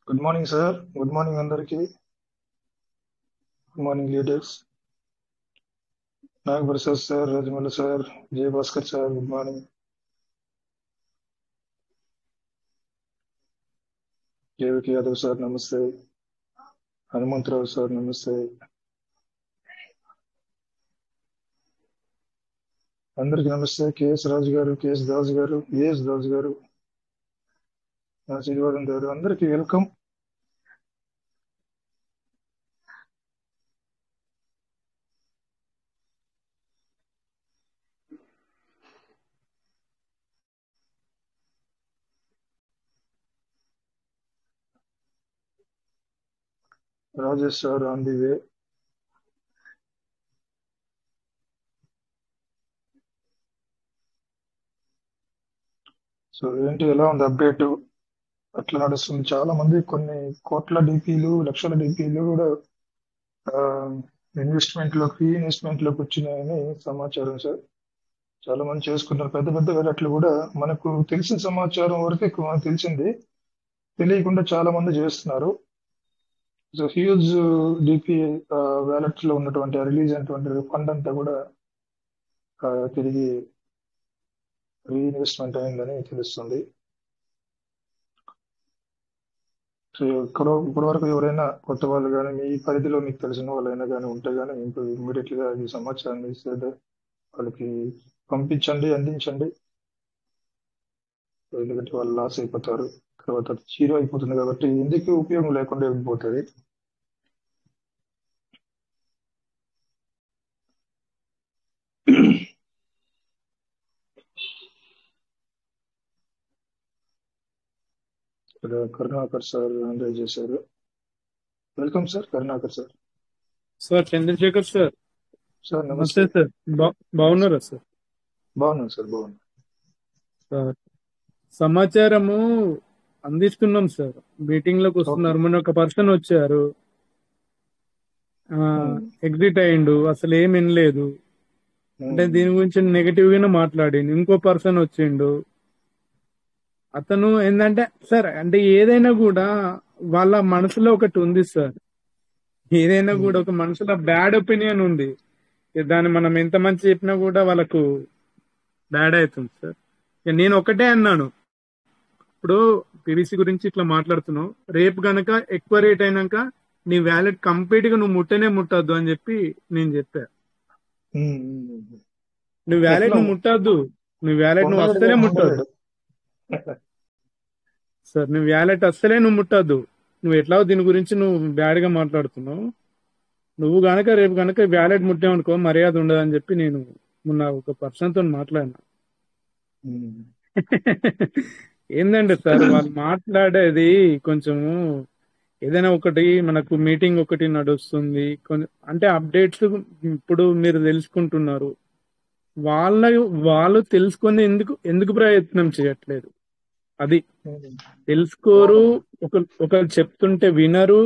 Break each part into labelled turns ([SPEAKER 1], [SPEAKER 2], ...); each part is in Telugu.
[SPEAKER 1] Good morning sir. Good morning అందరికి. Good morning leaders. Nag Prasad sir, Rajamouli sir, Jayabhaskar sir, good morning. జేవికి యాదవ్ సార్ నమస్తే. హనుమంతరావు సార్ నమస్తే. అందరికి నమస్తే. కేఎస్ రాజు గారు, కేఎస్ దాస్ గారు, ఏఎస్ దాస్ గారు, శ్రీనివాసన్ గారు, అందరికి welcome. Rajesh sir on the way. So ఏంటి, ఎలా ఉంది అప్డేట్? అట్లా నడుస్తుంది. చాలా మంది కొన్ని కోట్ల డిపిలు, లక్షల డిపిలు కూడా ఫ్రీ ఇన్వెస్ట్మెంట్ లోకి వచ్చినాయని సమాచారం సార్. చాలా మంది చేసుకున్నారు. పెద్ద పెద్ద వ్యాలెట్లు కూడా మనకు తెలిసిన సమాచారం వరకు ఎక్కువ మనకు తెలిసింది, తెలియకుండా చాలా మంది చేస్తున్నారు. సో హ్యూజ్ డిపి వ్యాలెట్ లో ఉన్నటువంటి రిలీజ్ అయినటువంటి ఫండ్ అంతా కూడా తిరిగి రీఇన్వెస్ట్మెంట్ అయిందని తెలుస్తుంది. సో ఇప్పటి వరకు ఎవరైనా కొత్త వాళ్ళు కానీ, మీ పరిధిలో మీకు తెలిసిన వాళ్ళైనా కానీ ఉంటే కానీ ఇమీడియట్ గా ఈ సమాచారాన్ని ఇస్తే వాళ్ళకి పంపించండి, అందించండి. ఎందుకంటే వాళ్ళు లాస్ అయిపోతారు, తర్వాత జీరో అయిపోతుంది. కాబట్టి ఎందుకు ఉపయోగం లేకుండా వెళ్ళిపోతుంది. ఇక్కడ కరుణాకర్ సార్ హ్యాండిల్ చేశారు. Welcome sir Karunakar sir.
[SPEAKER 2] Sir Chandrasekhar sir.
[SPEAKER 1] Sir
[SPEAKER 2] నమస్తే
[SPEAKER 1] నమస్తే.
[SPEAKER 2] సార్. బాగున్నారా సార్?
[SPEAKER 1] బాగున్నాను సార్, బాగున్నాను
[SPEAKER 2] సార్ సమాచారము అందిస్తున్నాం సార్. మీటింగ్ లోకి వస్తున్నారు. మొన్న ఒక పర్సన్ వచ్చారు, ఎగ్జిట్ అయ్యిండు, అసలు ఏం వినలేదు. అంటే దీని గురించి నెగటివ్ గానే మాట్లాడిండు. ఇంకో పర్సన్ వచ్చిండు, అతను ఏంటంటే సార్, అంటే ఏదైనా కూడా వాళ్ళ మనసులో ఒకటి ఉంది సార్. ఏదైనా కూడా ఒక మనసులో బ్యాడ్ ఒపీనియన్ ఉంది. దాన్ని మనం ఎంత మంచి చెప్పినా కూడా వాళ్ళకు బ్యాడ్ అవుతుంది సార్. నేను ఒకటే అన్నాను, ఇప్పుడు పీవీసీ గురించి ఇట్లా మాట్లాడుతున్నావు, రేపు గనక ఎక్కువ రేట్ అయినాక నీ వ్యాలెట్ కంప్లీట్ గా నువ్వు ముట్టనే ముట్టద్దు అని చెప్పి నేను చెప్పా. నువ్వు వ్యాలెట్ నువ్వు ముట్టద్దు, నువ్వు వ్యాలెట్ నువ్వు అస్సలే ముట్టద్దు సార్. నువ్వు వ్యాలెట్ అస్సలే నువ్వు ముట్టద్దు. నువ్వు ఎట్లా దీని గురించి నువ్వు బ్యాడ్ గా మాట్లాడుతున్నావు. నువ్వు గనక రేపు గనక వ్యాలెట్ ముట్టామనుకో మర్యాద ఉండదని చెప్పి నేను మొన్న ఒక పర్సన్ తో మాట్లాడినా. ఏందంటే సార్, వాళ్ళు మాట్లాడేది కొంచెము ఏదైనా ఒకటి మనకు మీటింగ్ ఒకటి నడుస్తుంది, అంటే అప్డేట్స్ ఇప్పుడు మీరు తెలుసుకుంటున్నారు. వాళ్ళు తెలుసుకుని ఎందుకు ప్రయత్నం చేయట్లేదు, అది తెలుసుకోరు. ఒకరు చెప్తుంటే వినరు.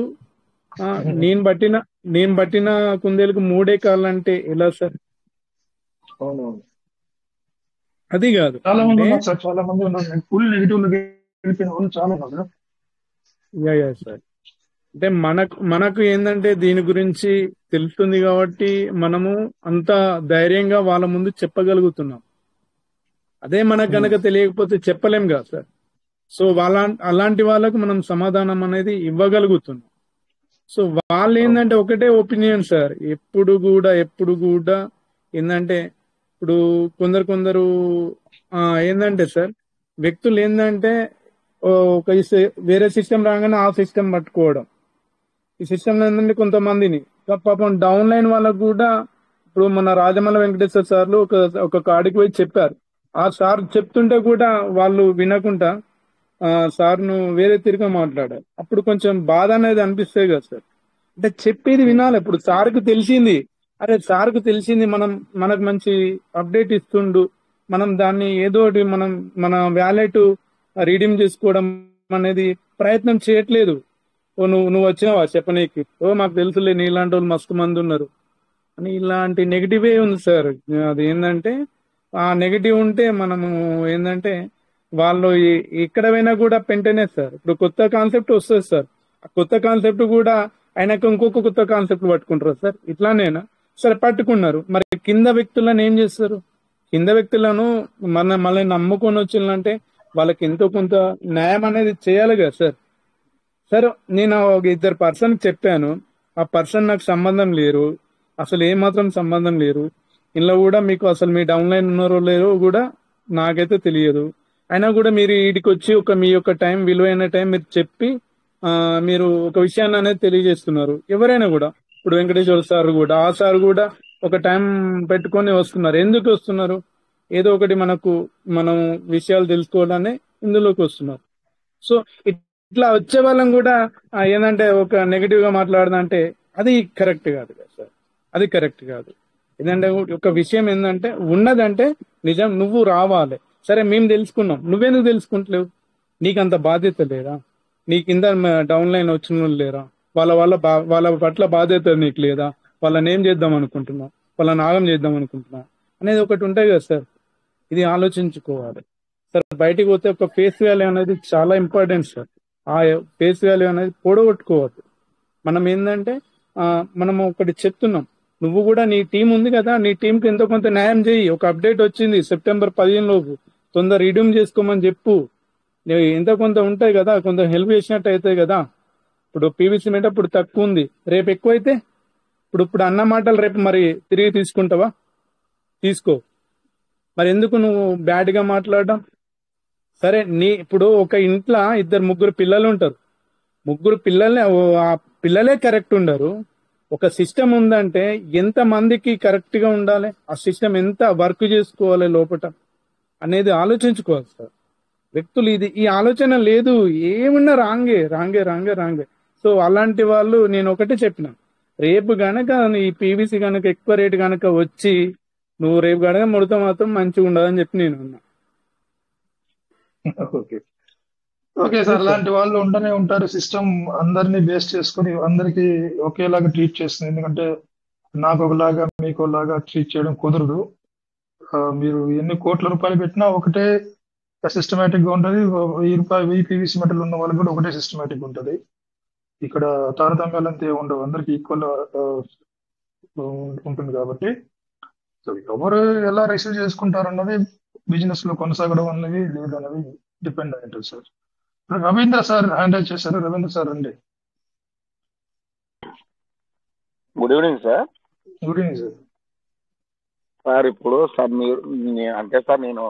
[SPEAKER 2] నేను బట్టిన కుందేలకు మూడే కాళ్ళంటే ఎలా సార్? అది కాదు,
[SPEAKER 1] చాలా మంది ఉన్నారు సార్, చాలా మంది ఉన్నారు. ఫుల్ నెగిటివ్ చాలా ఉన్నారు
[SPEAKER 2] సార్. అంటే మనకు ఏంటంటే దీని గురించి తెలుస్తుంది కాబట్టి మనము అంత ధైర్యంగా వాళ్ళ ముందు చెప్పగలుగుతున్నాం. అదే మనకు గనక తెలియకపోతే చెప్పలేం కదా సార్. సో అలాంటి వాళ్ళకు మనం సమాధానం అనేది ఇవ్వగలుగుతున్నాం. సో వాళ్ళు ఏంటంటే ఒకటే ఒపీనియన్ సార్. ఎప్పుడు కూడా ఏంటంటే ఇప్పుడు కొందరు ఏంటంటే సార్, వ్యక్తులు ఏంటంటే ఒక వేరే సిస్టమ్ రాగానే ఆ సిస్టమ్ పట్టుకోవడం. ఈ సిస్టమ్ ఏంటంటే కొంతమందిని పాపం డౌన్ లైన్ వాళ్ళకు కూడా, ఇప్పుడు మన రాజమల్ల వెంకటేశ్వర సార్లు ఒక కాడికి పోయి చెప్పారు. ఆ సార్ చెప్తుంటే కూడా వాళ్ళు వినకుండా సార్ను వేరే తిరిగి మాట్లాడారు. అప్పుడు కొంచెం బాధ అనేది అనిపిస్తుంది కదా సార్. అంటే చెప్పేది వినాలి. ఇప్పుడు సార్కు తెలిసింది, సార్కు తెలిసింది, మనకు మంచి అప్డేట్ ఇస్తుండు, మనం దాన్ని ఏదో ఒకటి మన వ్యాలెట్ రీడీమ్ చేసుకోవడం అనేది ప్రయత్నం చేయట్లేదు. నువ్వు వచ్చినావా చెప్పనీకి, మాకు తెలుసులే నీలాంటి వాళ్ళు మస్తు మంది ఉన్నారు అని ఇలాంటి నెగిటివే ఉంది సార్. అది ఏంటంటే ఆ నెగిటివ్ ఉంటే మనము ఏంటంటే వాళ్ళు ఎక్కడ పోయినా కూడా పెంటనే సార్. ఇప్పుడు కొత్త కాన్సెప్ట్ వస్తుంది సార్, ఆ కొత్త కాన్సెప్ట్ కూడా ఆయనకు ఇంకొక కొత్త కాన్సెప్ట్ పట్టుకుంటారు సార్. ఇట్లానేనా సరే పట్టుకున్నారు, మరి కింద వ్యక్తులను ఏం చేస్తారు? కింద వ్యక్తులను మళ్ళీ నమ్ముకొని వచ్చిందంటే వాళ్ళకి ఎంతో కొంత న్యాయం అనేది చేయాలి కదా సార్. సార్ నేను ఒక ఇద్దరు పర్సన్ చెప్పాను, ఆ పర్సన్ నాకు సంబంధం లేరు, అసలు ఏమాత్రం సంబంధం లేరు. ఇంట్లో కూడా మీకు అసలు మీ డౌన్ లైన్ ఉన్నారో లేరో కూడా నాకైతే తెలియదు. అయినా కూడా మీరు వీడికి వచ్చి మీ యొక్క టైం, విలువైన టైం మీరు చెప్పి మీరు ఒక విషయాన్ని అనేది తెలియజేస్తున్నారు. ఎవరైనా కూడా ఇప్పుడు వెంకటేశ్వర సార్ కూడా, ఆ సార్ కూడా ఒక టైం పెట్టుకొని వస్తున్నారు. ఎందుకు వస్తున్నారు? ఏదో ఒకటి మనం విషయాలు తెలుసుకోవాలని ఇందులోకి వస్తున్నారు. సో ఇట్లా వచ్చే వాళ్ళం కూడా ఏంటంటే ఒక నెగిటివ్ గా మాట్లాడదంటే అది కరెక్ట్ కాదు కదా సార్, అది కరెక్ట్ కాదు. ఏంటంటే ఒక విషయం ఏంటంటే ఉన్నదంటే నిజం, నువ్వు రావాలి. సరే మేము తెలుసుకున్నాం, నువ్వెందుకు తెలుసుకుంటలేవు? నీకంత బాధ్యత లేదా? నీ కింద డౌన్ లైన్ వచ్చిన వాళ్ళు లేరా? వాళ్ళ పట్ల బాధ్యత నీకు లేదా? వాళ్ళని ఏం చేద్దాం అనుకుంటున్నావు, వాళ్ళని ఆగం చేద్దాం అనుకుంటున్నావు అనేది ఒకటి ఉంటాయి కదా సార్. ఇది ఆలోచించుకోవాలి సార్. బయటికి పోతే ఒక ఫేస్ వాల్యూ అనేది చాలా ఇంపార్టెంట్ సార్. ఆ ఫేస్ వాల్యూ అనేది పొడగొట్టుకోవద్దు. మనం ఏంటంటే మనం ఒకటి చెప్తున్నాం, నువ్వు కూడా నీ టీం ఉంది కదా, నీ టీంకి ఎంతో కొంత న్యాయం చేయి. ఒక అప్డేట్ వచ్చింది సెప్టెంబర్ 15 లోపు, తొందర రిడ్యూమ్ చేసుకోమని చెప్పు. ఎంతో కొంత ఉంటాయి కదా, కొంత హెల్ప్ చేసినట్టు అవుతాయి కదా. ఇప్పుడు పీవీసీ మీద ఇప్పుడు తక్కువ ఉంది, రేపు ఎక్కువైతే ఇప్పుడు అన్న మాటలు రేపు మరి తిరిగి తీసుకుంటావా? తీసుకో. మరి ఎందుకు నువ్వు బ్యాడ్ గా మాట్లాడడం? సరే ఇప్పుడు ఒక ఇంట్లో ముగ్గురు పిల్లలు ఉంటారు, ముగ్గురు పిల్లల్ని ఆ పిల్లలే కరెక్ట్ ఉండరు. ఒక సిస్టమ్ ఉందంటే ఎంత మందికి కరెక్ట్ గా ఉండాలి, ఆ సిస్టమ్ ఎంత వర్క్ చేసుకోవాలి లోపల అనేది ఆలోచించుకోవాలి సార్. వ్యక్తులు ఈ ఆలోచన లేదు, ఏమున్నా రాంగే రాంగే రాంగే రాంగే. సో అలాంటి వాళ్ళు నేను ఒకటే చెప్పిన, రేపు గనక ఈ పీవీసీ గనక ఎక్కువ రేటు గనక వచ్చి నువ్వు రేపు గనక ముడత మాత్రం మంచిగా ఉండదని చెప్పి నేను అన్నా.
[SPEAKER 1] ఓకే ఓకే సార్, అలాంటి వాళ్ళు ఉండనే ఉంటారు. సిస్టమ్ అందరినీ బేస్ చేసుకుని అందరికి ఒకేలాగా ట్రీట్ చేస్తుంది. ఎందుకంటే నాకు ఒకలాగా మీకు ఒకలాగా ట్రీట్ చేయడం కుదరదు. మీరు ఎన్ని కోట్ల రూపాయలు పెట్టినా ఒకటే సిస్టమేటిక్ గా ఉంటుంది. 1000 పీవీసీ మెటల్ ఉన్న వాళ్ళకి కూడా ఒకటే సిస్టమేటిక్ ఉంటుంది. ఇక్కడ తారతమ్యాలు అంతే ఉండవు, అందరికి ఈక్వల్ ఉంటుంది. కాబట్టి సో ఎవరు ఎలా రిసీవ్ చేసుకుంటారు అన్నది బిజినెస్ లో కొనసాగడం అన్నది లేదన్నది డిపెండ్ అయి ఉంటుంది sir. Ravindra sir hand raise చేశారు. రవీంద్ర సార్ అండి.
[SPEAKER 3] Good evening sir.
[SPEAKER 1] Good evening sir.
[SPEAKER 3] Sir ఇప్పుడు సార్ అంటే సార్ నేను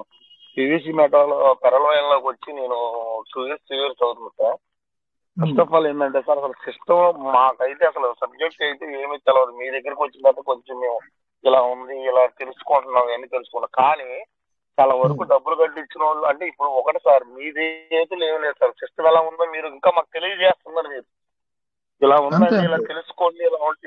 [SPEAKER 3] పీవీసీ మెటల్ పెరలోకి వచ్చి నేను 2 years 3 years అవుతుంది సార్. ఫస్ట్ ఆఫ్ ఆల్ ఏంటంటే సార్, అసలు సిస్టమ్ మాకైతే అసలు సబ్జెక్ట్ అయితే ఏమీ తెలియదు. మీ దగ్గరికి వచ్చిన తర్వాత కొంచెం మేము ఇలా ఉంది, ఇలా తెలుసుకుంటున్నాం, ఇవన్నీ తెలుసుకున్నాం. కానీ చాలా వరకు డబ్బులు కట్టించిన వాళ్ళు అంటే ఇప్పుడు ఒకటి సార్, మీది చేతులు ఏమి లేదు సార్. సిస్టమ్ ఎలా ఉందో మీరు ఇంకా మాకు తెలియజేస్తున్నారు. మీరు ఇలా ఉందండి, ఇలా తెలుసుకోండి,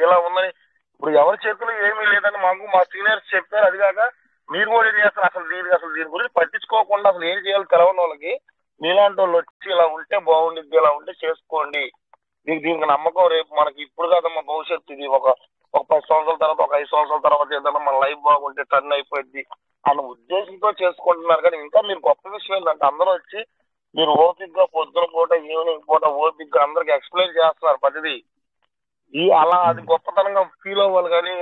[SPEAKER 3] ఇలా ఉందని ఇప్పుడు ఎవరి చేతులు ఏమీ లేదని మాకు మా సీనియర్స్ చెప్పారు. అది కాక మీరు కూడా ఏం చేస్తారు, అసలు దీని గురించి పట్టించుకోకుండా అసలు ఏం చేయాలో తెలవని వాళ్ళకి మీలాంటి వాళ్ళు వచ్చి ఇలా ఉంటే బాగుండిద్ది, ఇలా ఉంటే చేసుకోండి, దీనికి నమ్మకం రేపు మనకి ఇప్పుడు కాదమ్మా భవిష్యత్తు, ఇది ఒక 10 సంవత్సరాల తర్వాత, ఒక 5 సంవత్సరాల తర్వాత ఏదన్నా మన లైఫ్ బాగుంటే టర్న్ అయిపోయింది అన్న ఉద్దేశంతో చేసుకుంటున్నారు. కానీ ఇంకా మీరు గొప్ప విషయం ఏంటంటే అందరూ వచ్చి మీరు ఓపిక్గా పొద్దున పూట ఈవినింగ్ పూట ఓపిక్గా అందరికి ఎక్స్ప్లెయిన్ చేస్తున్నారు ప్రతిదీ. అలా అది గొప్పతనంగా ఫీల్ అవ్వాలి. కానీ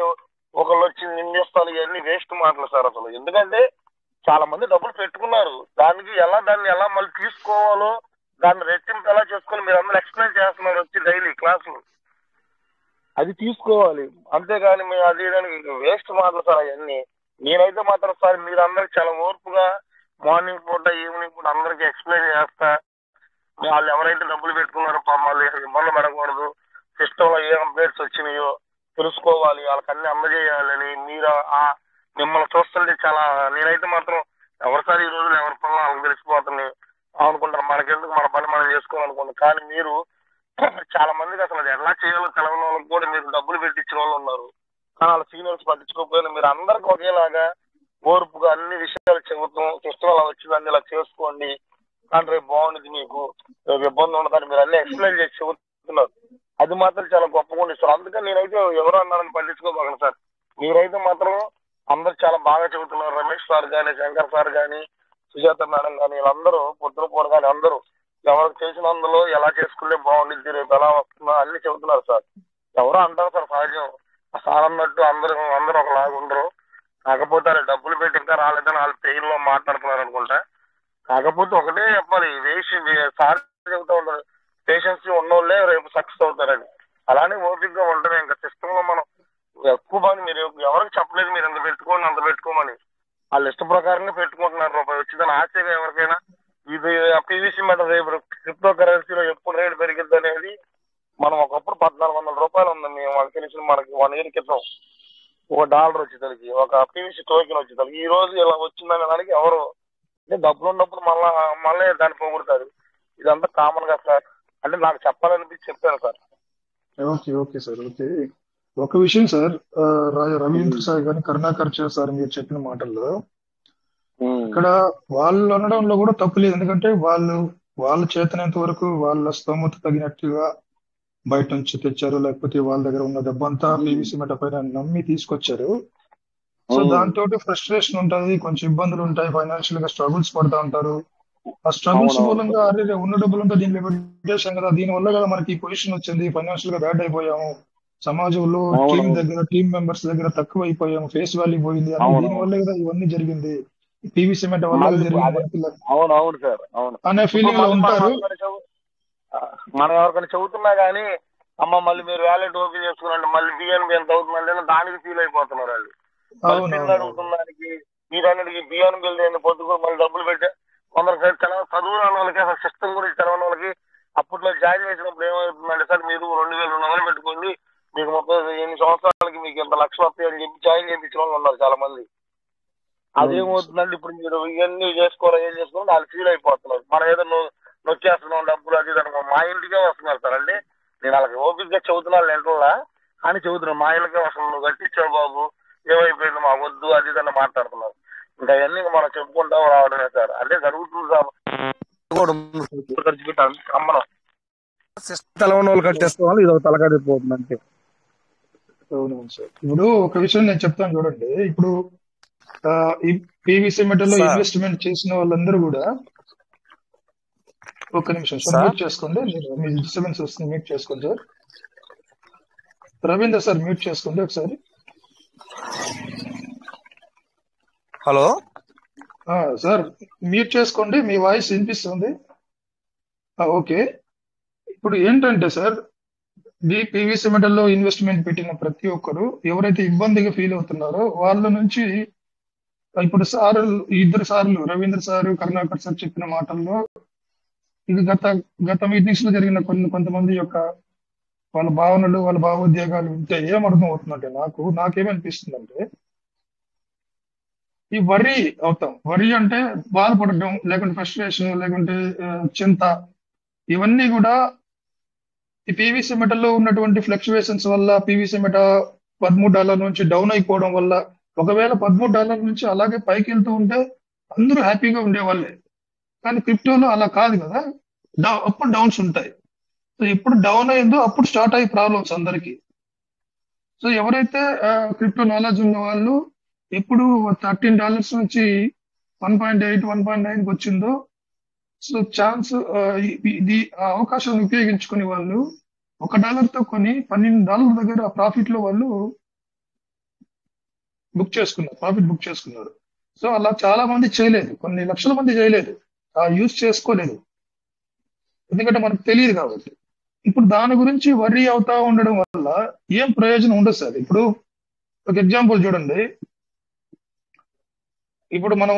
[SPEAKER 3] ఒకళ్ళు వచ్చి నిందిస్తారు, ఇవన్నీ వేస్ట్ మాటలు సార్ అసలు. ఎందుకంటే చాలా మంది డబ్బులు పెట్టుకున్నారు, దాన్ని ఎలా మళ్ళీ తీసుకోవాలో, దాన్ని రెట్టింపు ఎలా చేసుకొని మీరు అందరూ ఎక్స్ప్లెయిన్ చేస్తున్నారు వచ్చి డైలీ క్లాసులు. అది తీసుకోవాలి, అంతేగాని మేము అది వేస్ట్ మాటలు సార్ అవన్నీ. నేనైతే మాత్రం సార్ మీరందరికి చాలా ఓర్పుగా మార్నింగ్ పూట ఈవినింగ్ పూట అందరికి ఎక్స్ప్లెయిన్ చేస్తా. వాళ్ళు ఎవరైతే డబ్బులు పెట్టుకున్నారో వాళ్ళు ఇబ్బంది పడకూడదు, సిస్టంలో ఏ అప్డేట్స్ వచ్చినాయో తెలుసుకోవాలి, వాళ్ళకి అన్ని అందజేయాలని మీరు మిమ్మల్ని చూస్తుంటే చాలా, నేనైతే మాత్రం ఎవరిసారి ఈ రోజులు ఎవరి పనులు వాళ్ళకి తెలిసిపోతుంది అనుకుంటారు. మనకెందుకు, మన పని మనం చేసుకోవాలనుకుంటాం. కానీ మీరు చాలా మందికి అసలు అది ఎలా చేయాలో తెలవని వాళ్ళకి కూడా మీరు డబ్బులు పెట్టించిన వాళ్ళు ఉన్నారు. కానీ వాళ్ళ సీనియర్స్ పట్టించుకోకపోయినా మీరు అందరికి ఒకేలాగా ఓర్పుగా అన్ని విషయాలు చెబుతాం, సిస్టమ్ అలా వచ్చిందండి, ఇలా చేసుకోండి కానీ రేపు బాగుండేది, మీకు రేపు ఇబ్బంది ఉండదని మీరు అన్ని ఎక్స్ప్లెయిన్ చేసి చెబుతున్నారు. అది మాత్రం చాలా గొప్పగా ఉంది సార్. అందుకని నేనైతే ఎవరు అన్నారని పట్టించుకోగలను సార్. మీరైతే మాత్రం అందరు చాలా బాగా చెబుతున్నారు. రమేష్ సార్ కానీ, శంకర్ సార్ కానీ, సుజాత మేడం కానీ వీళ్ళందరూ పొద్దున పూట కానీ అందరూ ఎవరికి చేసినందులో ఎలా చేసుకుంటే బాగుండిద్ది, రేపు ఎలా వస్తుందో అన్ని చెబుతున్నారు సార్. ఎవరో అంటారు సార్ సహజం, సార్ అన్నట్టు అందరూ ఒకలాగా ఉండరు. కాకపోతే వాళ్ళు డబ్బులు పెట్టి ఇంకా రాలేదని వాళ్ళ పెయిన్ లో మాట్లాడుతున్నారు అనుకుంటా. కాకపోతే ఒకటే చెప్పాలి, సార్ చెబుతూ ఉంటారు పేషెన్స్ ఉన్నోళ్ళే రేపు సక్సెస్ అవుతారని. అలానే ఓపిక గా ఉంటుంది. ఇంకా సిస్టమ్ లో మనం ఎక్కువ పని మీరు ఎవరికి చెప్పలేదు, మీరు ఎంత పెట్టుకోండి అంత పెట్టుకోమని. వాళ్ళ ఇష్ట ప్రకారంగా పెట్టుకుంటున్నారు. రూపాయి వచ్చిందని ఆశగా ఎవరికైనా. ఇది పీవీసీ మెటల్ రేపు క్రిప్టో కరెన్సీలో ఎప్పుడు రేటు పెరిగిద్ది అనేది, మనం ఒకప్పుడు 1400 రూపాయలు ఉంది మేము వాళ్ళకి తెలిసిన మనకి 1 year క్రితం $1 వచ్చేసరికి ఒక పీవీసీ టోకెన్ వచ్చేసరికి ఈ రోజు ఇలా వచ్చిందనే దానికి ఎవరు అంటే డబ్బులు ఉన్నప్పుడు మళ్ళీ దాన్ని పోగొడతారు. ఇదంతా కామన్ గా సార్. అంటే నాకు చెప్పాలనిపించి చెప్పాను సార్.
[SPEAKER 1] Okay sir. ఓకే, ఒక విషయం సార్, రవీంద్ర సార్ కానీ కరుణాకర్ సార్ మీరు చెప్పిన మాటల్లో ఇక్కడ వాళ్ళు అనడంలో కూడా తప్పు లేదు. ఎందుకంటే వాళ్ళ చేతనంత వరకు వాళ్ళ స్తోమత తగినట్టుగా బయట నుంచి తెచ్చారు, లేకపోతే వాళ్ళ దగ్గర ఉన్న డబ్బంతా పీవీసీ మెట పైన నమ్మి తీసుకొచ్చారు. సో దాంతో ఫ్రస్ట్రేషన్ ఉంటుంది, కొంచెం ఇబ్బందులు ఉంటాయి, ఫైనాన్షియల్ గా స్ట్రగుల్స్ పడుతూ ఉంటారు. ఆ స్ట్రగుల్స్ మూలంగా అరే ఉన్న డబ్బులంతా దీనిలో పెట్టేశాం కదా, దీని వల్ల కదా మనకి ఈ పొజిషన్ వచ్చింది, ఫైనాన్షియల్ గా బ్యాడ్ అయిపోయాము, సమాజంలో టీమ్ మెంబర్స్ దగ్గర తక్కువ అయిపోయాము, ఫేస్ వాల్యూ పోయింది అని, దీని వల్ల కదా ఇవన్నీ జరిగింది, పీవీసీ మెట వల్ల జరిగింది అనే ఫీలింగ్ లో ఉంటారు.
[SPEAKER 3] మనం ఎవరికైనా చెబుతున్నా గానీ అమ్మ మళ్ళీ మీరు వ్యాలెట్ ఓపెన్ చేసుకున్నాంటే మళ్ళీ బిఎన్బి ఎంత అవుతుందంటే దానికి ఫీల్ అయిపోతున్నారు వాళ్ళు. అడుగుతున్నదానికి మీరన్నిటికి బిఎన్బి వెళ్ళి పొద్దుకు మళ్ళీ డబ్బులు పెట్టే కొందరికి చదువు రాని వాళ్ళకి అసలు సిస్టమ్ గురించి చదవని వాళ్ళకి అప్పట్లో జాయిన్ చేసినప్పుడు ఏమవుతుందంటే సార్ మీరు 2200 పెట్టుకోండి, మీకు 38 సంవత్సరాలకి మీకు ఇంత లక్షలు వస్తాయి అని చెప్పి జాయిన్ చేయించిన వాళ్ళు ఉన్నారు చాలా మంది. అదేమవుతుందంటే ఇప్పుడు మీరు ఇవన్నీ చేసుకోవాలి ఏం చేసుకోవాలి వాళ్ళు ఫీల్ అయిపోతున్నారు. మనం ఏదో నొక్కేస్తున్నాం డబ్బులు అది మా ఇంటికే వస్తున్నారు సార్. అంటే నేను వాళ్ళకి ఓపిక గా చెబుతున్నాను ఎంట్లా అని చెబుతున్నాను, మా ఇళ్ళకే వస్తున్నాను, నువ్వు కట్టించావు బాబు ఏమైపోయింది మా వద్దు అది ఇదని మాట్లాడుతున్నారు. ఇంకా అవన్నీ మనం చెప్పుకుంటా రావడమే సార్. అంటే జరుగుతుంది సార్. ఖర్చు పెట్టాలి అమ్మనం
[SPEAKER 4] తెలవని వాళ్ళు కట్టేస్తే వాళ్ళు ఇది తలకాడిపోతుంది అంతే.
[SPEAKER 1] అవునవును సార్. ఇప్పుడు ఒక విషయం నేను చెప్తాను చూడండి. ఇప్పుడు ఈ పీవీసీ మెటల్ లో ఇన్వెస్ట్మెంట్ చేసిన వాళ్ళందరూ కూడా ఒక్క నిమిషం మ్యూట్ చేసుకోండి, మీ డిస్టర్బెన్స్ వస్తుంది, మ్యూట్ చేసుకోండి సార్. రవీంద్ర సార్ మ్యూట్ చేసుకోండి ఒకసారి.
[SPEAKER 4] హలో
[SPEAKER 1] సార్ మ్యూట్ చేసుకోండి, మీ వాయిస్ వినిపిస్తుంది. ఓకే, ఇప్పుడు ఏంటంటే సార్ పీవీసీ మెటల్ లో ఇన్వెస్ట్మెంట్ పెట్టిన ప్రతి ఒక్కరు ఎవరైతే ఇబ్బందిగా ఫీల్ అవుతున్నారో వాళ్ళ నుంచి ఇప్పుడు ఇద్దరు సార్లు రవీంద్ర సార్ కరుణాకర్ సార్ చెప్పిన మాటల్లో ఇది గత మీటింగ్స్ లో జరిగిన కొంతమంది యొక్క వాళ్ళ భావనలు వాళ్ళ భావోద్వేగాలు ఉంటే ఏమర్థం అవుతుందంటే నాకేమనిపిస్తుందంటే ఈ వరి అవుతాం. వరి అంటే బాధపడడం, లేకుంటే ఫ్రస్ట్రేషన్, లేకుంటే చింత, ఇవన్నీ కూడా ఈ పీవీసీ మెటల్లో ఉన్నటువంటి ఫ్లక్చువేషన్స్ వల్ల పీవీసీ మెట $13 నుంచి డౌన్ అయిపోవడం వల్ల, ఒకవేళ $13 నుంచి అలాగే పైకి వెళ్తూ ఉంటే అందరూ హ్యాపీగా ఉండేవాళ్ళే. కానీ క్రిప్టోలో అలా కాదు కదా, అప్ అండ్ డౌన్స్ ఉంటాయి. సో ఎప్పుడు డౌన్ అయిందో అప్పుడు స్టార్ట్ అయ్యే ప్రాబ్లమ్స్ అందరికీ. సో ఎవరైతే క్రిప్టో నాలెడ్జ్ ఉన్న వాళ్ళు ఎప్పుడు $13 నుంచి 1.8 1.9 వచ్చిందో, సో ఛాన్స్ ఇది అవకాశాన్ని ఉపయోగించుకునే వాళ్ళు $1 తో కొని $12 దగ్గర ప్రాఫిట్ లో వాళ్ళు ప్రాఫిట్ బుక్ చేసుకున్నారు. సో అలా చాలా మంది చేయలేదు, కొన్ని లక్షల మంది చేయలేదు, యూజ్ చేసుకోలేదు, ఎందుకంటే మనకు తెలియదు కాబట్టి. ఇప్పుడు దాని గురించి వర్రీ అవుతా ఉండడం వల్ల ఏం ప్రయోజనం ఉండదు సార్. ఇప్పుడు ఒక ఎగ్జాంపుల్ చూడండి. ఇప్పుడు మనం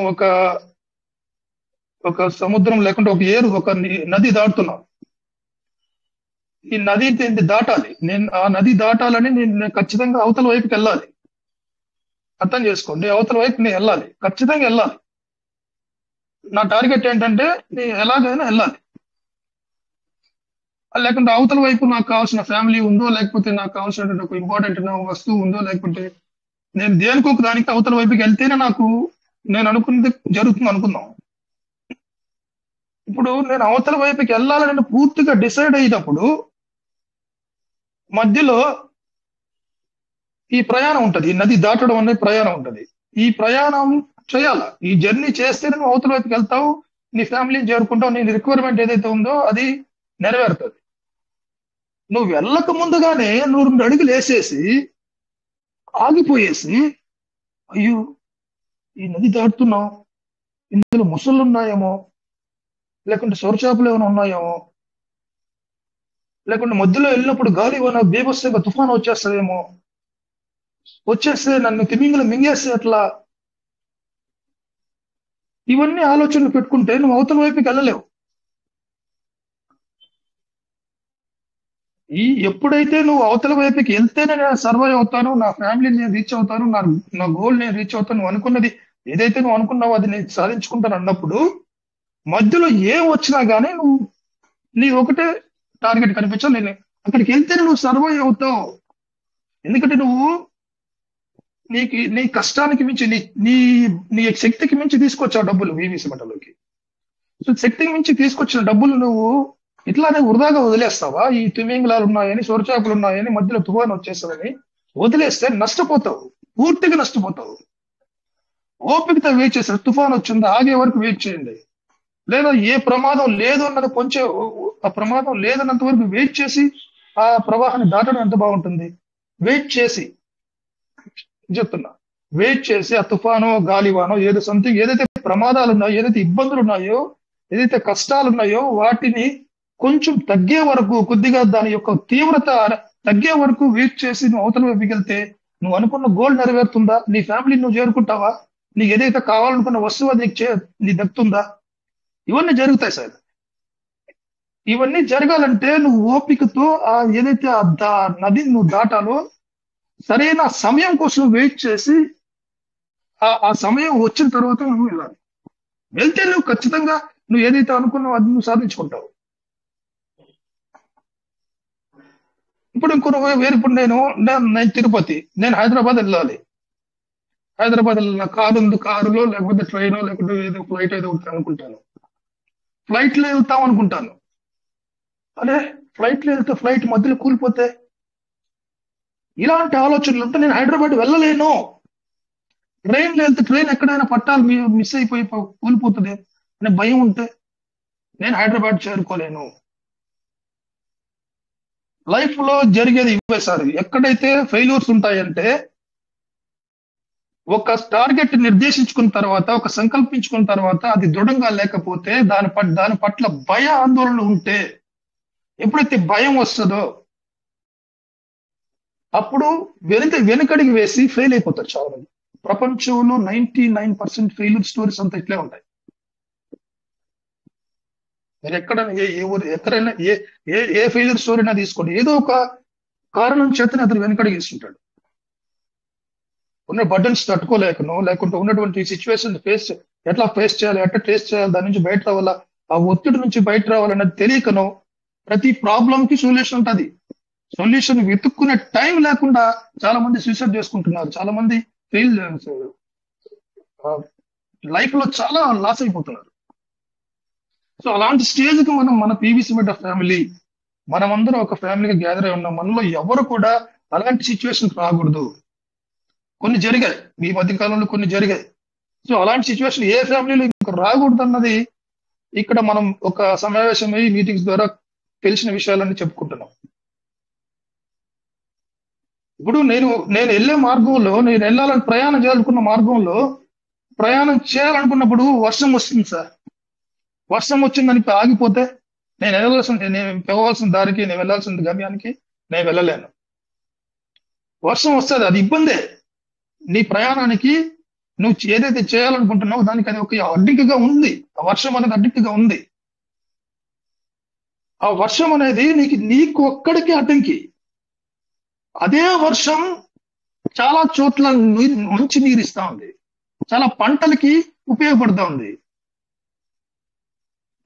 [SPEAKER 1] ఒక సముద్రం లేకుంటే ఒక నది దాటుతున్నాం. ఈ నది దాటాలి, ఆ నది దాటాలని నేను ఖచ్చితంగా అవతల వైపుకి వెళ్ళాలి. అర్థం చేసుకోండి, అవతల వైపు నేను వెళ్ళాలి, ఖచ్చితంగా వెళ్ళాలి. నా టార్గెట్ ఏంటంటే నేను ఎలాగైనా వెళ్ళాలి. లేకుంటే అవతల వైపు నాకు కావాల్సిన ఫ్యామిలీ ఉందో, లేకపోతే నాకు కావాల్సిన ఒక ఇంపార్టెంట్ వస్తువు ఉందో, లేకుంటే నేను దేనికొక దానికి అవతల వైపుకి వెళ్తేనే నేను అనుకున్నది జరుగుతుంది అనుకుందాం. ఇప్పుడు నేను అవతల వైపుకి వెళ్ళాలని పూర్తిగా డిసైడ్ అయినప్పుడు మధ్యలో ఈ ప్రయాణం ఉంటది, ఈ నది దాటడం అనే ప్రయాణం ఉంటది. ఈ ప్రయాణం చేయాలా. ఈ జర్నీ చేస్తేనే నువ్వు అవతల వైపుకి వెళ్తావు, నీ ఫ్యామిలీని చేరుకుంటావు, నీ రిక్వైర్మెంట్ ఏదైతే ఉందో అది నెరవేరుతుంది. నువ్వు వెళ్ళక ముందుగానే నువ్వు 2 అడుగులు వేసేసి ఆగిపోయేసి, అయ్యో ఈ నది దాటుతున్నావు, ఇందులో ముసళ్ళు ఉన్నాయేమో, లేకుంటే సొరచాపలు ఏమైనా ఉన్నాయేమో, లేకుంటే మధ్యలో వెళ్ళినప్పుడు గాలి ఏమైనా బీభత్సంగా తుఫాను వచ్చేస్తుందేమో, వచ్చేస్తే నన్ను తిమింగలు మింగేస్తే ఎట్లా, ఇవన్నీ ఆలోచనలు పెట్టుకుంటే నువ్వు అవతల వైపుకి వెళ్ళలేవు. ఎప్పుడైతే నువ్వు అవతల వైపుకి వెళ్తేనే నేను సర్వైవ్ అవుతాను, నా ఫ్యామిలీని నేను రీచ్ అవుతాను, నా గోల్ నేను రీచ్ అవుతాను, నువ్వు అనుకున్నది ఏదైతే నువ్వు అనుకున్నావో అది నేను సాధించుకుంటాను అన్నప్పుడు మధ్యలో ఏం వచ్చినా గానీ నువ్వు నీ ఒకటే టార్గెట్ కనిపించాలి. నేను అక్కడికి వెళ్తేనే నువ్వు సర్వైవ్ అవుతావు. ఎందుకంటే నువ్వు నీ కష్టానికి మించి నీ శక్తికి మించి తీసుకొచ్చావు డబ్బులు వీవీసీ మంటలోకి. సో శక్తికి మించి తీసుకొచ్చిన డబ్బులు నువ్వు ఇట్లానే వృధాగా వదిలేస్తావా? ఈ తిమింగలాలు ఉన్నాయని, సొరచాపలు ఉన్నాయని, మధ్యలో తుఫాను వచ్చేస్తుందని వదిలేస్తే నష్టపోతావు, పూర్తిగా నష్టపోతావు. ఓపికతో వెయిట్ చేస్తారు. తుఫాను వచ్చిందా ఆగే వరకు వెయిట్ చేయండి, లేదా ఏ ప్రమాదం లేదు అన్నది కొంచెం ఆ ప్రమాదం లేదన్నంత వరకు వెయిట్ చేసి ఆ ప్రవాహాన్ని దాటడం ఎంత బాగుంటుంది. వెయిట్ చేసి చెప్తున్నా, వెయిట్ చేసి ఆ తుఫానో గాలివానో ఏదో సంథింగ్ ఏదైతే ప్రమాదాలు ఉన్నాయో, ఏదైతే ఇబ్బందులు ఉన్నాయో, ఏదైతే కష్టాలు ఉన్నాయో వాటిని కొంచెం తగ్గే వరకు, కొద్దిగా దాని యొక్క తీవ్రత తగ్గే వరకు వెయిట్ చేసి నువ్వు అవతల వైపుకి వెళ్తే నువ్వు అనుకున్న గోల్ నెరవేరుతుందా? నీ ఫ్యామిలీ నువ్వు చేరుకుంటావా? నీకు ఏదైతే కావాలనుకున్న వస్తువు అది నీకు దక్కుతుందా? ఇవన్నీ జరుగుతాయి సార్. ఇవన్నీ జరగాలంటే నువ్వు ఓపికతో ఏదైతే నదిని నువ్వు దాటాలో సరైన సమయం కోసం వెయిట్ చేసి ఆ సమయం వచ్చిన తర్వాత నువ్వు వెళ్ళాలి. వెళ్తే నువ్వు ఖచ్చితంగా నువ్వు ఏదైతే అనుకున్నావు అది నువ్వు సాధించుకుంటావు. ఇప్పుడు ఇప్పుడు నేను తిరుపతి, నేను హైదరాబాద్ వెళ్ళాలి. హైదరాబాద్ వెళ్ళిన కారు ఉంది, కారులో లేకపోతే ట్రైన్ లేకపోతే ఏదో ఫ్లైట్ ఏదో అనుకుంటాను. ఫ్లైట్ లో వెళ్తాం అనుకుంటాను. అరే ఫ్లైట్ లో వెళ్తే ఫ్లైట్ మధ్యలో కూలిపోతే, ఇలాంటి ఆలోచనలు ఉంటే నేను హైదరాబాద్ వెళ్ళలేను. ట్రైన్ లో వెళ్తే ట్రైన్ ఎక్కడైనా పట్టాలు మిస్ అయిపోయి కూలిపోతుంది అనే భయం ఉంటే నేను హైదరాబాద్ చేరుకోలేను. లైఫ్ లో జరిగేది ఇవే సార్. ఎక్కడైతే ఫెయిల్యూర్స్ ఉంటాయంటే ఒక టార్గెట్ నిర్దేశించుకున్న తర్వాత, ఒక సంకల్పించుకున్న తర్వాత అది దృఢంగా లేకపోతే, దాని పట్ల భయ ఆందోళన ఉంటే, ఎప్పుడైతే భయం వస్తుందో అప్పుడు వెనుకడికి వేసి ఫెయిల్ అయిపోతారు చాలా మంది. ప్రపంచంలో 99% ఫెయిల్యూర్ స్టోరీస్ అంతా ఇట్లే ఉంటాయి. మీరు ఎక్కడైనా ఏ ఫెయిల్యూర్ స్టోరీనా తీసుకోండి, ఏదో ఒక కారణం చేతనే అతను వెనుకడికి వేస్తుంటాడు. ఉన్న బర్డన్స్ తట్టుకోలేకనో, లేకుంటే ఉన్నటువంటి సిచ్యువేషన్ ఎట్లా ఫేస్ చేయాలి, ఎట్లా ఫేస్ చేయాలి, దాని నుంచి బయట రావాలా, ఆ ఒత్తిడి నుంచి బయట రావాలన్నది తెలియకనో, ప్రతి ప్రాబ్లం కి సొల్యూషన్ ఉంటుంది. సొల్యూషన్ వెతుక్కునే టైం లేకుండా చాలా మంది సూసైడ్ చేసుకుంటున్నారు. చాలా మంది లైఫ్ లో చాలా లాస్ అయిపోతున్నారు. సో అలాంటి స్టేజ్ కి మన పీవీసీ మెటా ఫ్యామిలీ, మనమందరం ఒక ఫ్యామిలీగా గ్యాదర్ అయి ఉన్నాం. మనలో ఎవరు కూడా అలాంటి సిచ్యువేషన్ రాకూడదు. కొన్ని జరిగాయి, ఈ మధ్య కాలంలో కొన్ని జరిగాయి. సో అలాంటి సిచ్యువేషన్ ఏ ఫ్యామిలీలో ఇంకా రాకూడదు అన్నది ఇక్కడ మనం ఒక సమావేశం అయ్యి మీటింగ్స్ ద్వారా తెలిసిన విషయాలన్నీ చెప్పుకుంటున్నాం. ఇప్పుడు నేను వెళ్ళే మార్గంలో, నేను వెళ్ళాలని ప్రయాణం చేయాలనుకున్న మార్గంలో ప్రయాణం చేయాలనుకున్నప్పుడు వర్షం వస్తుంది సార్. వర్షం వచ్చిందని ఆగిపోతే నేను వెళ్ళవలసిన దారికి, నేను వెళ్ళాల్సిన గమ్యానికి నేను వెళ్ళలేను. వర్షం వస్తుంది, అది ఇబ్బందే. నీ ప్రయాణానికి నువ్వు ఏదైతే చేయాలనుకుంటున్నావో దానికి అది ఒక అడ్డంకిగా ఉంది. ఆ వర్షం అనేది అడ్డంకిగా ఉంది. ఆ వర్షం అనేది నీకు ఒక్కడికి అడ్డంకి. అదే వర్షం చాలా చోట్ల మంచి నీరు ఇస్తా ఉంది, చాలా పంటలకి ఉపయోగపడుతూ ఉంది,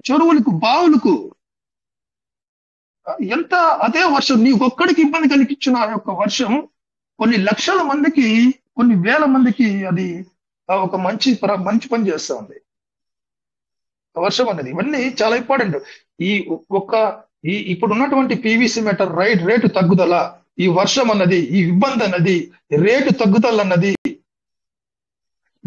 [SPEAKER 1] చెరువులకు, బావులకు. ఎంత అదే వర్షం నీకు ఒక్కడికి ఇబ్బంది కలిగించిన ఆ యొక్క వర్షం కొన్ని లక్షల మందికి, కొన్ని వేల మందికి అది ఒక మంచి పని చేస్తా ఉంది వర్షం అనేది. ఇవన్నీ చాలా ఇంపార్టెంట్. ఇప్పుడు ఉన్నటువంటి పీవీసీ మెటల్ రేటు తగ్గుదల, ఈ వర్షం అన్నది, ఈ ఇబ్బంది అన్నది, రేటు తగ్గుదల అన్నది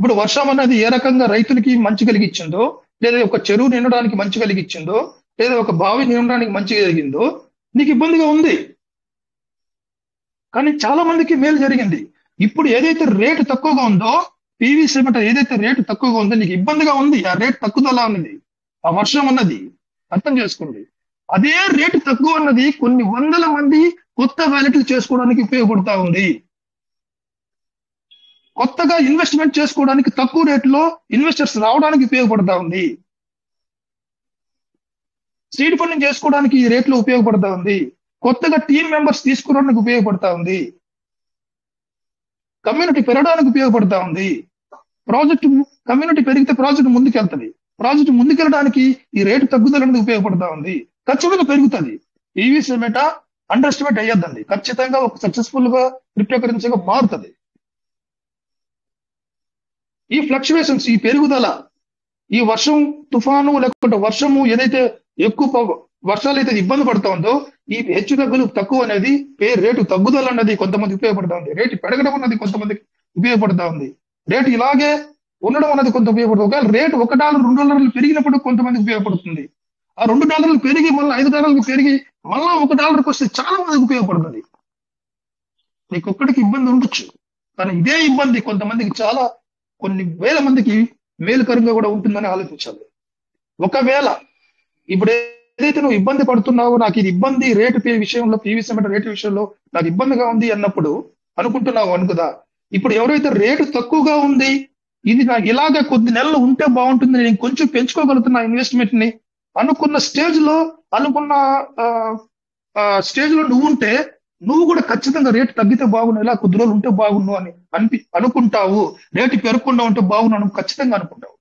[SPEAKER 1] ఇప్పుడు వర్షం అనేది ఏ రకంగా రైతులకి మంచి కలిగించిందో, లేదా ఒక చెరువు నిండడానికి మంచి కలిగించిందో, లేదా ఒక బావి నిండడానికి మంచి కలిగిందో నీకు ఇబ్బందిగా ఉంది. కానీ చాలా మందికి మేలు జరిగింది. ఇప్పుడు ఏదైతే రేటు తక్కువగా ఉందో, పీవీసీ మెటల్ ఏదైతే రేటు తక్కువగా ఉందో నీకు ఇబ్బందిగా ఉంది. ఆ రేటు తక్కువలా ఉన్నది, ఆ వర్షం అన్నది అర్థం చేసుకోండి. అదే రేటు తక్కువ అన్నది కొన్ని వందల మంది కొత్త వ్యాలెట్లు చేసుకోవడానికి ఉపయోగపడతా ఉంది. కొత్తగా ఇన్వెస్ట్మెంట్ చేసుకోవడానికి తక్కువ రేట్లో ఇన్వెస్టర్స్ రావడానికి ఉపయోగపడతా ఉంది. సీడ్ ఫండింగ్ చేసుకోవడానికి ఈ రేట్లో ఉపయోగపడతా ఉంది. కొత్తగా టీమ్ మెంబర్స్ తీసుకురావడానికి ఉపయోగపడతా ఉంది. కమ్యూనిటీ పెరగడానికి ఉపయోగపడతా ఉంది. కమ్యూనిటీ పెరిగితే ప్రాజెక్ట్ ముందుకెళ్తుంది. ప్రాజెక్ట్ ముందుకెళ్ళడానికి ఈ రేటు తగ్గుదల అనేది ఉపయోగపడతా ఉంది. ఖచ్చితంగా పెరుగుతుంది. పీవీసీ మెటా అండర్ ఎస్టిమేట్ అయ్యద్దండి. ఖచ్చితంగా ఒక సక్సెస్ఫుల్ గా క్రిప్టో కరెన్సీగా మారుతుంది. ఈ ఫ్లక్చువేషన్స్, ఈ పెరుగుదల, ఈ వర్షం తుఫాను లేకుంటే వర్షము ఏదైతే ఎక్కువ వర్షాలు అయితే ఇబ్బంది పడుతూ ఉందో, ఈ హెచ్చు తగ్గులు తక్కువ అనేది రేటు తగ్గుదల అన్నది కొంతమంది ఉపయోగపడతా ఉంది. రేటు పెరగడం అన్నది కొంతమందికి ఉపయోగపడతా ఉంది. రేటు ఇలాగే ఉండడం అన్నది కొంత ఉపయోగపడుతుంది. ఒకవేళ రేటు $1 $2 పెరిగినప్పుడు కొంతమందికి ఉపయోగపడుతుంది. ఆ $2 పెరిగి మళ్ళీ $5 పెరిగి మళ్ళా $1 వస్తే చాలా మందికి ఉపయోగపడుతుంది. నీకు ఒక్కడికి ఇబ్బంది ఉండొచ్చు, కానీ ఇదే ఇబ్బంది కొంతమందికి చాలా కొన్ని వేల మందికి మేలుకరంగా కూడా ఉంటుందని ఆలోచించాలి. ఒకవేళ ఇప్పుడు ఏదైతే నువ్వు ఇబ్బంది పడుతున్నావో, నాకు ఇది ఇబ్బంది రేటు విషయంలో, పీవీసీ మెటల్ రేటు విషయంలో నాకు ఇబ్బందిగా ఉంది అన్నప్పుడు అనుకుంటున్నావు అనుకుదా, ఇప్పుడు ఎవరైతే రేటు తక్కువగా ఉంది, ఇది నాకు ఇలాగే కొద్ది నెలలు ఉంటే బాగుంటుంది, నేను కొంచెం పెంచుకోగలుగుతున్నా ఇన్వెస్ట్మెంట్ ని అనుకున్న స్టేజ్ లో నువ్వు ఉంటే, నువ్వు కూడా ఖచ్చితంగా రేటు తగ్గితే బాగున్నావు, ఇలా కొద్ది రోజులు ఉంటే బాగున్నావు అని అనుకుంటావు. రేటు పెరగకుండా ఉంటే బాగున్నాను ఖచ్చితంగా అనుకుంటావు.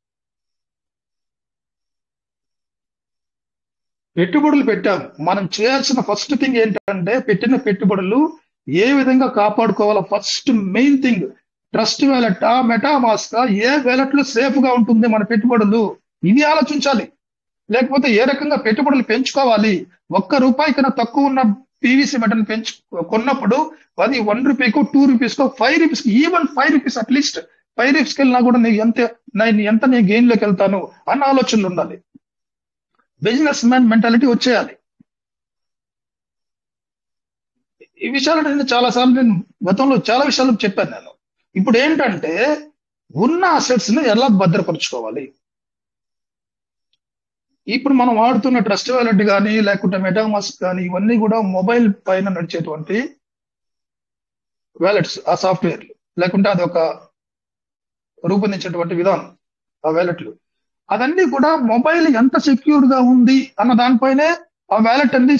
[SPEAKER 1] పెట్టుబడులు పెట్టాం, మనం చేయాల్సిన ఫస్ట్ థింగ్ ఏంటంటే పెట్టిన పెట్టుబడులు ఏ విధంగా కాపాడుకోవాలో. First main thing trust wallet, MetaMask, ఏ వ్యాలెట్ లో సేఫ్ గా ఉంటుంది మన పెట్టుబడులు, ఇది ఆలోచించాలి. లేకపోతే ఏ రకంగా పెట్టుబడులు పెంచుకోవాలి. ₹1 కన్నా తక్కువ ఉన్న పీవీసీ మెటల్ కొన్నప్పుడు అది ₹1 2 రూపీస్కో ₹5 ఈవెన్ ₹5 అట్లీస్ట్ ₹5 వెళ్ళినా కూడా నేను గెయిన్ లోకి వెళ్తాను అన్న ఆలోచనలు ఉండాలి. బిజినెస్ మ్యాన్ మెంటాలిటీ వచ్చేయాలి. ఈ విషయాలు నేను చాలాసార్లు గతంలో చాలా విషయాలు చెప్పాను నేను. ఇప్పుడు ఏంటంటే ఉన్న అసెట్స్ ని ఎలా భద్రపరుచుకోవాలి. ఇప్పుడు మనం వాడుతున్న ట్రస్ట్ వ్యాలెట్ కానీ లేకుంటే మెటామాస్క్ కానీ ఇవన్నీ కూడా మొబైల్ పైన నడిచేటువంటి వ్యాలెట్స్, ఆ సాఫ్ట్వేర్ లేకుంటే అది ఒక రూపొందించేటువంటి విధానం, ఆ వ్యాలెట్లు అదన్నీ కూడా మొబైల్ ఎంత సెక్యూర్ గా ఉంది అన్న దానిపైనే ఆ వ్యాలెట్ అనేది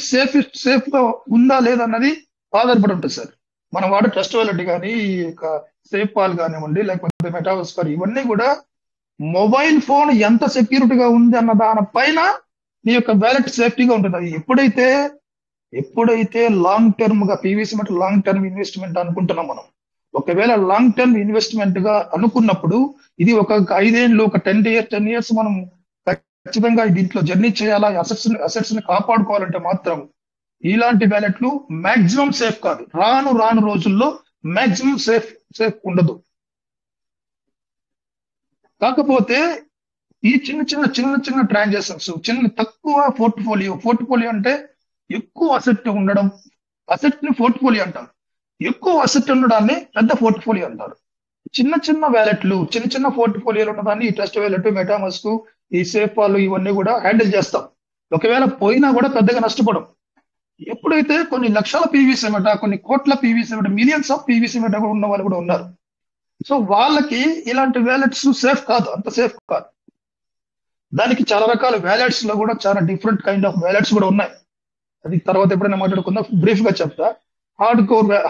[SPEAKER 1] సేఫ్ గా ఉందా లేదా అన్నది ఆధారపడి ఉంటుంది సార్. మనం వాడే ట్రస్ట్ వ్యాలెట్ కానీ సేఫ్ పాల్ కానివ్వండి లేకపోతే మెటామాస్క్ కానీ ఇవన్నీ కూడా మొబైల్ ఫోన్ ఎంత సెక్యూరిటీగా ఉంది అన్న దానిపైన నీ యొక్క వ్యాలెట్ సేఫ్టీగా ఉంటుంది. అది ఎప్పుడైతే లాంగ్ టర్మ్ గా PVC metal long term investment అనుకుంటున్నాం మనం, ఒకవేళ లాంగ్ టర్మ్ ఇన్వెస్ట్మెంట్ గా అనుకున్నప్పుడు ఇది ఒక 5 ఏళ్ళు, ఒక 10 years మనం ఖచ్చితంగా దీంట్లో జర్నీ చేయాలా, అసెట్స్ ని కాపాడుకోవాలంటే మాత్రం ఇలాంటి వ్యాలెట్లు మాక్సిమం సేఫ్ కాదు. రాను రోజుల్లో మాక్సిమం సేఫ్ ఉండదు. కాకపోతే ఈ చిన్న ట్రాన్సాక్షన్స్, తక్కువ పోర్ట్ఫోలియో అంటే ఎక్కువ అసెట్ ఉండడం, అసెట్ ని పోర్ట్ఫోలియో అంటారు. ఎక్కువ అసెట్ ఉండడాన్ని పెద్ద పోర్ట్ఫోలియో అంటారు. చిన్న వ్యాలెట్లు, చిన్న పోర్ట్ఫోలియోలు ఉన్నదాన్ని ఈ ట్రస్ట్ వ్యాలెట్, మెటామాస్క్, ఈ సేఫ్ పాలు ఇవన్నీ కూడా హ్యాండిల్ చేస్తాం. ఒకవేళ పోయినా కూడా పెద్దగా నష్టపడం. ఎప్పుడైతే కొన్ని లక్షల పీవీసీ మెటా, కొన్ని కోట్ల PVC meta, millions of PVC meta కూడా ఉన్న వాళ్ళు కూడా ఉన్నారు. సో వాళ్ళకి ఇలాంటి వ్యాలెట్స్ సేఫ్ కాదు, అంత సేఫ్ కాదు. దానికి చాలా రకాల వ్యాలెట్స్ లో కూడా చాలా డిఫరెంట్ కైండ్ ఆఫ్ వ్యాలెట్స్ కూడా ఉన్నాయి. అది తర్వాత ఎప్పుడైనా మాట్లాడుకుందాం, బ్రీఫ్ గా చెప్తా.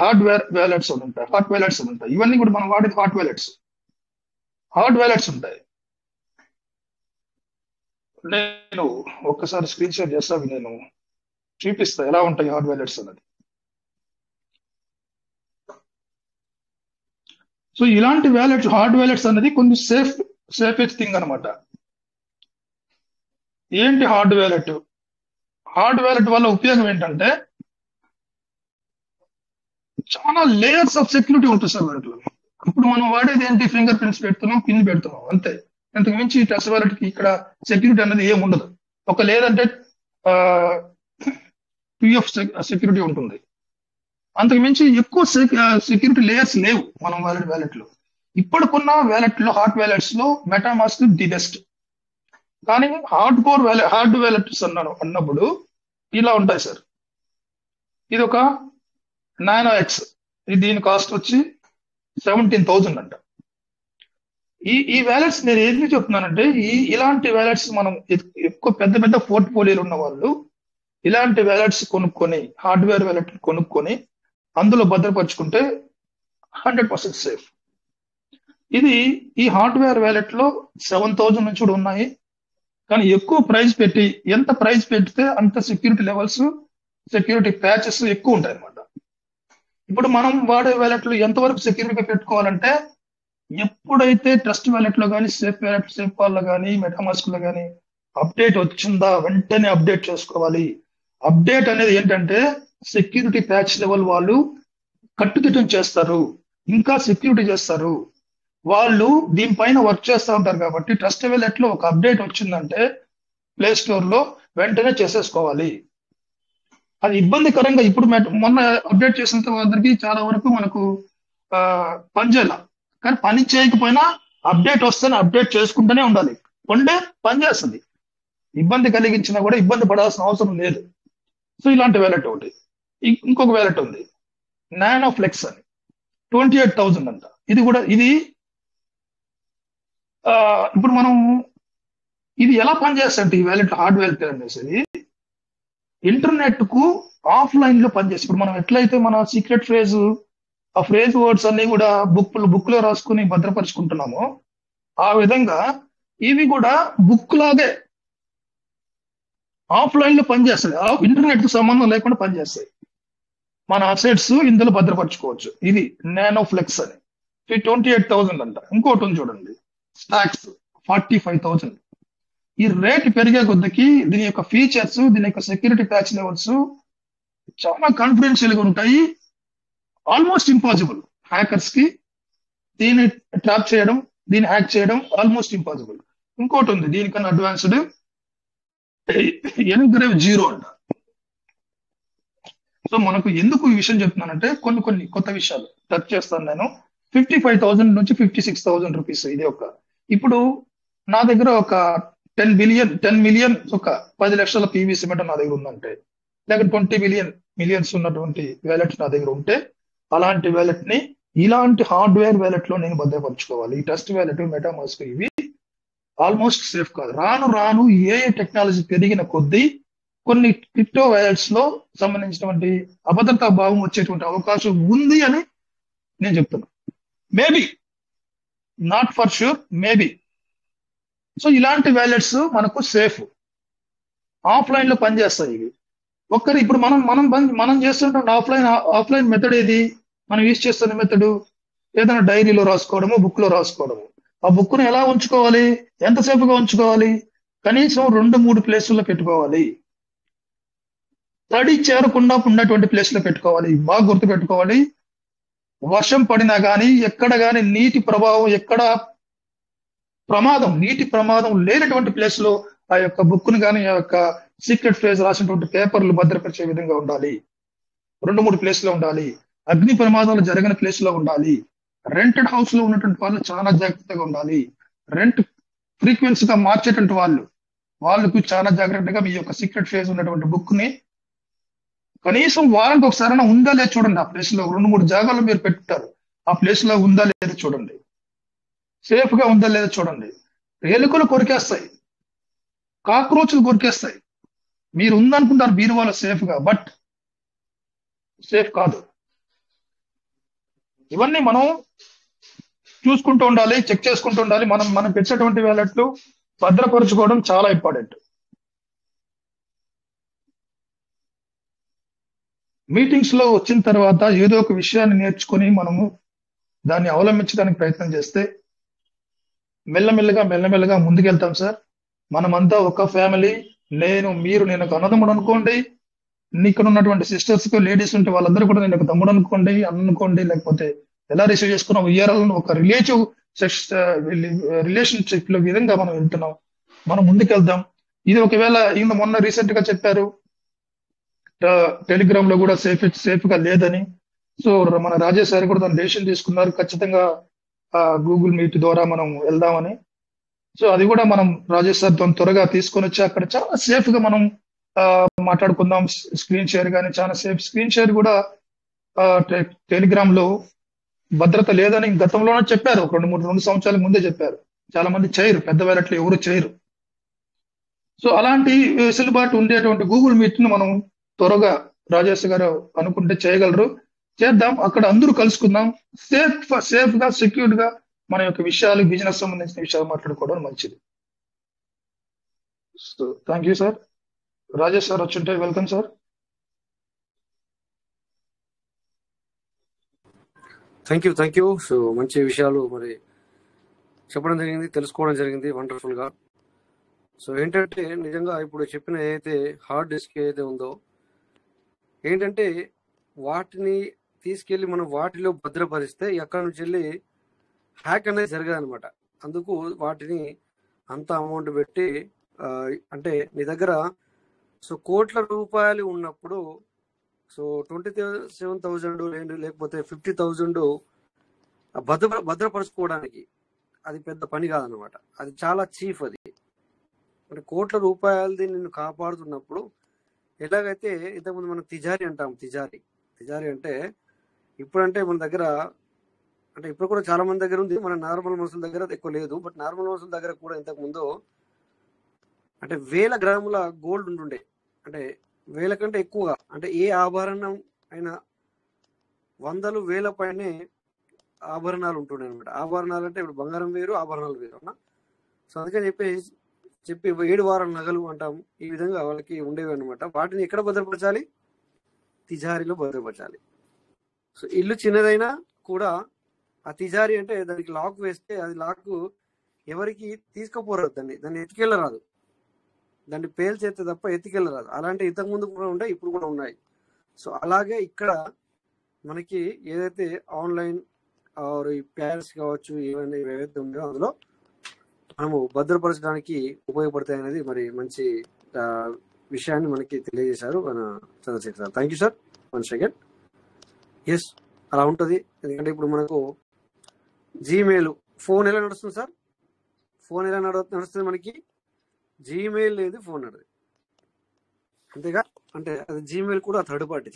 [SPEAKER 1] హార్డ్వేర్ వ్యాలెట్స్ ఉంటాయి, హాట్ వ్యాలెట్స్ ఉంటాయి. ఇవన్నీ కూడా మనం వాడేది హార్డ్ వ్యాలెట్స్ ఉంటాయి. నేను ఒక్కసారి స్క్రీన్ షేర్ చేస్తా, నేను చూపిస్తా ఎలా ఉంటాయి హార్డ్ వ్యాలెట్స్ అన్నది. సో ఇలాంటి హార్డ్ వ్యాలెట్స్ అనేది కొన్ని సేఫెస్ట్ థింగ్ అనమాట. ఏంటి హార్డ్ వ్యాలెట్? హార్డ్ వ్యాలెట్ వల్ల ఉపయోగం ఏంటంటే చాలా లేయర్స్ ఆఫ్ సెక్యూరిటీ ఉంటుంది సార్ దాంట్లో. ఇప్పుడు మనం వాడేది ఏంటి? ఫింగర్ ప్రింట్స్ పెడుతున్నాం, పిన్ పెడుతున్నాం, అంతే. అంతకు మించి ట్రస్ట్ వాలెట్ కి ఇక్కడ సెక్యూరిటీ అనేది ఏమి ఉండదు. ఒక లేదంటే పిఎఫ్ సెక్యూరిటీ ఉంటుంది. అంతకు మించి ఎక్కువ సెక్యూరిటీ లేయర్స్ లేవు మనం వ్యాలెట్ లో. ఇప్పటికున్న వ్యాలెట్ లో, హాట్ వ్యాలెట్స్ లో మెటామాస్క్ ది బెస్ట్. కానీ హార్డ్ వ్యాలెట్స్ అన్నప్పుడు ఇలా ఉంటాయి సార్. ఇది ఒక నానో ఎక్స్, దీని కాస్ట్ వచ్చి 17,000 అంట. ఈ వ్యాలెట్స్ నేను ఏది చెప్తున్నానంటే, ఇలాంటి వ్యాలెట్స్ మనం ఎక్కువ పెద్ద పెద్ద పోర్ట్ఫోలియోలు ఉన్న వాళ్ళు ఇలాంటి వ్యాలెట్స్ కొనుక్కొని, హార్డ్వేర్ వ్యాలెట్ కొనుక్కొని అందులో భద్రపరుచుకుంటే 100% సేఫ్. ఈ హార్డ్వేర్ వ్యాలెట్ లో 7,000 నుంచి కూడా ఉన్నాయి. కానీ ఎక్కువ ప్రైస్ పెట్టి, ఎంత ప్రైస్ పెడితే అంత సెక్యూరిటీ లెవెల్స్, సెక్యూరిటీ ప్యాచెస్ ఎక్కువ ఉంటాయి అన్నమాట. ఇప్పుడు మనం వాడే వ్యాలెట్ లో ఎంతవరకు సెక్యూరిటీ పెట్టుకోవాలంటే, ఎప్పుడైతే ట్రస్ట్ వ్యాలెట్ లో కానీ, సేఫ్ వాల్ లో కానీ, మెటామాస్క్ లో కానీ అప్డేట్ వచ్చిందా వెంటనే అప్డేట్ చేసుకోవాలి. అప్డేట్ అనేది ఏంటంటే సెక్యూరిటీ ప్యాచ్ లెవెల్ వాళ్ళు కట్టుదిట్టం చేస్తారు, ఇంకా సెక్యూరిటీ చేస్తారు. వాళ్ళు దీనిపైన వర్క్ చేస్తూ ఉంటారు కాబట్టి ట్రస్ట్ వ్యాలెట్ లో ఒక అప్డేట్ వచ్చిందంటే ప్లే స్టోర్ లో వెంటనే చేసేసుకోవాలి. అది ఇబ్బందికరంగా ఇప్పుడు మొన్న అప్డేట్ చేసిన తర్వాత చాలా వరకు మనకు పనిచేయాల. కానీ పని చేయకపోయినా అప్డేట్ వస్తేనే అప్డేట్ చేసుకుంటూనే ఉండాలి. పని చేస్తుంది. ఇబ్బంది కలిగించినా కూడా ఇబ్బంది పడాల్సిన అవసరం లేదు. సో ఇలాంటి వ్యాలెట్ ఒకటి. ఇంకొక వ్యాలెట్ ఉంది, నానో ఫ్లెక్స్ అని, 28,000 అంట. ఇది ఇప్పుడు మనం ఇది ఎలా పనిచేస్తుంది ఈ వ్యాలెట్, హార్డ్ వ్యాలెట్ అనేసి ఇంటర్నెట్ కు ఆఫ్లైన్ లో పనిచేస్తుంది. ఇప్పుడు మనం ఎట్లయితే మన సీక్రెట్ ఫ్రేజ్, ఆ ఫ్రేజ్ వర్డ్స్ అన్ని కూడా బుక్ లో రాసుకుని భద్రపరుచుకుంటున్నామో, ఆ విధంగా ఇవి కూడా బుక్ లాగే ఆఫ్లైన్ లో పనిచేస్తాయి. ఇంటర్నెట్ కు సంబంధం లేకుండా పనిచేస్తాయి. మన అసెట్స్ ఇందులో భద్రపరచుకోవచ్చు. ఇది నానో ఫ్లెక్స్ అని 28,000 అంట. ఇంకోటి ఉంది చూడండి, స్టాక్స్ 45,000. ఈ రేట్ పెరిగే కొద్దికి దీని యొక్క ఫీచర్స్, దీని యొక్క సెక్యూరిటీ ప్యాచ్ లెవెల్స్ చాలా కాన్ఫిడెన్షియల్ గా ఉంటాయి. ఆల్మోస్ట్ ఇంపాసిబుల్ హ్యాకర్స్ కి దీన్ని ట్రాప్ చేయడం, దీన్ని హ్యాక్ చేయడం ఆల్మోస్ట్ ఇంపాసిబుల్. ఇంకోటి ఉంది దీనికన్నా అడ్వాన్స్డ్, ఎన్గ్రేవ్ 0 అంట. సో మనకు ఎందుకు ఈ విషయం చెప్తున్నానంటే, కొన్ని కొత్త విషయాలు టచ్ చేస్తాను నేను. 55,000 నుంచి 56,000 రూపీస్. ఇది ఇప్పుడు నా దగ్గర ఒక 10 మిలియన్ ఒక 10 లక్షల పీవీసీ మెట నా దగ్గర ఉందంటే, లేక 20 మిలియన్స్ ఉన్నటువంటి వ్యాలెట్ నా దగ్గర ఉంటే, అలాంటి వ్యాలెట్ ని ఇలాంటి హార్డ్వేర్ వ్యాలెట్ లో నేను భద్రపరచుకోవాలి. ఈ ట్రస్ట్ వ్యాలెట్, మెటామాస్క్ ఇవి ఆల్మోస్ట్ సేఫ్ కాదు. రాను ఏ టెక్నాలజీ పెరిగిన కొద్దీ కొన్ని క్రిప్టో వ్యాలెట్స్ లో సంబంధించినటువంటి అభద్రతా భావం వచ్చేటువంటి అవకాశం ఉంది అని నేను చెప్తున్నా. Maybe, not for sure, maybe. So ఇలాంటి వ్యాలెట్స్ మనకు సేఫ్, ఆఫ్లైన్ లో పనిచేస్తాయి. ఇవి ఇప్పుడు మనం చేస్తున్న ఆఫ్లైన్ మెథడ్ ఏది? మనం యూజ్ చేస్తున్న మెథడ్ ఏదైనా డైరీలో రాసుకోవడము, బుక్ లో రాసుకోవడము. ఆ బుక్ ను ఎలా ఉంచుకోవాలి, ఎంతసేపుగా ఉంచుకోవాలి? కనీసం 2-3 ప్లేసుల్లో పెట్టుకోవాలి. తడి చేరకుండా ఉన్నటువంటి ప్లేస్ లో పెట్టుకోవాలి. బాగా గుర్తు పెట్టుకోవాలి. వర్షం పడినా కానీ, ఎక్కడ కానీ నీటి ప్రభావం, ఎక్కడ నీటి ప్రమాదం లేనటువంటి ప్లేస్ లో ఆ యొక్క బుక్ ను కానీ, ఆ యొక్క సీక్రెట్ ఫ్రేజ్ రాసినటువంటి పేపర్లు భద్రపరిచే విధంగా ఉండాలి. 2-3 ప్లేస్ లో ఉండాలి. అగ్ని ప్రమాదాలు జరిగిన ప్లేస్ లో ఉండాలి. రెంటెడ్ హౌస్ లో ఉన్నటువంటి వాళ్ళు చాలా జాగ్రత్తగా ఉండాలి. రెంట్ ఫ్రీక్వెన్సీగా మార్చేటువంటి వాళ్ళకు చాలా జాగ్రత్తగా మీ యొక్క సీక్రెట్ ఫ్రేజ్ ఉన్నటువంటి బుక్ ని కనీసం వారానికి ఒకసారి ఉందా లేదా చూడండి. ఆ ప్లేస్ లో 2-3 జాగాల్లో మీరు పెట్టుకుంటారు. ఆ ప్లేస్ లో ఉందా లేదా చూడండి. సేఫ్ గా ఉందా లేదా చూడండి. ఎలుకలు కొరికేస్తాయి, కాక్రోచ్లు కొరికేస్తాయి. మీరు ఉందనుకుంటారు బీరువాలో సేఫ్ గా, బట్ సేఫ్ కాదు. ఇవన్నీ మనం చూసుకుంటూ ఉండాలి, చెక్ చేసుకుంటూ ఉండాలి. మనం పెట్టేటువంటి వ్యాలెట్లు భద్రపరచుకోవడం చాలా ఇంపార్టెంట్. మీటింగ్స్ లో వచ్చిన తర్వాత ఏదో ఒక విషయాన్ని నేర్చుకొని మనము దాన్ని అవలంబించడానికి ప్రయత్నం చేస్తే మెల్లమెల్లగా ముందుకెళ్తాం సార్. మనమంతా ఒక ఫ్యామిలీ. నేను ఒక అన్నదమ్ముడు అనుకోండి, ఇక్కడ ఉన్నటువంటి సిస్టర్స్ లేడీస్ ఉంటే వాళ్ళందరూ కూడా నేను ఒక తమ్ముడు అనుకోండి, అనుకోండి, లేకపోతే ఎలా రిసీవ్ చేసుకున్నాం, URL ఒక రిలేషన్షిప్ లో విధంగా మనం వెళ్తున్నాం, మనం ముందుకెళ్దాం. ఇది ఒకవేళ మొన్న రీసెంట్ గా చెప్పారు టెలిగ్రామ్ లో కూడా సేఫ్ గా లేదని. సో మన రాజేష్ సార్ కూడా దాని డెసిషన్ తీసుకున్నారు, ఖచ్చితంగా గూగుల్ మీట్ ద్వారా మనం వెళ్దామని. సో అది కూడా మనం రాజేష్ సార్ తో త్వరగా తీసుకొని వచ్చి అక్కడ చాలా సేఫ్ గా మనం మాట్లాడుకుందాం. స్క్రీన్ షేర్ కానీ చాలా సేఫ్. స్క్రీన్ షేర్ కూడా టెలిగ్రామ్ లో భద్రత లేదని గతంలోనే చెప్పారు, 2 సంవత్సరాల ముందే చెప్పారు. చాలా మంది చేయరు, పెద్ద వ్యాలెట్లు ఎవరు చేయరు. సో అలాంటి వెసులుబాటు ఉండేటువంటి గూగుల్ మీట్ ను మనం త్వరగా రాజేష్ గారు అనుకుంటే చేయగలరు, చేద్దాం. అక్కడ అందరూ కలుసుకుందాం, సేఫ్ గా సెక్యూర్డ్ గా మన యొక్క విషయాలు, బిజినెస్ సంబంధించిన విషయాలు మాట్లాడుకోవడం మంచిది. So thank you sir. Rajesh sir వచ్చుంటే welcome sir.
[SPEAKER 5] Thank you. So మంచి విషయాలు మరి చెప్పడం జరిగింది, తెలుసుకోవడం జరిగింది, వండర్ఫుల్ గా. సో ఏంటంటే నిజంగా ఇప్పుడు చెప్పిన ఏదైతే హార్డ్ డిస్క్ ఏదైతే ఉందో ఏంటంటే వాటిని తీసుకెళ్లి మనం వాటిలో భద్రపరిస్తే ఎక్కడి నుంచి వెళ్ళి హ్యాక్ అనేది జరగదనమాట. అందుకు వాటిని అంత అమౌంట్ పెట్టి అంటే నీ దగ్గర సో కోట్ల రూపాయలు ఉన్నప్పుడు సో 27,000 లేకపోతే 50,000 భద్రపరచుకోవడానికి అది పెద్ద పని కాదనమాట. అది చాలా చీఫ్. అది అంటే కోట్ల రూపాయలది నిన్ను కాపాడుతున్నప్పుడు ఎలాగైతే ఇంతకుముందు మనం తిజారీ అంటాం. తిజారీ అంటే ఇప్పుడంటే మన దగ్గర అంటే ఇప్పుడు కూడా చాలా మంది దగ్గర ఉంది, మన నార్మల్ మనుషుల దగ్గర ఎక్కువ లేదు. బట్ నార్మల్ మనుషుల దగ్గర కూడా ఇంతకుముందు అంటే 1000 గ్రాముల గోల్డ్ ఉంటుండే, అంటే 1000 కంటే ఎక్కువగా, అంటే ఏ ఆభరణం అయినా 100,000 పైనే ఆభరణాలు ఉంటుండే అనమాట. ఆభరణాలు అంటే ఇప్పుడు బంగారం వేరు, ఆభరణాలు వేరు అన్న. సో అందుకని చెప్పి 7 వారాల నగలు అంటాం. ఈ విధంగా వాళ్ళకి ఉండేవి అనమాట. వాటిని ఎక్కడ భద్రపరచాలి? తిజారీలో భద్రపరచాలి. సో ఇల్లు చిన్నదైనా కూడా ఆ తిజారీ అంటే దానికి లాక్ వేస్తే అది లాక్ ఎవరికి తీసుకుపోరాదు, దాన్ని ఎత్తుకెళ్ళరాదు, దాన్ని పేల్చేస్తే తప్ప ఎత్తుకెళ్ళరాదు. అలాంటి ఇంతకుముందు కూడా ఉంటాయి, ఇప్పుడు కూడా ఉన్నాయి. సో అలాగే ఇక్కడ మనకి ఏదైతే ఆన్లైన్ ఆర్ ఈ ప్యారిస్ కావచ్చు, ఏవైతే ఉన్నాయో అందులో మనము భద్రపరచడానికి ఉపయోగపడతాయి అనేది మరి మంచి విషయాన్ని మనకి తెలియజేశారు మన Chandrasekhar sir. Thank you sir. 1 second. Yes, అలా ఉంటుంది. ఎందుకంటే ఇప్పుడు మనకు జీమెయిల్, ఫోన్ ఎలా నడుస్తుంది సార్? ఫోన్ ఎలా నడుస్తుంది మనకి? జీమెయిల్ లేదు, ఫోన్ నడదు, అంతేగా? అంటే అది జీమెయిల్ కూడా థర్డ్ పార్టీ.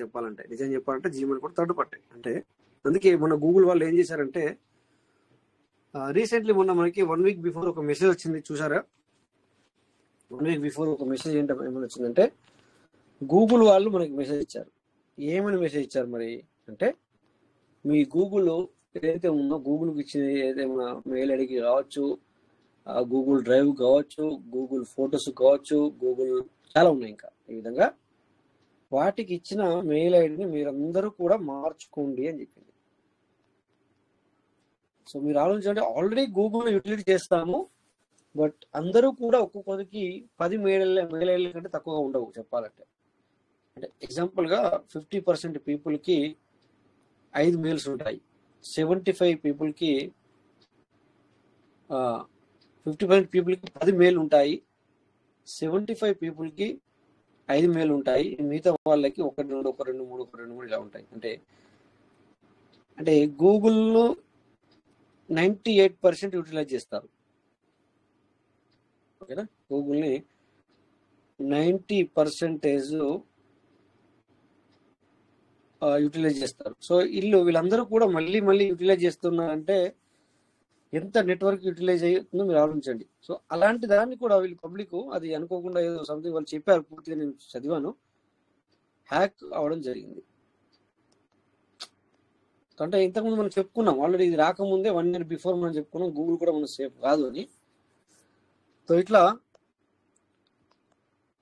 [SPEAKER 5] నిజం చెప్పాలంటే జీమెయిల్ కూడా థర్డ్ పార్టీ. అంటే అందుకే మన గూగుల్ వాళ్ళు ఏం చేశారంటే రీసెంట్లీ మొన్న మనకి 1 వీక్ బిఫోర్ ఒక మెసేజ్ వచ్చింది, చూసారా? 1 వీక్ బిఫోర్ ఒక మెసేజ్ ఏమని వచ్చిందంటే గూగుల్ వాళ్ళు మనకి మెసేజ్ ఇచ్చారు. ఏమని మెసేజ్ ఇచ్చారు మరి అంటే, మీ గూగుల్ ఏదైతే ఉందో గూగుల్కి ఇచ్చిన ఏదైనా మెయిల్ ఐడికి కావచ్చు, గూగుల్ డ్రైవ్ కావచ్చు, గూగుల్ ఫొటోస్ కావచ్చు, గూగుల్ చాలా ఉన్నాయి ఇంకా. ఈ విధంగా వాటికి ఇచ్చిన మెయిల్ ఐడిని మీరందరూ కూడా మార్చుకోండి అని చెప్పింది. సో మీరు ఆలోచించండి, ఆల్రెడీ గూగుల్ యూటిలిటీ చేస్తాము, బట్ అందరూ కూడా ఒక్కొక్కరికి 10 మెయిల్ ఐడీల కంటే తక్కువగా ఉండవు చెప్పాలంటే. అంటే ఎగ్జాంపుల్గా 50% పీపుల్కి 5 మెయిల్స్ ఉంటాయి, 75 పీపుల్కి 50% పీపుల్కి 10 మెయిల్ ఉంటాయి, 75 పీపుల్కి 5 మెయిల్ ఉంటాయి, మిగతా వాళ్ళకి 1 2 1 2 3 1 2 3 ఇలా ఉంటాయి. అంటే గూగుల్ను 98% యూటిలైజ్ చేస్తారు. ఓకేనా? గూగుల్ని 90% యూటిలైజ్ చేస్తారు. సో వీళ్ళందరూ కూడా మళ్ళీ యూటిలైజ్ చేస్తున్నారంటే ఎంత నెట్వర్క్ యూటిలైజ్ అవుతుందో మీరు ఆలోచించండి. సో అలాంటి దాన్ని కూడా వీళ్ళు పబ్లిక్ అది అనుకోకుండా ఏదో సంథింగ్ వాళ్ళు చెప్పారు, పూర్తిగా నేను చదివాను, హ్యాక్ అవడం జరిగింది. అంటే ఇంతకుముందు మనం చెప్పుకున్నాం ఆల్రెడీ, ఇది రాకముందే 1 year బిఫోర్ మనం చెప్పుకున్నాం గూగుల్ కూడా మనం సేఫ్ కాదు అని. సో ఇట్లా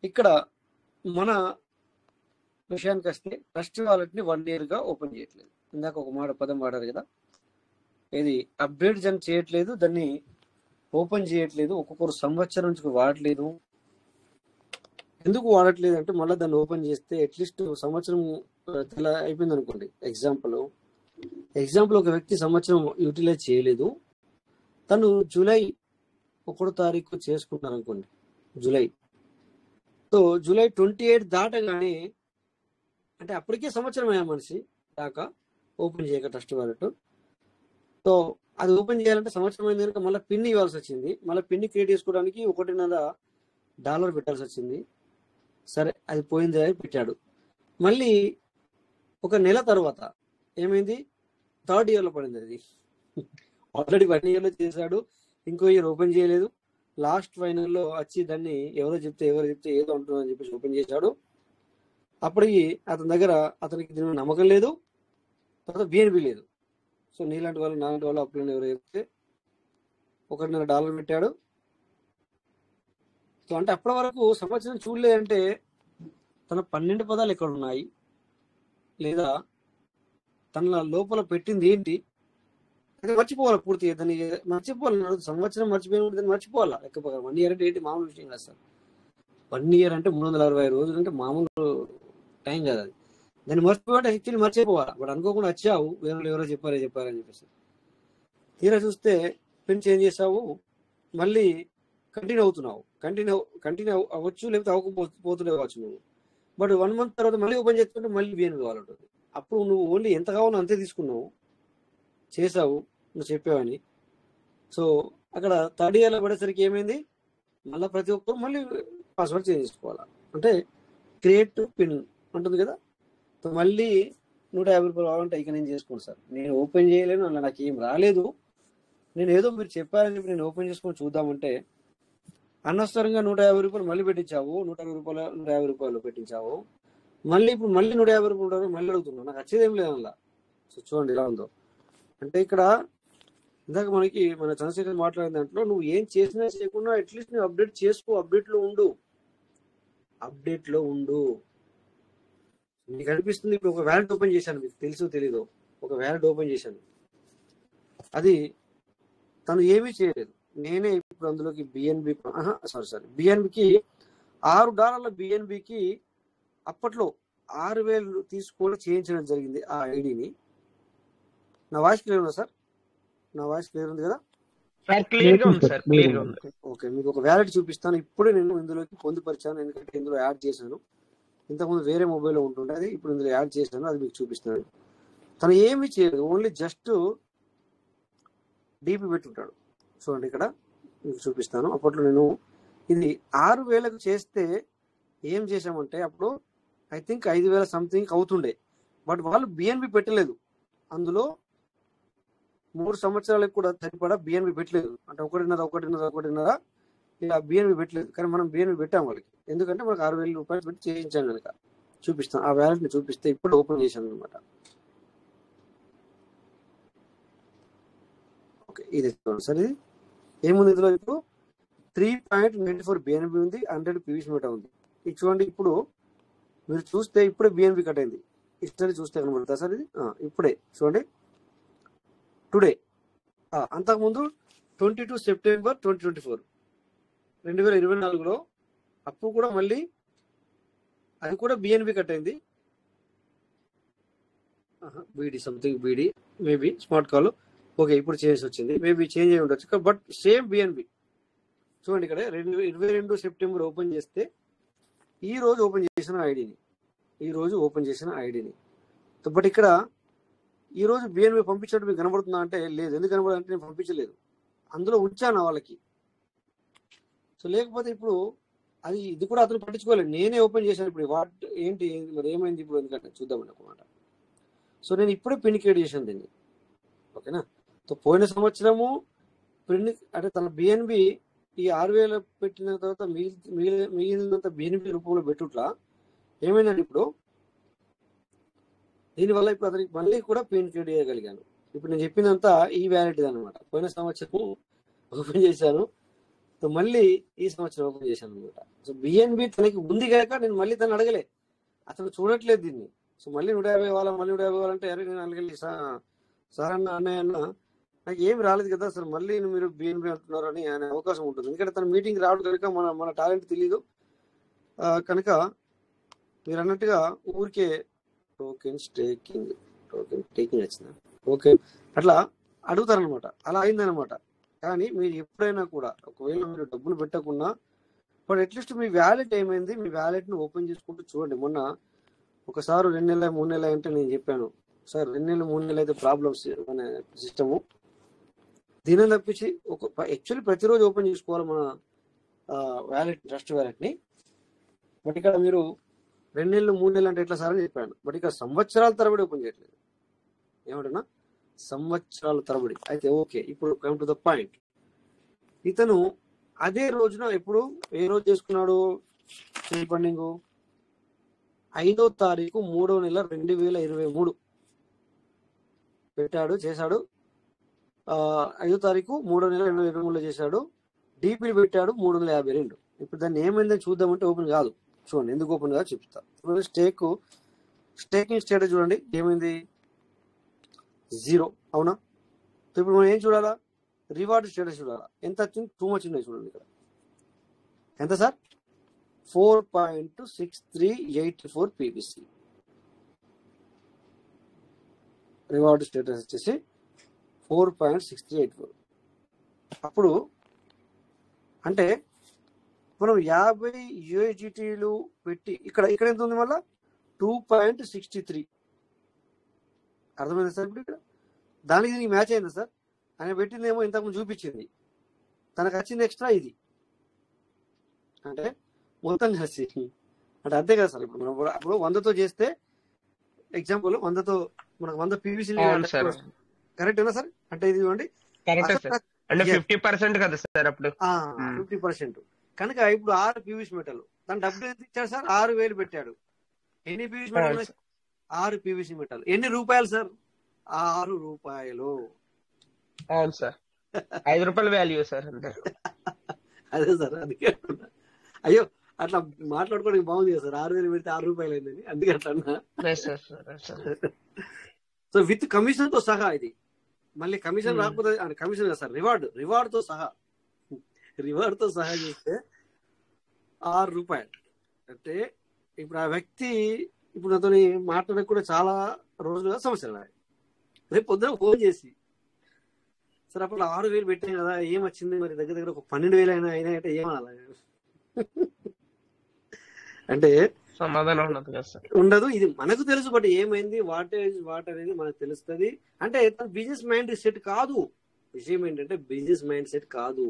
[SPEAKER 5] ఇక్కడ మన విషయానికి వస్తే ట్రస్ట్ వాలెట్ని 1 year ఓపెన్ చేయట్లేదు. ఇందాక ఒక పదం వాడారు కదా, ఇది అప్డేట్స్ అని చేయట్లేదు, దాన్ని ఓపెన్ చేయట్లేదు, ఒక్కొక్కరు సంవత్సరం నుంచి వాడట్లేదు. ఎందుకు వాడట్లేదు అంటే మళ్ళీ దాన్ని ఓపెన్ చేస్తే అట్లీస్ట్ సంవత్సరం అయిపోయింది అనుకోండి, ఎగ్జాంపుల్ ఎగ్జాంపుల్, ఒక వ్యక్తి సంవత్సరం యూటిలైజ్ చేయలేదు, తను జూలై 1 తారీఖు చేసుకున్నారు అనుకోండి, జూలై జూలై 28 దాటగానే, అంటే అప్పటికే సంవత్సరం అయ్యా మనిషి దాకా ఓపెన్ చేయక ట్రస్ట్ వాలెట్. సో అది ఓపెన్ చేయాలంటే సంవత్సరం అయిన కనుక మళ్ళీ పిన్ ఇవ్వాల్సి వచ్చింది. మళ్ళీ పిన్ క్రియేట్ చేసుకోవడానికి $1.5 పెట్టాల్సి వచ్చింది. సరే అది పోయింది అని పెట్టాడు. మళ్ళీ ఒక నెల తర్వాత ఏమైంది, 3rd ఇయర్లో పడింది. అది ఆల్రెడీ 1 ఇయర్లో చేశాడు, ఇంకో ఇయర్ ఓపెన్ చేయలేదు. లాస్ట్ ఫైనల్లో వచ్చి దాన్ని ఎవరో చెప్తే ఏదో అంటుందని చెప్పేసి ఓపెన్ చేశాడు. అప్పటికి అతని దగ్గర అతనికి దీని మీద నమ్మకం లేదు, తర్వాత బిఎన్బి లేదు. సో నాలాంటి వాళ్ళు అప్పులను ఎవరు చెప్తే $1.5 పెట్టాడు. సో అంటే అప్పటి వరకు సంవత్సరం చూడలేదంటే తన 12 పదాలు ఎక్కడ ఉన్నాయి, లేదా తన లోపల పెట్టింది ఏంటి, అది మర్చిపోవాలి పూర్తిగా. దాన్ని మర్చిపోవాలి. సంవత్సరం మర్చిపోయిన దాన్ని మర్చిపోవాలా. లెక్క 1 ఇయర్ అంటే ఏంటి మామూలు విషయం కాదు సార్. 1 ఇయర్ అంటే 365 రోజులు అంటే మామూలు టైం కాదు అది. దాన్ని మర్చిపోవాలంటే యాక్చువల్లీ మర్చిపోవాలా. బట్ అనుకోకుండా వచ్చావు, ఎవరో చెప్పారని చెప్పేసి తీరా చూస్తే పిన్ చేంజ్ చేసావు, మళ్ళీ కంటిన్యూ అవుతున్నావు. కంటిన్యూ అవ్వచ్చు, లేకపోతే అవ్వకపోతుండే కావచ్చు నువ్వు. బట్ 1 మంత్ తర్వాత మళ్ళీ ఓపెన్ చేస్తుంటే మళ్ళీ బిఎన్ కావాలంటుంది. అప్పుడు నువ్వు ఓన్లీ ఎంత కావాలో అంతే తీసుకున్నావు, చేసావు, నువ్వు చెప్పావని. సో అక్కడ 3rd ఇయర్లో పడేసరికి ఏమైంది, మళ్ళీ ప్రతి ఒక్కరు మళ్ళీ పాస్వర్డ్ చేంజ్ చేసుకోవాలా. అంటే క్రియేట్ పిన్ ఉంటుంది కదా. సో మళ్ళీ $150 కావాలంటే ఇక నేను చేసుకోండి సార్, నేను ఓపెన్ చేయలేను, అలా నాకు ఏం రాలేదు, నేను ఏదో మీరు చెప్పారని చెప్పి నేను ఓపెన్ చేసుకొని చూద్దామంటే అనవసరంగా $150 మళ్ళీ పెట్టించావు, $150 పెట్టించావు. మళ్ళీ ఇప్పుడు మళ్ళీ $150 మళ్ళీ అడుగుతున్నావు, నాకు వచ్చేదేం లేదు అలా. సో చూడండి ఎలా ఉందో. అంటే ఇక్కడ ఇందాక మన చంద్రశేఖర్ మాట్లాడిన దాంట్లో నువ్వు ఏం చేసినా చేయకుండా అట్లీస్ట్ నువ్వు అప్డేట్ చేసుకో, అప్డేట్లో ఉండు. మీకు అనిపిస్తుంది ఇప్పుడు ఒక వ్యాలెట్ ఓపెన్ చేశాను, మీకు తెలుసు తెలీదు, ఒక వ్యాలెట్ ఓపెన్ చేశాను, అది తను ఏమీ చేయలేదు. నేనే ఇప్పుడు అందులోకి బిఎన్బికి $6 బిఎన్బికి అప్పట్లో 6,000 తీసుకొని చేయించడం జరిగింది ఆ ఐడిని. నా వాయిస్ క్లియర్ ఉందా సార్? నా వాయిస్ క్లియర్ ఉంది కదా? ఓకే, మీకు ఒక వ్యాలెట్ చూపిస్తాను. ఇప్పుడే నేను ఇందులోకి పొందుపరిచాను, ఎందుకంటే ఇందులో యాడ్ చేశాను. ఇంతకుముందు వేరే మొబైల్లో ఉంటుండే, అది ఇప్పుడు ఇందులో యాడ్ చేశాను, అది మీకు చూపిస్తున్నాను. తను ఏమీ చేయలేదు, ఓన్లీ జస్ట్ డిపి పెట్టుంటాడు. చూడండి ఇక్కడ మీకు చూపిస్తాను. అప్పట్లో నేను ఇది 6,000కు చేస్తే ఏం చేశామంటే, అప్పుడు ఐ థింక్ 5,000 సంథింగ్ అవుతుండే. బట్ వాళ్ళు బిఎన్బి పెట్టలేదు, అందులో 3 సంవత్సరాలకు కూడా సరిపడా బిఎన్బి పెట్టలేదు. అంటే 1.5 ఇలా బిఎన్బి పెట్టలేదు. కానీ మనం బిఎన్బి పెట్టాం వాళ్ళకి, ఎందుకంటే మనకు $6,000 పెట్టి చేయించాం కనుక. చూపిస్తాను, ఆ వ్యాలెట్ని చూపిస్తే ఇప్పుడు ఓపెన్ చేశాను అనమాట. ఓకే, ఇది చూడండి సార్. ఇది ఏముంది ఇందులో, ఇప్పుడు 3.94 బిఎన్బి ఉంది, 100 పీవీసీ మీటా ఉంది. ఇది చూడండి, ఇప్పుడు మీరు చూస్తే ఇప్పుడే బిఎన్బి కట్ అయింది. హిస్టరీ చూస్తే కనబడుతుంది సార్. ఇది ఇప్పుడే చూడండి, టుడే. అంతకుముందు 22 సెప్టెంబర్ 2024 2024లో అప్పుడు కూడా మళ్ళీ అది కూడా బిఎన్బి కట్ అయింది. BD maybe smart call. Okay, ఇప్పుడు చేంజ్ వచ్చింది, మేబీ చేంజ్ అయి ఉండొచ్చు, బట్ సేమ్ బిఎన్బి. చూడండి ఇక్కడ 22 సెప్టెంబర్ ఓపెన్ చేస్తే ఈ రోజు ఓపెన్ చేసిన ఐడిని, బట్ ఇక్కడ ఈ రోజు బిఎన్బి పంపించినట్టు మీకు కనబడుతుందా అంటే లేదు. ఎందుకు కనబడుతుందంటే నేను పంపించలేదు, అందులో ఉంచాను వాళ్ళకి. సో లేకపోతే ఇప్పుడు ఇది కూడా అతను పట్టించుకోలేదు, నేనే ఓపెన్ చేశాను. ఇప్పుడు ఏంటి మరి ఏమైంది ఇప్పుడు, ఎందుకంటే చూద్దామండి అన్నమాట. సో నేను ఇప్పుడే పిన్ క్రియేట్ చేశాను దీన్ని, ఓకేనా. సో పోయిన సంవత్సరము పిన్ అంటే తన బిఎన్బి ఈ 6,000 పెట్టిన తర్వాత మిగిలినంత బిఎన్బి రూపంలో పెట్టుట్లా ఏమైందంటే ఇప్పుడు దీనివల్ల ఇప్పుడు అతనికి మళ్ళీ కూడా పిన్ క్రియేట్ చేయగలిగాను. ఇప్పుడు నేను చెప్పినంతా ఈ వ్యాలిటీ అనమాట. పోయిన సంవత్సరం ఓపెన్ చేశాను, సో మళ్ళీ ఈ సంవత్సరం ఓపెన్ చేశాను అనమాట. సో బిఎన్బి తనకి ఉంది కనుక నేను మళ్ళీ తను అడగలే, అతను చూడట్లేదు దీన్ని. సో మళ్ళీ 150 అంటే అరే నేను అడగలి సార్ అన్నయ్య నాకు ఏమి రాలేదు కదా సార్, మళ్ళీ మీరు బిఎన్బి అంటున్నారు అని అనే అవకాశం ఉంటుంది. ఎందుకంటే తన మీటింగ్ రావడం కనుక మన టాలెంట్ తెలియదు కనుక మీరు అన్నట్టుగా ఊరికే టోకెన్ టేకింగ్ వచ్చిందా ఓకే, అట్లా అడుగుతారనమాట. అలా అయిందనమాట. కానీ మీరు ఎప్పుడైనా కూడా ఒకవేళ మీరు డబ్బులు పెట్టకుండా బట్ అట్లీస్ట్ మీ వ్యాలెట్ ఏమైంది, మీ వ్యాలెట్ ని ఓపెన్ చేసుకుంటూ చూడండి. మొన్న ఒకసారి 2 నెలలు 3 నెలలు అంటే నేను చెప్పాను సార్ 2 నెలలు 3 నెలలు అయితే ప్రాబ్లమ్స్ మన సిస్టము దీని తప్పించి యాక్చువల్లీ ప్రతిరోజు ఓపెన్ చేసుకోవాలి మన వ్యాలెట్, ట్రస్ట్ వ్యాలెట్ ని. బట్ ఇక్కడ మీరు 2 నెలలు 3 నెలలు అంటే ఎట్లా సార్ అని చెప్పాను. బట్ ఇక్కడ సంవత్సరాల తరబడి ఓపెన్ చేయట్లేదు. ఏమంటున్నా, సంవత్సరాల తరబడి. అయితే ఓకే, ఇప్పుడు కమ్ టు ద పాయింట్. ఇతను అదే రోజున ఎప్పుడు ఏ రోజు చేసుకున్నాడు ఫండింగ్? 5వ తారీఖు 3వ నెల 2023 పెట్టాడు, చేశాడు. 5వ తారీఖు 3వ నెల 2023లో చేశాడు. డీపీలు పెట్టాడు 352. ఇప్పుడు దాన్ని ఏమైందని చూద్దామంటే ఓపెన్ కాదు. చూడండి ఎందుకు ఓపెన్ కాదు చెప్తా. ఇప్పుడు స్టేకింగ్ స్టేటస్ చూడండి ఏమైంది, 0. అవునా? ఇప్పుడు మనం ఏం చూడాలా, రివార్డ్ స్టేటస్ చూడాలా. ఎంత వచ్చింది, టూ మచ్ ఉన్నాయి చూడండి. ఇక్కడ ఎంత సార్, 4.6384 పీబీసీ రివార్డ్ స్టేటస్ వచ్చేసి 4.6384. అప్పుడు అంటే మనం 50 యూఎస్డిటీలు పెట్టి ఇక్కడ ఎంత ఉంది మళ్ళా 2.63. అర్థమైందా సార్? ఇప్పుడు ఇక్కడ దానికి దీనికి మ్యాచ్ అయిందా సార్? ఆయన పెట్టిందేమో ఇంతకుముందు చూపించింది, తనకు వచ్చింది ఎక్స్ట్రా ఇది. అంటే మొత్తం కలిసి అంటే అంతే కదా సార్. ఇప్పుడు మనం అప్పుడు 100తో చేస్తే ఎగ్జాంపుల్ 100తో మనకు 100 పీవీసీ కరెక్ట్ ఏనా సార్? అంటే ఇది ఇవ్వండి
[SPEAKER 6] 50% కదా సార్ అప్పుడు
[SPEAKER 5] 50%. కనుక ఇప్పుడు 6 పీవీసీ మెటల్, తన డబ్బులు ఎంత ఇచ్చాడు సార్? 6,000 పెట్టాడు. ఎన్ని పీవీసీ మెటల్? 6 PVC metal. ఎన్ని రూపాయలు సార్? 6 రూపాయలు.
[SPEAKER 6] అవును సార్, 5 రూపాయల వాల్యూ సార్.
[SPEAKER 5] అదే సార్, అందుకే అయ్యో అట్లా మాట్లాడుకోవడానికి బాగుంది కదా సార్. 6,000 పెడితే 6 రూపాయలు అయిందని, అందుకే అట్లా అన్నా. సో విత్ కమిషన్ తో సహా ఇది. మళ్ళీ కమిషన్ రాకపోతే కమిషన్ కదా సార్, రివార్డ్ తో సహా చేస్తే 6 రూపాయలు. అంటే ఇప్పుడు ఆ వ్యక్తి ఇప్పుడు నాతో మాట్లాడక కూడా చాలా రోజులుగా సమస్యలు ఉన్నాయి. రేపు పొద్దున ఫోన్ చేసి సార్ అప్పుడు 6,000 పెట్టాం కదా, ఏం వచ్చింది మరి దగ్గర దగ్గర ఒక 12,000 అయినా అంటే ఏమనాలి అంటే
[SPEAKER 6] సమాధానం
[SPEAKER 5] ఉండదు. ఇది మనకు తెలుసు, బట్ ఏమైంది వాట్ అనేది మనకు తెలుస్తుంది. అంటే బిజినెస్ మైండ్ సెట్ కాదు. విషయం ఏంటంటే బిజినెస్ మైండ్ సెట్ కాదు.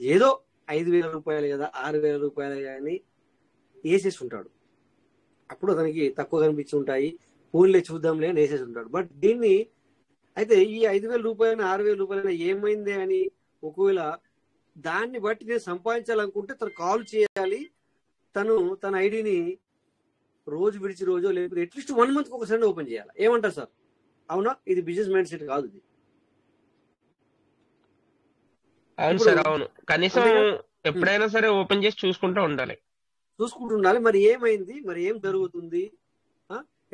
[SPEAKER 5] ఏదో 5,000 రూపాయలు కదా, 6,000 రూపాయలు కానీ వేసేసి ఉంటాడు. అప్పుడు అతనికి తక్కువ కనిపించి ఉంటాయి, ఫోన్లే చూద్దాంలే అని వేసేసి ఉంటాడు. బట్ దీన్ని అయితే ఈ 5,000 రూపాయలు 6,000 రూపాయలు ఏమైంది అని ఒకవేళ దాన్ని బట్టి నేను సంపాదించాలనుకుంటే తను కాల్ చేయాలి. తను తన ఐడిని రోజు విడిచి రోజు లేకపోతే అట్లీస్ట్ 1 month ఒకసారి ఓపెన్ చేయాలి. ఏమంటారు సార్? అవునా? ఇది బిజినెస్ మైండ్ సెట్ కాదు. ఇది
[SPEAKER 6] అవును సార్, అవును. కనీసం ఎప్పుడైనా సరే ఓపెన్ చేసి చూసుకుంటూ ఉండాలి.
[SPEAKER 5] మరి ఏమైంది, మరి ఏం జరుగుతుంది?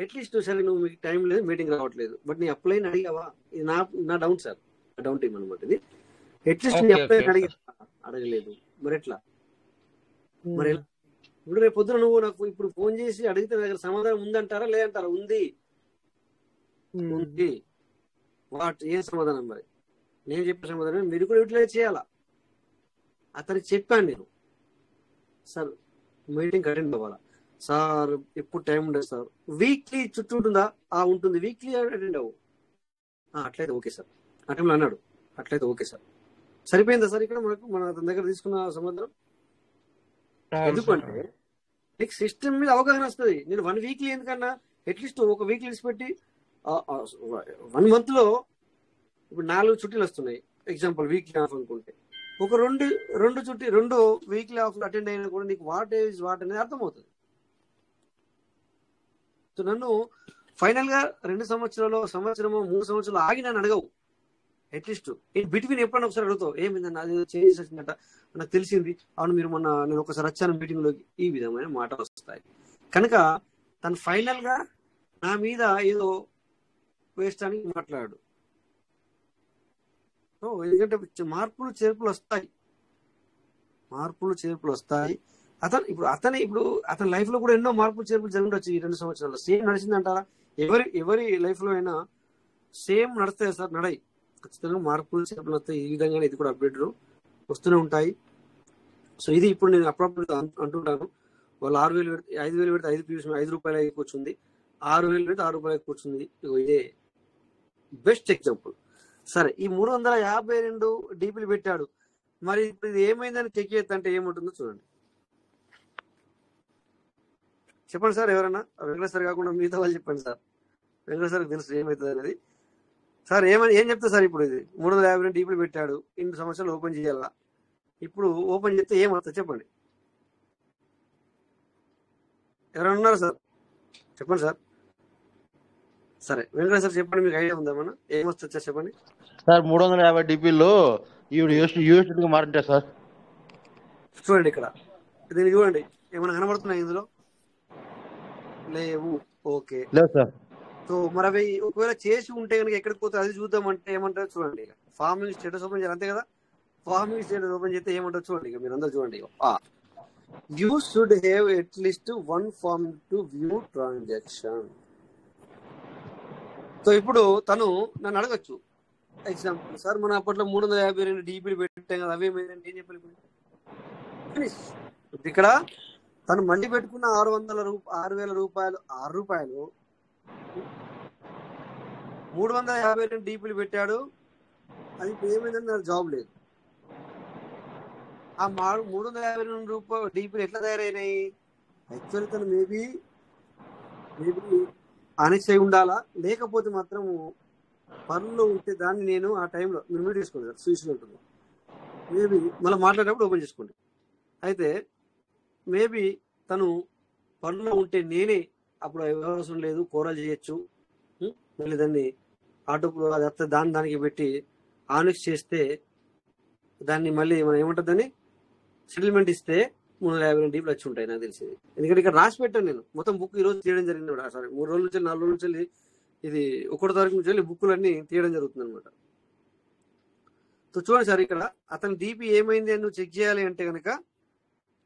[SPEAKER 5] అట్లీస్ట్ సరే నువ్వు మీకు టైం లేదు, మీటింగ్ రావట్లేదు, బట్ నీ అప్లైన్ అడిగావా? ఇది నా డౌట్ సార్, డౌట్ అనమాట ఇది. అట్లీస్ట్ నీ అప్లైన్ అడగలేదు, మరి ఎట్లా? మరి ఇప్పుడు రేపు పొద్దున నువ్వు నాకు ఇప్పుడు ఫోన్ చేసి అడిగితే నా దగ్గర సమాధానం ఉందంటారా లేదంటారా? ఉంది. ఏం సమాధానం? మరి నేను చెప్పిన సమాధానం మీరు కూడా యూటిలైజ్ చేయాలా. అతనికి చెప్పాను నేను, సార్ మీటింగ్ అటెండ్ అవ్వాలా సార్, ఎప్పుడు టైం ఉండదు సార్, వీక్లీ చుట్టూ ఉంటుందా? ఉంటుంది, వీక్లీ అటెండ్ అవ్వు. అట్లయితే ఓకే సార్ అటెండ్ అన్నాడు. అట్లయితే ఓకే సార్, సరిపోయిందా సార్? ఇక్కడ మన అతని దగ్గర తీసుకున్న సమాధానం. ఎందుకంటే నీకు సిస్టమ్ మీద అవగాహన వస్తుంది. నేను 1 వీక్లీ ఎందుకన్నా, అట్లీస్ట్ ఒక వీక్లీ పెట్టి 1 month లో ఇప్పుడు 4 చుట్టీలు వస్తున్నాయి. ఎగ్జాంపుల్ వీక్లీ ఆఫ్ అనుకుంటే ఒక రెండు వీక్లీ ఆఫ్ అటెండ్ అయినా కూడా నీకు వాట్ అనేది అర్థమవుతుంది. సో నన్ను ఫైనల్ గా 2 సంవత్సరాలు 3 సంవత్సరాలు ఆగి నన్ను అడగవు. అట్లీస్ట్ బిట్వీన్ ఎప్పుడన్నా ఒకసారి అడుగుతావు, ఏమైందన్న అది చేసేసిందట నాకు తెలిసింది, అవును మీరు మొన్న నేను ఒకసారి వచ్చాను మీటింగ్ లోకి, ఈ విధమైన మాటలు వస్తాయి. కనుక తను ఫైనల్ గా నా మీద ఏదో వేస్ట్ అని మాట్లాడాడు. ఎందుకంటే మార్పులు చేర్పులు వస్తాయి. అతని లైఫ్ లో కూడా ఎన్నో మార్పులు చేర్పులు జరిగి ఉండొచ్చు ఈ 2 సంవత్సరాలు. సేమ్ నడిచింది అంటారా? ఎవరి లైఫ్ లో అయినా సేమ్ నడుస్తాయి సార్, నడయి ఖచ్చితంగా మార్పులు చేపలు వస్తాయి. ఈ విధంగానే ఇది కూడా అప్డేట్ వస్తూనే ఉంటాయి. సో ఇది ఇప్పుడు నేను అప్పుడప్పుడు అంటుంటాను, వాళ్ళు 6,000 పెడితే 5,000 పెడితే 5 రూపాయలు కూర్చుంది, 6,000 పెడితే 6 రూపాయలు కూర్చుంది. ఇదే బెస్ట్ ఎగ్జాంపుల్. సరే, ఈ 352 డీపీలు పెట్టాడు, మరి ఇప్పుడు ఇది ఏమైందని చెక్ చేద్దంటే ఏముంటుందో చూడండి. చెప్పండి సార్, ఎవరన్నా వెంకటేశ్వర సార్ కాకుండా మిగతా వాళ్ళు చెప్పండి సార్. వెంకటేశ్వర సార్కి తెలుసు ఏమవుతుంది అనేది. సార్ ఏం చెప్తా సార్, ఇప్పుడు ఇది 352 డీపీలు పెట్టాడు, ఇన్ని సంవత్సరాలు ఓపెన్ చేయాలా, ఇప్పుడు ఓపెన్ చేస్తే ఏమవుతుంది చెప్పండి. ఎవరైనా ఉన్నారు సార్? చెప్పండి సార్. సరే వెంకటేశ్వర సార్ చెప్పండి, మీకు ఐడియా ఉందా మన ఏమొస్తుంది సార్ చెప్పండి
[SPEAKER 7] సార్. 350 డీపీలో యూఎస్డీగా మారింటారు సార్.
[SPEAKER 5] చూడండి ఇక్కడ, దీన్ని చూడండి, ఏమైనా కనబడుతున్నాయి ఇందులో? లేవు. ఓకే,
[SPEAKER 7] లేదు సార్.
[SPEAKER 5] సో మరి అవి ఒకవేళ చేసి ఉంటే కనుక ఎక్కడికి పోతే అది చూద్దామంటే ఏమంటారు చూడండి. ఫార్మింగ్ స్టేటస్ ఓపెన్ చేయాలి, అంతే కదా? ఫార్మింగ్ స్టేటస్ ఓపెన్ చేస్తే ఏమంటారు చూడండి. ఇక మీరు అందరూ చూడండి, you should have at least 1 form to view transaction. So ఇప్పుడు తను నన్ను అడగచ్చు, ఎగ్జాంపుల్ సార్ మన అప్పట్లో 352 డీపీలు పెట్టాం కదా, అవేమైందంటే ఏం చెప్పాలి ఇప్పుడు? ఇక్కడ తను మళ్ళీ పెట్టుకున్న 6,000 రూపాయలు 6 రూపాయలు 352 డీపీలు పెట్టాడు, అది ఇప్పుడు ఏమైందని నాకు జాబ్ లేదు. ఆ 352 రూపాయలు డీపీలు ఎట్లా తయారైనాయి? యాక్చువల్లీ తను మేబీ ఆనెక్స్ అయి ఉండాలా, లేకపోతే మాత్రం పనుల్లో ఉంటే దాన్ని నేను ఆ టైంలో మీరు మీట్ చేసుకోండి సార్, స్విచ్లో ఉంటుంది మేబీ, మళ్ళీ మాట్లాడేటప్పుడు ఓపెన్ చేసుకోండి. అయితే మేబీ తను పనుల్లో ఉంటే నేనే అప్పుడు అవసరం లేదు, కూరలు చేయొచ్చు, మళ్ళీ దాన్ని ఆటోపులో అది వస్తే దానికి పెట్టి ఆనెక్స్ చేస్తే దాన్ని మళ్ళీ మనం ఏమంటుందని సెటిల్మెంట్ ఇస్తే 352 డీపీలు వచ్చి ఉంటాయి నాకు తెలిసింది. ఎందుకంటే ఇక్కడ రాసి పెట్టాను నేను మొత్తం బుక్ ఈ రోజు తీయడం జరిగింది కూడా. సారీ 3 రోజుల నుంచి 4 రోజుల నుంచి ఇది 1 తారీఖు నుంచి వెళ్ళి బుక్కులన్నీ తీయడం జరుగుతుంది అనమాట. సో చూడండి సార్, ఇక్కడ అతని డీపీ ఏమైంది అని నువ్వు చెక్ చేయాలి అంటే కనుక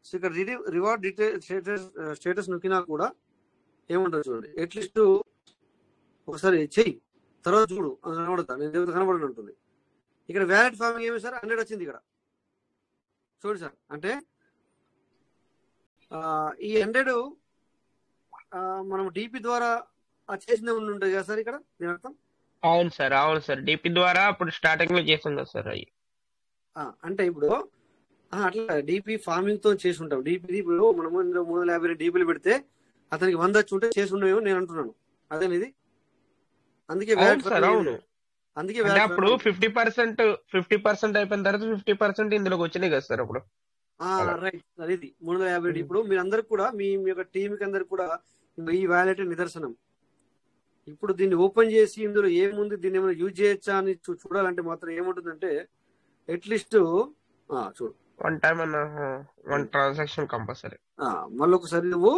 [SPEAKER 5] సో ఇక్కడ రివార్డ్ డీటెయిల్ స్టేటస్ నొక్కినా కూడా ఏమంటారు చూడండి, అట్లీస్ట్ ఒకసారి చెయ్యి తర్వాత చూడు కనబడతా, నేను కనబడని ఉంటుంది. ఇక్కడ వ్యాలెట్ ఫార్మింగ్ ఏమి సార్ 100 వచ్చింది ఇక్కడ చూడండి సార్. అంటే ఈ 100 మనం డిపి ద్వారా చేసిన ఉంటుంది కదా సార్ ఇక్కడ దీని అర్థం?
[SPEAKER 6] అవును సార్ డిపి ద్వారా అప్పుడు స్టార్టింగ్ లో చేసాం కదా సార్ అవి.
[SPEAKER 5] అంటే ఇప్పుడు అట్లా డిపి ఫార్మింగ్ తో చేసి ఉంటాం. డిపి ఇప్పుడు మనము 350 డీపీలు పెడితే అతనికి 100 వచ్చి ఉంటే చేసి ఉండేమో నేను అంటున్నాను, అదేనిది. అందుకే
[SPEAKER 6] అవును, అందుకే అప్పుడు 50% అయిపోయిన తర్వాత 50% ఇందులోకి వచ్చినాయి కదా సార్ అప్పుడు.
[SPEAKER 5] రైట్ సార్, ఇది 350 ఇప్పుడు మీరు అందరికి కూడా మీ యొక్క టీంకి అందరికి కూడా ఈ వ్యాలెట్ నిదర్శనం. ఇప్పుడు దీన్ని ఓపెన్ చేసి ఇందులో ఏముంది, దీన్ని ఏమైనా యూజ్ చేయొచ్చా అని చూడాలంటే మాత్రం ఏముంటుందంటే అట్లీస్ట్ చూడు
[SPEAKER 6] 1 ట్రాన్సాక్షన్ కంపల్సరీ.
[SPEAKER 5] మళ్ళీ ఒకసారి నువ్వు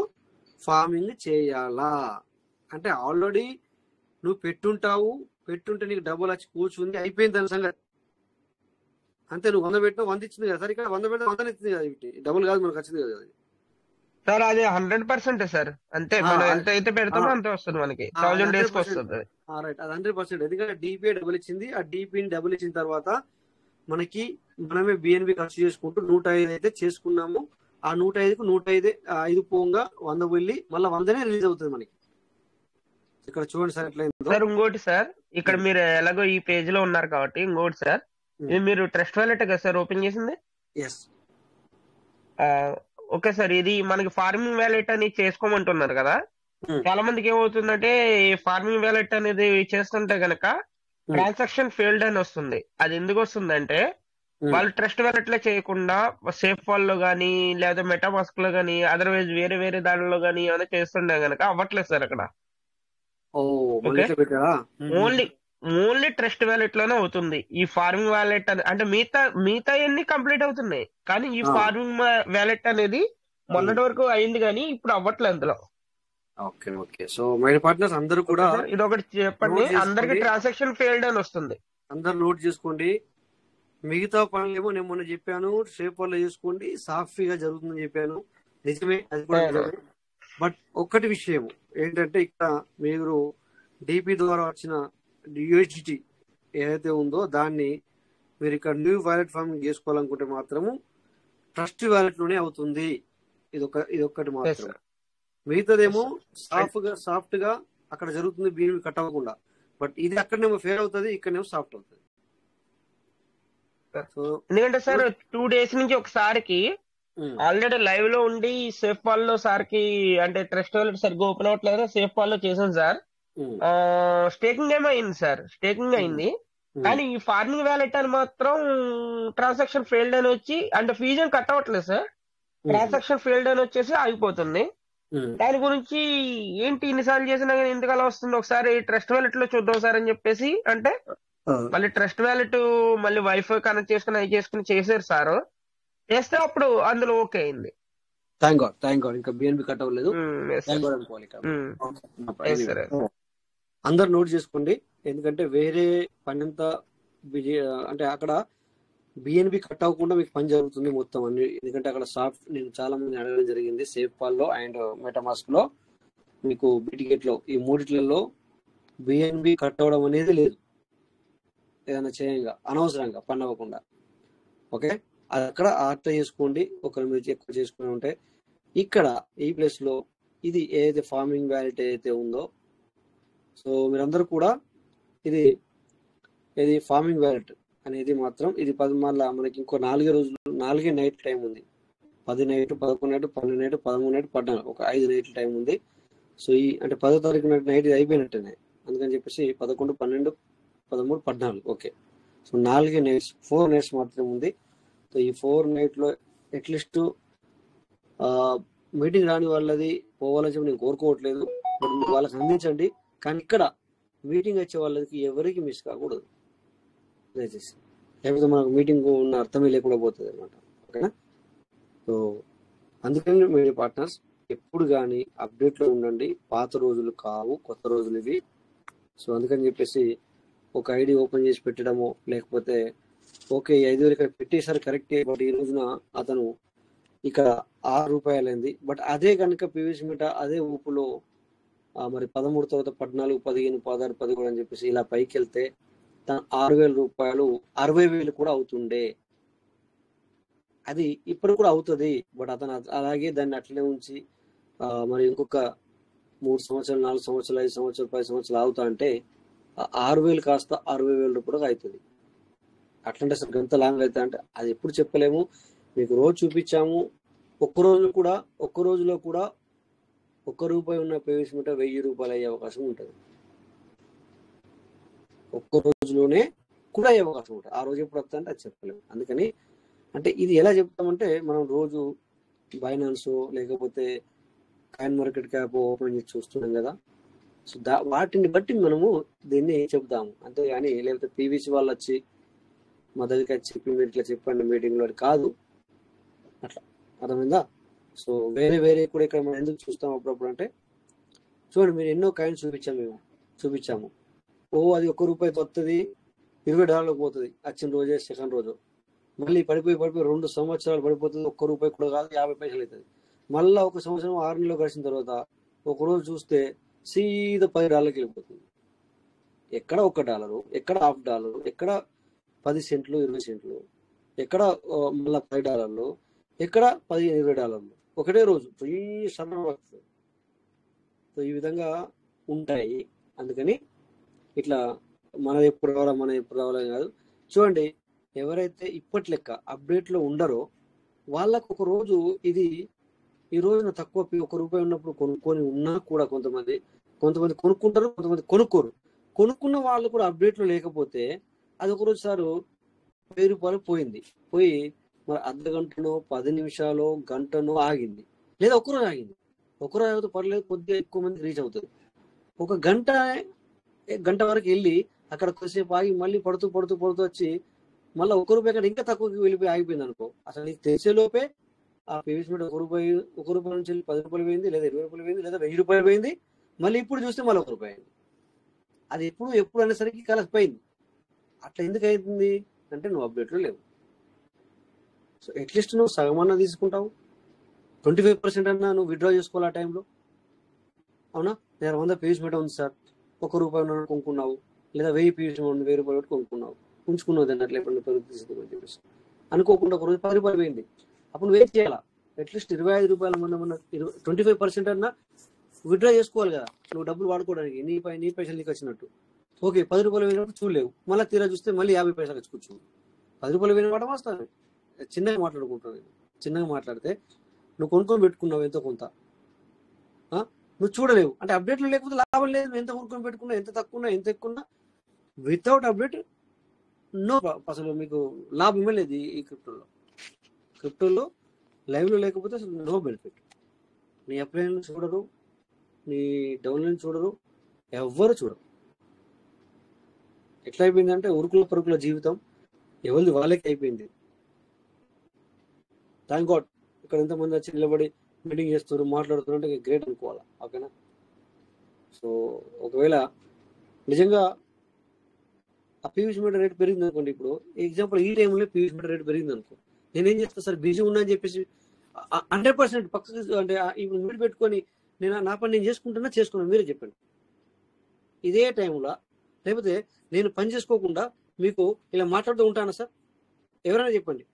[SPEAKER 5] ఫార్మింగ్ చేయాలా అంటే ఆల్రెడీ నువ్వు పెట్టుంటే నీకు డబ్బులు వచ్చి కూర్చుంది, అయిపోయింది దాని సంగతి అంతే. నువ్వు 100 పెట్టినా 100 ఇచ్చింది కదా సార్, ఇక్కడ 100 పెట్టినా 100 ఇచ్చింది కదా, డబ్బులు కాదు మనకు వచ్చింది కదా
[SPEAKER 6] సార్. అది 100% సార్, అంతే. మనం ఎంత అయితే పెడతామో అంతే వస్తుంది మనకి, 1000 days కి వస్తుంది.
[SPEAKER 5] రైట్, అది 100%. ఎందుకంటే డిపిఐ డబ్బులు ఇచ్చింది, ఆ డిపిని డబ్బులు ఇచ్చిన తర్వాత మనమే బిఎన్బి ఖర్చు చేసుకుంటూ 105 అయితే చేసుకున్నాము. ఆ 105కు 105 పోగా 100 వెళ్ళి మళ్ళీ 100నే రిలీజ్ అవుతుంది మనకి. ఇక్కడ చూడండి సార్ ఎట్లా
[SPEAKER 6] సార్. ఇంకోటి సార్, ఇక్కడ మీరు ఎలాగో ఈ పేజ్ లో ఉన్నారు కాబట్టి ఇంకోటి సార్, ఇది మీరు ట్రస్ట్ వాలెట్ కదా సార్ ఓపెన్ చేసింది? ఓకే సార్, ఇది మనకి ఫార్మింగ్ వ్యాలెట్ అని చేసుకోమంటున్నారు కదా. చాలా మందికి ఏమవుతుందంటే ఫార్మింగ్ వ్యాలెట్ అనేది చేస్తుంటే గనక ట్రాన్సాక్షన్ ఫెయిల్డ్ అని వస్తుంది. అది ఎందుకు వస్తుందంటే వాళ్ళు ట్రస్ట్ వ్యాలెట్ లో చేయకుండా సేఫ్ వాల్ లో గానీ లేదా మెటామాస్క్ లో గానీ అదర్వైజ్ వేరే దానిలో గానీ ఏమైనా చేస్తుండే గనక అవ్వట్లేదు సార్ అక్కడ. ఓన్లీ ట్రస్ట్ వ్యాలెట్ లోనే అవుతుంది. ఈ ఫార్మింగ్ వ్యాలెట్ అంటే మిగతా అన్ని కంప్లీట్ అవుతున్నాయి, కానీ ఈ ఫార్మింగ్ వ్యాలెట్ అనేది మొన్నటి వరకు అయింది కానీ ఇప్పుడు అవ్వట్లేదు అందులో.
[SPEAKER 5] ఓకే సో మై పార్ట్నర్స్ అందరూ కూడా
[SPEAKER 6] ఇది ఒకటి చెప్పండి, అందరికి ట్రాన్సాక్షన్ ఫెయిల్డ్ అని వస్తుంది,
[SPEAKER 5] అందరు నోట్ చేసుకోండి. మిగతా పనులేమో నేను మొన్న చెప్పాను, సేఫ్ వల్ల చేసుకోండి, సాఫీగా జరుగుతుందని చెప్పాను, నిజమే, అది కూడా నిజమే. బట్ ఒక్కటి విషయం ఏంటంటే ఇక్కడ మీరు డిపి ద్వారా వచ్చిన యూఎస్డిటీ ఏదైతే ఉందో దాన్ని మీరు ఇక్కడ న్యూ వ్యాలెట్ ఫార్మింగ్ చేసుకోవాలనుకుంటే మాత్రము ట్రస్ట్ వ్యాలెట్ లోనే అవుతుంది. ఇదొక్కటి
[SPEAKER 6] ఎస్
[SPEAKER 5] మాత్రం.
[SPEAKER 6] సార్.
[SPEAKER 5] మిగతాదేమో
[SPEAKER 6] అండ్
[SPEAKER 5] సాఫ్ట్ గా అక్కడ జరుగుతుంది, బిఎన్బి కట్ అవ్వకుండా. బట్ ఇది అక్కడనేమో ఫెయిల్ అవుతుంది, ఇక్కడనేమో సాఫ్ట్ అవుతుంది. సో
[SPEAKER 6] ఎందుకంటే సార్ 2 days నుంచి ఒకసారికి ఆల్రెడీ లైవ్ లో ఉండి సేఫ్ పాల్ లో సార్కి అంటే ట్రస్ట్ వాలెట్ సరిగ్గా ఓపెన్ అవ్వట్లేదు, సేఫ్ పాల్ లో చేశాను సార్. స్టేకింగ్ ఏమో అయింది సార్, స్టేకింగ్ అయింది. కానీ ఈ ఫార్మింగ్ వ్యాలెట్ అని మాత్రం ట్రాన్సాక్షన్ ఫెయిల్డ్ అని వచ్చి అంటే ఫీజు ఏం కట్ అవ్వట్లేదు సార్, ట్రాన్సాక్షన్ ఫెయిల్డ్ అని వచ్చేసి ఆగిపోతుంది. దాని గురించి ఏంటి ఇన్నిసార్లు చేసినా కానీ ఎందుకు అలా వస్తుంది, ఒకసారి ట్రస్ట్ వ్యాలెట్ లో చూద్దాం సార్ అని చెప్పేసి అంటే మళ్ళీ ట్రస్ట్ వ్యాలెట్ మళ్ళీ వైఫై కనెక్ట్ చేసుకుని అవి చేసుకుని చేశారు సార్. చేస్తే అప్పుడు అందులో ఓకే అయింది.
[SPEAKER 5] థ్యాంక్ గాడ్ ఇంకా బిఎన్బి కట్ అవ్వలేదు. థ్యాంక్ గాడ్ అనుకోవాలి.
[SPEAKER 6] సార్
[SPEAKER 5] అందరు నోట్ చేసుకోండి, ఎందుకంటే వేరే పని అంతా బిజీ, అంటే అక్కడ బిఎన్బి కట్ అవ్వకుండా మీకు పని జరుగుతుంది మొత్తం అన్ని. ఎందుకంటే అక్కడ సాఫ్ట్ నేను చాలా మంది అడగడం జరిగింది, సేఫ్ పాల్ లో అండ్ మెటామాస్క్ లో మీకు బిటిగేట్ లో ఈ మూడిట్లలో బిఎన్బి కట్ అవ్వడం అనేది లేదు. ఏదైనా చేయంగా అనవసరంగా పని అవ్వకుండా. ఓకే, అది అక్కడ ఆర్ట్ చేసుకోండి. ఒకరి మీరు ఎక్కువ చేసుకుని ఉంటే ఇక్కడ ఈ ప్లేస్ లో ఇది ఏదైతే ఫార్మింగ్ వ్యాలెట్ ఏదైతే ఉందో, సో మీరందరూ కూడా ఇది ఫార్మింగ్ వ్యాలెట్ అనేది మాత్రం ఇది 10 మళ్ళా మనకి ఇంకో 4 రోజులు 4 నైట్ టైం ఉంది. 10 నైట్ 11 నైట్ 12 నైట్ 13 నైట్ 14 ఒక 5 నైట్ల టైం ఉంది. సో ఈ అంటే 10వ తారీఖు నైట్ ఇది అయిపోయినట్టేనే, అందుకని చెప్పేసి 11 12 13 14 ఓకే. సో 4 నైట్స్ 4 నైట్స్ మాత్రమే ఉంది. సో ఈ 4 నైట్ లో అట్లీస్ట్ మీటింగ్ రాని వాళ్ళది పోవాలని చెప్పి నేను కోరుకోవట్లేదు, బట్ వాళ్ళకి అందించండి. కానీ ఇక్కడ మీటింగ్ వచ్చే వాళ్ళకి ఎవరికి మిస్ కాకూడదు దయచేసి, లేకపోతే మనకు మీటింగ్ ఉన్న అర్థమే లేకుండా పోతుంది అనమాట. ఓకేనా? సో అందుకని మీ పార్ట్నర్స్ ఎప్పుడు కానీ అప్డేట్లో ఉండండి. పాత రోజులు కావు, కొత్త రోజులు ఇవి. సో అందుకని చెప్పేసి ఒక ఐడి ఓపెన్ చేసి పెట్టడమో లేకపోతే ఓకే 5,000 ఇక్కడ పెట్టేసారు కరెక్టే, బట్ ఈ రోజున అతను ఇక్కడ 6 రూపాయలైంది. బట్ అదే కనుక పివిసి మీట అదే ఊపులో మరి 13 తర్వాత 14 15 16 17 అని చెప్పేసి ఇలా పైకి వెళ్తే తన 6,000 రూపాయలు 60,000 కూడా అవుతుండే. అది ఇప్పుడు కూడా అవుతుంది, బట్ అతను అలాగే దాన్ని అట్లనే ఉంచి మరి ఇంకొక 3 సంవత్సరాలు 4 సంవత్సరాలు 5 సంవత్సరాలు 10 సంవత్సరాలు అవుతా అంటే 6,000 కాస్త 60,000 రూపాయలు అవుతుంది. అట్లంటే అసలు గంత లాంగ్ అవుతా అంటే అది ఎప్పుడు చెప్పలేము. మీకు రోజు చూపించాము. ఒక్క రోజులో కూడా 1 రూపాయి ఉన్న పేవిస్ మీట 1000 రూపాయలు అయ్యే అవకాశం ఉంటుంది. ఒక్క రోజులోనే కూడా అయ్యే అవకాశం ఉంటుంది. ఆ రోజు ఎప్పుడు వస్తా అంటే అది చెప్పలేము. అందుకని అంటే ఇది ఎలా చెప్తామంటే మనం రోజు బైనాన్స్ లేకపోతే కాయిన్ మార్కెట్ క్యాప్ ఓపెన్ చేసి చూస్తున్నాం కదా, సో వాటిని బట్టి మనము దీన్ని చెప్తాము. అంతేగాని లేకపోతే పీవీసీ వాళ్ళు వచ్చి మా దగ్గరికి వచ్చి చెప్పి మీరు ఇట్లా చెప్పండి మీటింగ్లో కాదు, అట్లా అర్థమైందా? సో వేరే కూడా ఇక్కడ మనం ఎందుకు చూస్తాం అప్పుడప్పుడు అంటే చూడండి, మీరు ఎన్నో కాయిన్స్ చూపించాము. అది 1 రూపాయితో వస్తుంది, $20 పోతుంది వచ్చిన రోజే సెకండ్ రోజు. మళ్ళీ పడిపోయి 2 సంవత్సరాలు పడిపోతుంది, 1 రూపాయి కూడా కాదు 50 పైసలు అవుతుంది. మళ్ళీ 1 సంవత్సరం 6 నెలలు గడిచిన తర్వాత ఒక రోజు చూస్తే సీదా $10 వెళ్ళిపోతుంది. ఎక్కడ $1, ఎక్కడ $1/2, ఎక్కడ 10 సెంట్లు 20 సెంట్లు, ఎక్కడ మళ్ళీ $10, ఎక్కడ $15-20 ఒకటే రోజు ఈ సన్న పడుతుంది. సో ఈ విధంగా ఉంటాయి. అందుకని ఇట్లా మనది ఎప్పుడు రావాలని కాదు. చూడండి, ఎవరైతే ఇప్పటి లెక్క అప్డేట్లో ఉండరో వాళ్ళకు ఒక రోజు ఇది ఈ రోజున తక్కువ 1 రూపాయి ఉన్నప్పుడు కొనుక్కొని ఉన్నా కూడా కొంతమంది కొనుక్కుంటారు, కొంతమంది కొనుక్కోరు. కొనుక్కున్న వాళ్ళు కూడా అప్డేట్లో లేకపోతే అది ఒక రోజు సారు ₹1000 పోయి మరి అర్ధ గంటనో 10 నిమిషాలు గంటనో ఆగింది, లేదా ఒకరోజు ఆగింది. ఒకరోజు ఆగితే పర్లేదు, కొద్దిగా ఎక్కువ మంది రీచ్ అవుతుంది. ఒక గంట వరకు వెళ్ళి అక్కడ కొద్దిసేపు ఆగి మళ్ళీ పడుతూ వచ్చి మళ్ళీ ₹1 కంటే ఇంకా తక్కువకి వెళ్ళిపోయి ఆగిపోయింది అనుకో, అసలు నీకు తెలిసే లోపే ఆ పేవిస్ మీద ₹1 నుంచి వెళ్ళి ₹10 పోయింది, లేదా ₹20 పోయింది, లేదా ₹1000 పోయింది. మళ్ళీ ఇప్పుడు చూస్తే మళ్ళీ ₹1 అయింది. అది ఎప్పుడు అనేసరికి కలిసిపోయింది. అట్లా ఎందుకు అవుతుంది అంటే నువ్వు అప్డేట్లో లేవు. సో అట్లీస్ట్ నువ్వు సగమన్నా తీసుకుంటావు, 25% అన్నా నువ్వు విత్డ్రా చేసుకోవాలి ఆ టైంలో. అవునా, నేను 100 పేజ్ మీట ఉంది సార్, ₹1 కొనుక్కున్నావు, లేదా 1000 పీవీసీ మోటార్ 1000 రూపాయలు పెట్టి కొనుక్కున్నావు, ఉంచుకున్నావు దాన్ని అట్లా ఎప్పుడు పెరుగు తీసుకుందని చెప్పేసి అనుకోకుండా ఒక రోజు 10 రూపాయలు పోయింది. అప్పుడు వెయిట్ చేయాలా, అట్లీస్ట్ 25 రూపాయలు మన 25% అన్నా విత్డ్రా చేసుకోవాలి కదా నువ్వు డబ్బులు వాడుకోవడానికి, నీ పైసలు నీకు వచ్చినట్టు. ఓకే 10 రూపాయలు పోయినప్పుడు చూడలేవు, మళ్ళీ తీరా చూస్తే మళ్ళీ 50 పైసలు వచ్చి కూర్చోవు. 10 రూపాయలు పోయిన మాట వస్తాను, చిన్నగా మాట్లాడుకుంటాను నేను. చిన్నగా మాట్లాడితే నువ్వు కొనుక్కొని పెట్టుకున్నావు ఎంతో కొంత, నువ్వు చూడలేవు అంటే అప్డేట్లు లేకపోతే లాభం లేదు. ఎంత కొనుక్కొని పెట్టుకున్నా, ఎంత తక్కువ ఎంత ఎక్కువ, వితౌట్ అప్డేట్ నో, అసలు మీకు లాభమే లేదు. ఈ క్రిప్టోలో లైవ్లో లేకపోతే అసలు నో బెనిఫిట్. నీ అప్లైన్ చూడరు, నీ డౌన్లైన్ చూడరు, ఎవ్వరు చూడరు. ఎట్లా అయిపోయిందంటే ఉరుకుల పరుకుల జీవితం ఎవరిది వాళ్ళకి అయిపోయింది. థ్యాంక్ గాడ్ ఇక్కడ ఎంతమంది వచ్చి నిలబడి మీటింగ్ చేస్తారు, మాట్లాడుతున్నారు అంటే గ్రేట్ అనుకోవాలా. ఓకేనా? సో ఒకవేళ నిజంగా ఆ పీవీసీ మీటర్ రేట్ పెరిగింది అనుకోండి, ఇప్పుడు ఎగ్జాంపుల్ ఈ టైంలో పీవీసీ మీటర్ రేట్ పెరిగింది అనుకో, నేనేం చేస్తాను సార్ బిజీ ఉన్నా అని చెప్పేసి 100% పక్కకి అంటే ఇప్పుడు మీరు పెట్టుకొని నా పని నేను చేసుకున్నాను మీరే చెప్పండి. ఇదే టైంలో లేకపోతే నేను పని చేసుకోకుండా మీకు ఇలా మాట్లాడుతూ ఉంటానా సార్? ఎవరైనా చెప్పండి.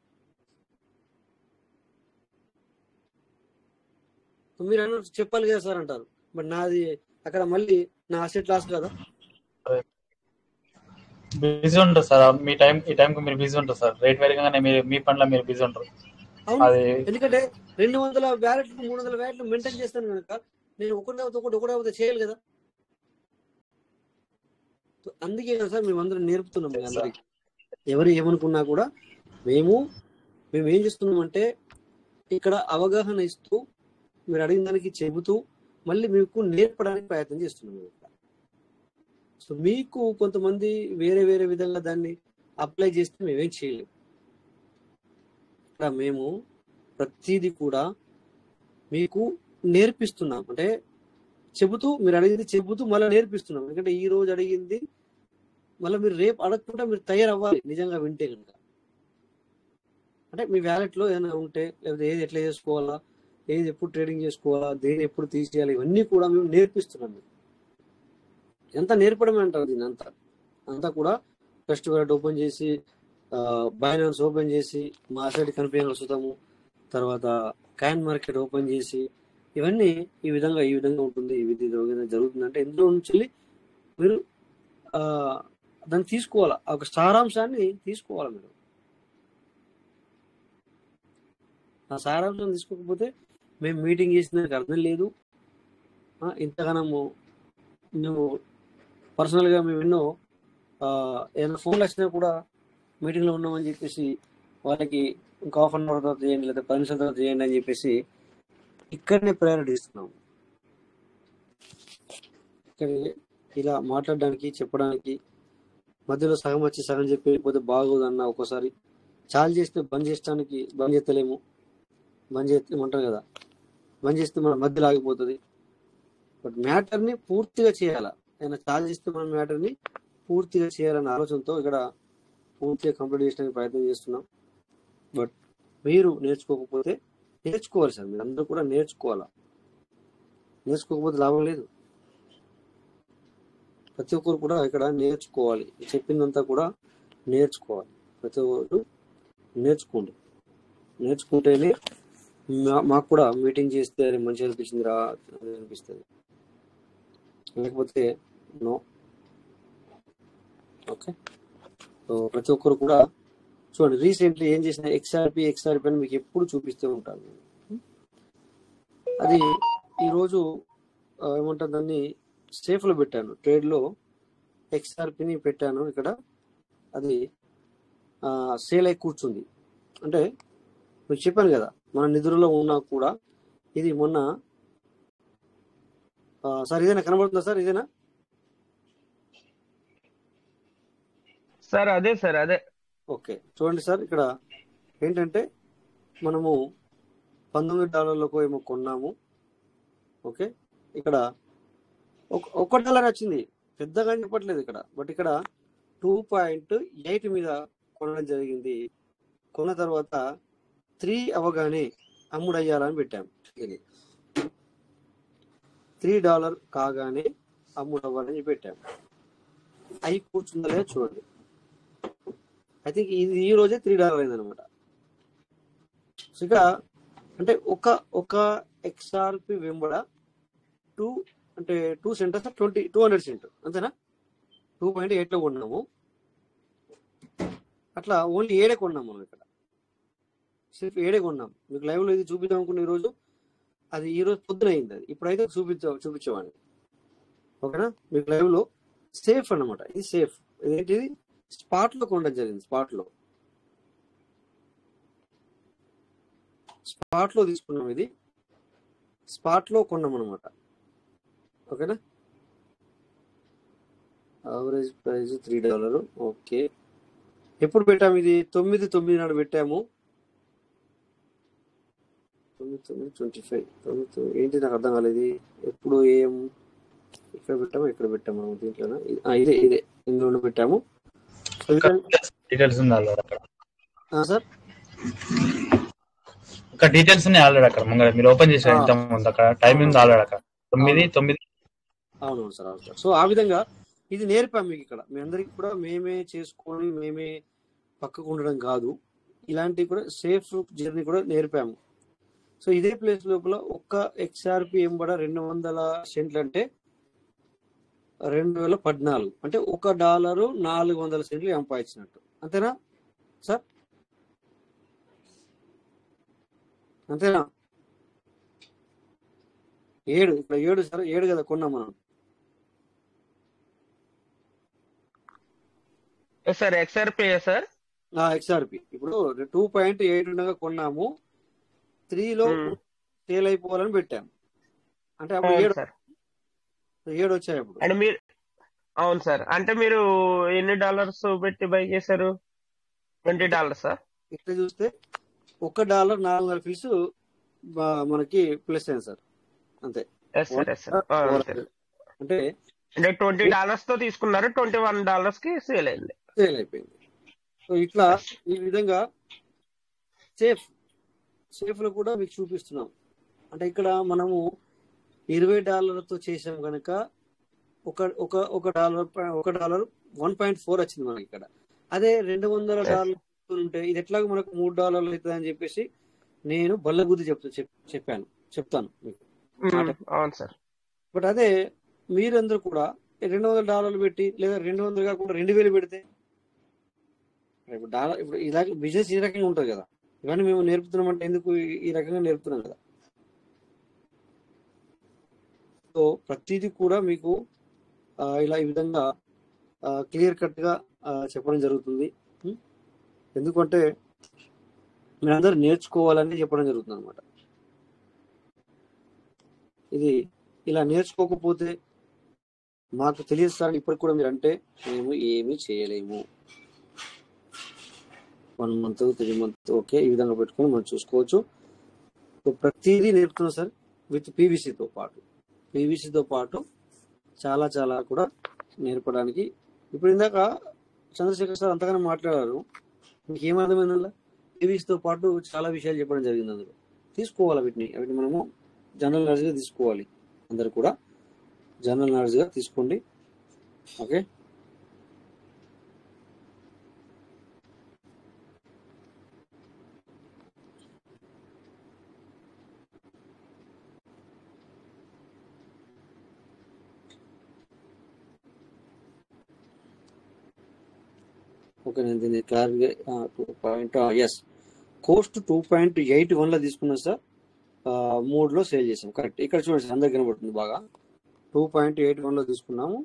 [SPEAKER 5] మీరు అన్న చెప్పాలి కదా సార్ అంటారు, బట్ నాది అక్కడ మళ్ళీ నా అసెట్ లాస్ కదా.
[SPEAKER 8] బిజీ ఉంటారు సార్, ఈ టైంకి మీరు బిజీ ఉంటారు సార్. రేట్ పెరగగానే మీ పనిలో మీరు బిజీ ఉంటారు.
[SPEAKER 5] అవును, ఎందుకంటే 200 వ్యాలెట్లు 300 వ్యాలెట్లు మెయింటైన్ చేస్తాను కనుక నేను ఒకటే చేయాలి కదా. అందుకే కదా సార్ మేము అందరం నేర్పుతున్నాం. మీ అందరికి ఎవరు ఏమనుకున్నా కూడా మేము ఏం చేస్తున్నామంటే ఇక్కడ అవగాహన ఇస్తూ మీరు అడిగిన దానికి చెబుతూ మళ్ళీ మీకు నేర్పడానికి ప్రయత్నం చేస్తున్నాం. సో మీకు కొంతమంది వేరే వేరే విధంగా దాన్ని అప్లై చేస్తే మేమేం చేయలేము. ఇక్కడ మేము ప్రతిదీ కూడా మీకు నేర్పిస్తున్నాం, అంటే చెబుతూ మీరు అడిగింది చెబుతూ మళ్ళీ నేర్పిస్తున్నాం. ఎందుకంటే ఈ రోజు అడిగింది మళ్ళీ మీరు రేపు అడగకుండా మీరు తయారవ్వాలి నిజంగా వింటే కనుక. అంటే మీ వ్యాలెట్లో ఏదైనా ఉంటే లేకపోతే ఏది ఎట్లా చేసుకోవాలా, ఏది ఎప్పుడు ట్రేడింగ్ చేసుకోవాలా, దేని ఎప్పుడు తీసేయాలి, ఇవన్నీ కూడా మేము నేర్పిస్తున్నాం. ఎంత నేర్పడమే అంటారు దీన్ని అంతా కూడా ఫస్ట్ వాలెట్ ఓపెన్ చేసి బైనాన్స్ ఓపెన్ చేసి మా అసెట్ కనిపించడం వస్తాము, తర్వాత కాయిన్ మార్కెట్ ఓపెన్ చేసి ఇవన్నీ ఈ విధంగా ఉంటుంది, ఈ విధంగా జరుగుతుంది. అంటే ఇందులో నుంచి మీరు దాన్ని తీసుకోవాలా, ఒక సారాంశాన్ని తీసుకోవాలి. మీరు ఆ సారాంశం తీసుకోకపోతే మేము మీటింగ్ చేసిన దానికి అర్థం లేదు. ఇంతగానము నువ్వు పర్సనల్గా మేము ఎన్నో ఏదైనా ఫోన్లు వచ్చినా కూడా మీటింగ్లో ఉన్నామని చెప్పేసి వాళ్ళకి ఇంకా ½ అన్ అవర్ తర్వాత చేయండి లేదా 10 నిమిషాల తర్వాత చేయండి అని చెప్పేసి ఇక్కడనే ప్రయారిటీ ఇస్తున్నాము. ఇక్కడ ఇలా మాట్లాడడానికి చెప్పడానికి మధ్యలో సగం వచ్చి సగం చెప్పి వెళ్ళిపోతే బాగోదు అన్న. ఒక్కోసారి చాలు చేస్తే బంద్ చేస్తలేము, బంద్ చేస్తామంటాం కదా, బంద్ చేస్తే మన మధ్యలో ఆగిపోతుంది. బట్ మ్యాటర్ని పూర్తిగా చేయాలా, ఏదైనా చాలు చేస్తే మన మ్యాటర్ని పూర్తిగా చేయాలన్న ఆలోచనతో ఇక్కడ పూర్తిగా కంప్లీట్ చేయడానికి ప్రయత్నం చేస్తున్నాం. బట్ మీరు నేర్చుకోకపోతే నేర్చుకోవాలి సార్, మీరు అందరూ కూడా నేర్చుకోవాలా. నేర్చుకోకపోతే లాభం లేదు. ప్రతి ఒక్కరు కూడా ఇక్కడ నేర్చుకోవాలి, చెప్పిందంతా కూడా నేర్చుకోవాలి. ప్రతి ఒక్కరు నేర్చుకోండి, నేర్చుకుంటేనే మాకు కూడా మీటింగ్ చేస్తే మంచిగా అనిపించింది రా అనిపిస్తుంది, లేకపోతే నో. ఓకే, సో ప్రతి ఒక్కరు కూడా చూడండి. రీసెంట్లీ ఏం చేసిన XRP అని మీకు ఎప్పుడు చూపిస్తూ ఉంటాను. అది ఈరోజు ఏమంటారు దాన్ని సేఫ్లో పెట్టాను, ట్రేడ్లో XRPని పెట్టాను. ఇక్కడ అది సేల్ అయి కూర్చుంది. అంటే మీకు చెప్పాను కదా, మన నిధులలో ఉన్నా కూడా ఇది మొన్న సార్ ఇదేనా కనబడుతుందా సార్? ఇదేనా
[SPEAKER 6] సార్? అదే సార్, అదే.
[SPEAKER 5] ఓకే, చూడండి సార్, ఇక్కడ ఏంటంటే మనము $19 ఏమో కొన్నాము. ఓకే, ఇక్కడ $1 వచ్చింది, పెద్దగా చెప్పట్లేదు ఇక్కడ. బట్ ఇక్కడ 2.8 మీద కొనడం జరిగింది. కొన్న తర్వాత 3 అవగానే అమ్ముడయ్యాలని పెట్టాము. ఇది $3 కాగానే అమ్ముడవ్వాలని పెట్టాము. అయి కూర్చుందా లేదా చూడండి. ఐ థింక్ ఇది ఈ రోజే $3 అయిందనమాట. సో ఇక్కడ అంటే ఒక XRP వెంబడ 2 సెంటర్స్ 200 సెంట్ అంతేనా. 2.8 లో కొన్నాము, అట్లా ఓన్లీ 7 కొన్నాం మనం. ఇక్కడ సిర్ఫ్ 7 కొన్నాం. మీకు లైవ్ లో ఇది చూపిద్దాం అనుకున్న ఈరోజు, అది ఈ రోజు పొద్దున అయింది. అది ఇప్పుడైతే చూపించేవాడిని. ఓకేనా. మీకు లైవ్ లో సేఫ్ అన్నమాట. ఇది సేఫ్. ఇదేంటిది స్పాట్ లో కొనడం జరిగింది. స్పాట్ లో తీసుకున్నాం. ఇది స్పాట్ లో కొన్నాం అనమాట. ఓకేనా. Average price $3. ఓకే. ఎప్పుడు పెట్టాము ఇది? 9/9 నాడు పెట్టాము. 9/9/25 ఏంటి నాకు అర్థం కాలేదు. ఎప్పుడు ఏం ఇక్కడ పెట్టాము మనం దీంట్లోనే. ఇదే ఇందులో పెట్టాము.
[SPEAKER 8] డీటెయిల్స్ ఉంది ఆల్రెడీ అక్కడ.
[SPEAKER 5] సార్
[SPEAKER 8] ఒక డీటెయిల్స్ ఉన్నాయి ఆల్రెడీ అక్కడ ముంగడ మీరు ఓపెన్ చేశారు. ఎంత ఉంది అక్కడ టైం ఉంది ఆల్రెడీ అక్కడ 9/9.
[SPEAKER 5] అవును సార్. అవును సార్. సో ఆ విధంగా ఇది నేర్పాము మీకు ఇక్కడ. మీ అందరికి కూడా మేమే చేసుకొని మేమే పక్కకు ఉండడం కాదు, ఇలాంటి కూడా సేఫ్ జర్నీ కూడా నేర్పాము. సో ఇదే ప్లేస్ లోపల ఒక్క XRP ఎంబడ 200 సెంట్లు అంటే 2014 అంటే $1 400 సెంట్లు సంపాదించినట్టు. అంతేనా సార్? అంతేనా? 7 ఇక్కడ 7 సార్, 7 కదా కొన్నాం మనం.
[SPEAKER 6] Sir XRP sir.
[SPEAKER 5] XRP ఇప్పుడు 2.8 ఉండగా కొన్నాము, 3లో సేల్ అయిపోవాలని పెట్టాము. అంటే అప్పుడు 7 వచ్చాయి అప్పుడు.
[SPEAKER 6] అండ్ మీరు అవును సార్. అంటే మీరు ఎన్ని డాలర్స్ పెట్టి బై చేశారు? $20 సార్.
[SPEAKER 5] ఇక్కడ చూస్తే $1 400 ఫీస్ మనకి ప్లస్ అయింది సార్. అంతే. అంటే
[SPEAKER 6] $20 తో తీసుకున్నారు, $21 కి సేల్ అయిపోయింది.
[SPEAKER 5] సో ఇట్లా ఈ విధంగా సేఫ్ లో కూడా మీకు చూపిస్తున్నాం. అంటే ఇక్కడ మనము $20తో చేసాం కనుక $1 1.4 వచ్చింది మనకి ఇక్కడ. అదే $200 ఉంటే ఇది ఎట్లాగో మనకు $3 అవుతుంది అని చెప్పేసి నేను బల్లగుద్ది చెప్తాను మీకు.
[SPEAKER 6] అవును సార్.
[SPEAKER 5] బట్ అదే మీరందరూ కూడా $200 పెట్టి లేదా 200 కాకుండా 2000 పెడితే ఇప్పుడు ఇలా బిజినెస్ ఈ రకంగా ఉంటుంది కదా. ఇవన్నీ మేము నేర్పుతున్నామంటే ఎందుకు ఈ రకంగా నేర్పుతున్నాం కదా. సో ప్రతిదీ కూడా మీకు ఇలా ఈ విధంగా క్లియర్ కట్ గా చెప్పడం జరుగుతుంది. ఎందుకంటే మీరందరూ నేర్చుకోవాలని చెప్పడం జరుగుతుంది అనమాట. ఇది ఇలా నేర్చుకోకపోతే మాకు తెలియదు సార్ ఇప్పటికి కూడా మీరు అంటే మేము ఏమీ చేయలేము. 1 మంత్ 3 మంత్ ఓకే ఈ విధంగా పెట్టుకొని మనం చూసుకోవచ్చు. సో ప్రతిదీ నేర్పుతున్నాం సార్ విత్ పీవీసీతో పాటు చాలా చాలా కూడా నేర్పడానికి. ఇప్పుడు ఇందాక చంద్రశేఖర్ సార్ అంతగానో మాట్లాడారు. మీకు ఏమర్థమైందల్లా? పీవీసీతో పాటు చాలా విషయాలు చెప్పడం జరిగింది. అందులో తీసుకోవాలి వీటిని మనము జనరల్ నాలెడ్జ్గా తీసుకోవాలి. అందరు కూడా జనరల్ నాలెడ్జ్గా తీసుకోండి. ఓకే. ఓకే నేను దీన్ని క్లారిఫిగా 2. ఎస్ కోస్ట్ 2.81 లో తీసుకున్నాను సార్. 3లో సేల్ చేసాం. కరెక్ట్. ఇక్కడ చూడండి సార్ అందరికి కనబడుతుంది బాగా. 2.81 లో తీసుకున్నాము,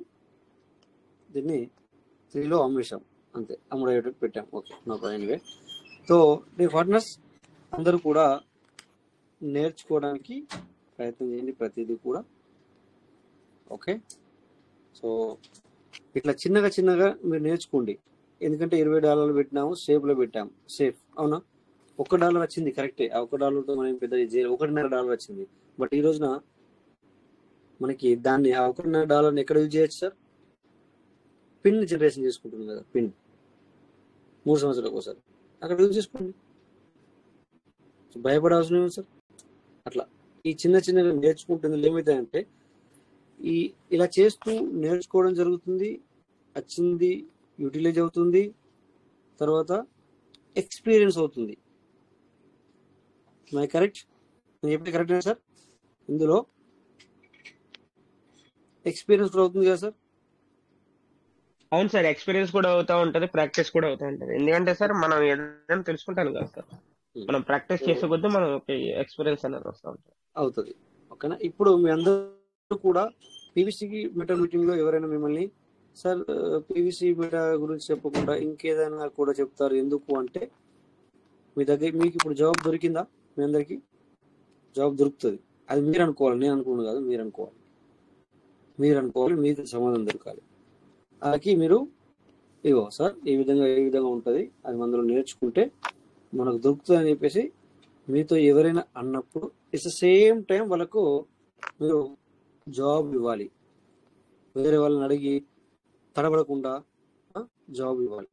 [SPEAKER 5] దీన్ని 3లో అమ్మేసాం. అంతే, అమ్ముడయ్యేటట్టు పెట్టాం. Okay no problem. సో నీ పార్ట్నర్స్ అందరూ కూడా నేర్చుకోవడానికి ప్రయత్నం చేయండి ప్రతిదీ కూడా. ఓకే. సో ఇట్లా చిన్నగా మీరు నేర్చుకోండి. ఎందుకంటే $20 పెట్టినాము, సేఫ్లో పెట్టాము. సేఫ్ అవునా? $1 వచ్చింది కరెక్టే. ఆ $1తో మనం పెద్ద $1.5 వచ్చింది. బట్ ఈ రోజున మనకి దాన్ని ఆ $1.5 ఎక్కడ యూజ్ చేయొచ్చు సార్? పిన్ జనరేషన్ చేసుకుంటుంది కదా, పిన్ 3 సంవత్సరాలకు ఒకసారి అక్కడ యూజ్ చేసుకోండి. భయపడాల్సిన సార్. అట్లా ఈ చిన్నగా నేర్చుకుంటుంది ఏమవుతాయంటే ఇలా చేస్తూ నేర్చుకోవడం జరుగుతుంది. వచ్చింది యూటిలైజ్ అవుతుంది, తర్వాత ఎక్స్పీరియన్స్ అవుతుంది. My correct? నేను చెప్పిన కరెక్ట్ సార్? ఇందులో ఎక్స్పీరియన్స్ కూడా అవుతుంది కదా సార్?
[SPEAKER 6] అవును సార్, ఎక్స్పీరియన్స్ కూడా అవుతా ఉంటది, ప్రాక్టీస్ కూడా అవుతా ఉంటది. ఎందుకంటే సార్ మనం ఏదైనా తెలుసుకుంటాను కదా సార్, మనం ప్రాక్టీస్ చేసే కొద్దీ మనం ఎక్స్పీరియన్స్ అనేది వస్తూ ఉంటుంది.
[SPEAKER 5] అవుతుంది. ఓకేనా? ఇప్పుడు మీ అందరూ కూడా పీవీసీ మెటా మీటింగ్ లో ఎవరైనా మిమ్మల్ని సార్ పీవీసీ మెటా గురించి చెప్పకుండా ఇంకేదైనా కూడా చెప్తారు ఎందుకు అంటే, మీ దగ్గర మీకు ఇప్పుడు జవాబు దొరికిందా? మీ అందరికి జవాబు దొరుకుతుంది. అది మీరు అనుకోవాలి, నేను అనుకున్నాను కాదు, మీరు అనుకోవాలి. మీరు అనుకోవాలి, మీకు సమాధానం దొరకాలి. అలాగే మీరు ఇగో సార్ ఏ విధంగా ఉంటుంది అది మనలో నేర్చుకుంటే మనకు దొరుకుతుంది అని చెప్పేసి మీతో ఎవరైనా అన్నప్పుడు ఇట్స్ సేమ్ టైం వాళ్ళకు మీరు జాబ్ ఇవ్వాలి. వేరే వాళ్ళని అడిగి తడబడకుండా జాబ్ ఇవ్వాలి.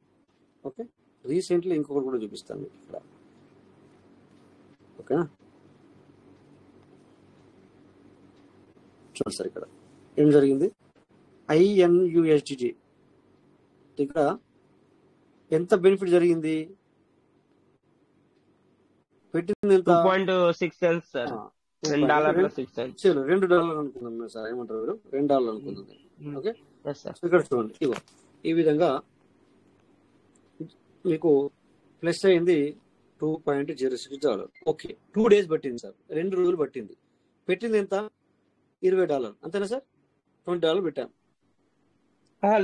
[SPEAKER 5] ఓకే, రీసెంట్లీ ఇంకొకటి కూడా చూపిస్తాను మీకు ఇక్కడ. ఓకేనా? చూడండి సార్, ఇక్కడ ఏం జరిగింది. INUSDT ఇక్కడ ఎంత బెనిఫిట్ జరిగింది, పెట్టింది ఎంత?
[SPEAKER 6] 2.6 cents సార్, $2.06.
[SPEAKER 5] $2 అనుకుందాం సార్, ఏమంటారు $2 అనుకుందాం. ఓకే, ఇక్కడ చూడండి, ఇగో ఈ విధంగా మీకు ప్లస్ అయింది $2.06. ఓకే, 2 days పట్టింది సార్, 2 రోజులు పట్టింది. పెట్టింది ఎంత? $20. అంతేనా సార్? $20 పెట్టాను.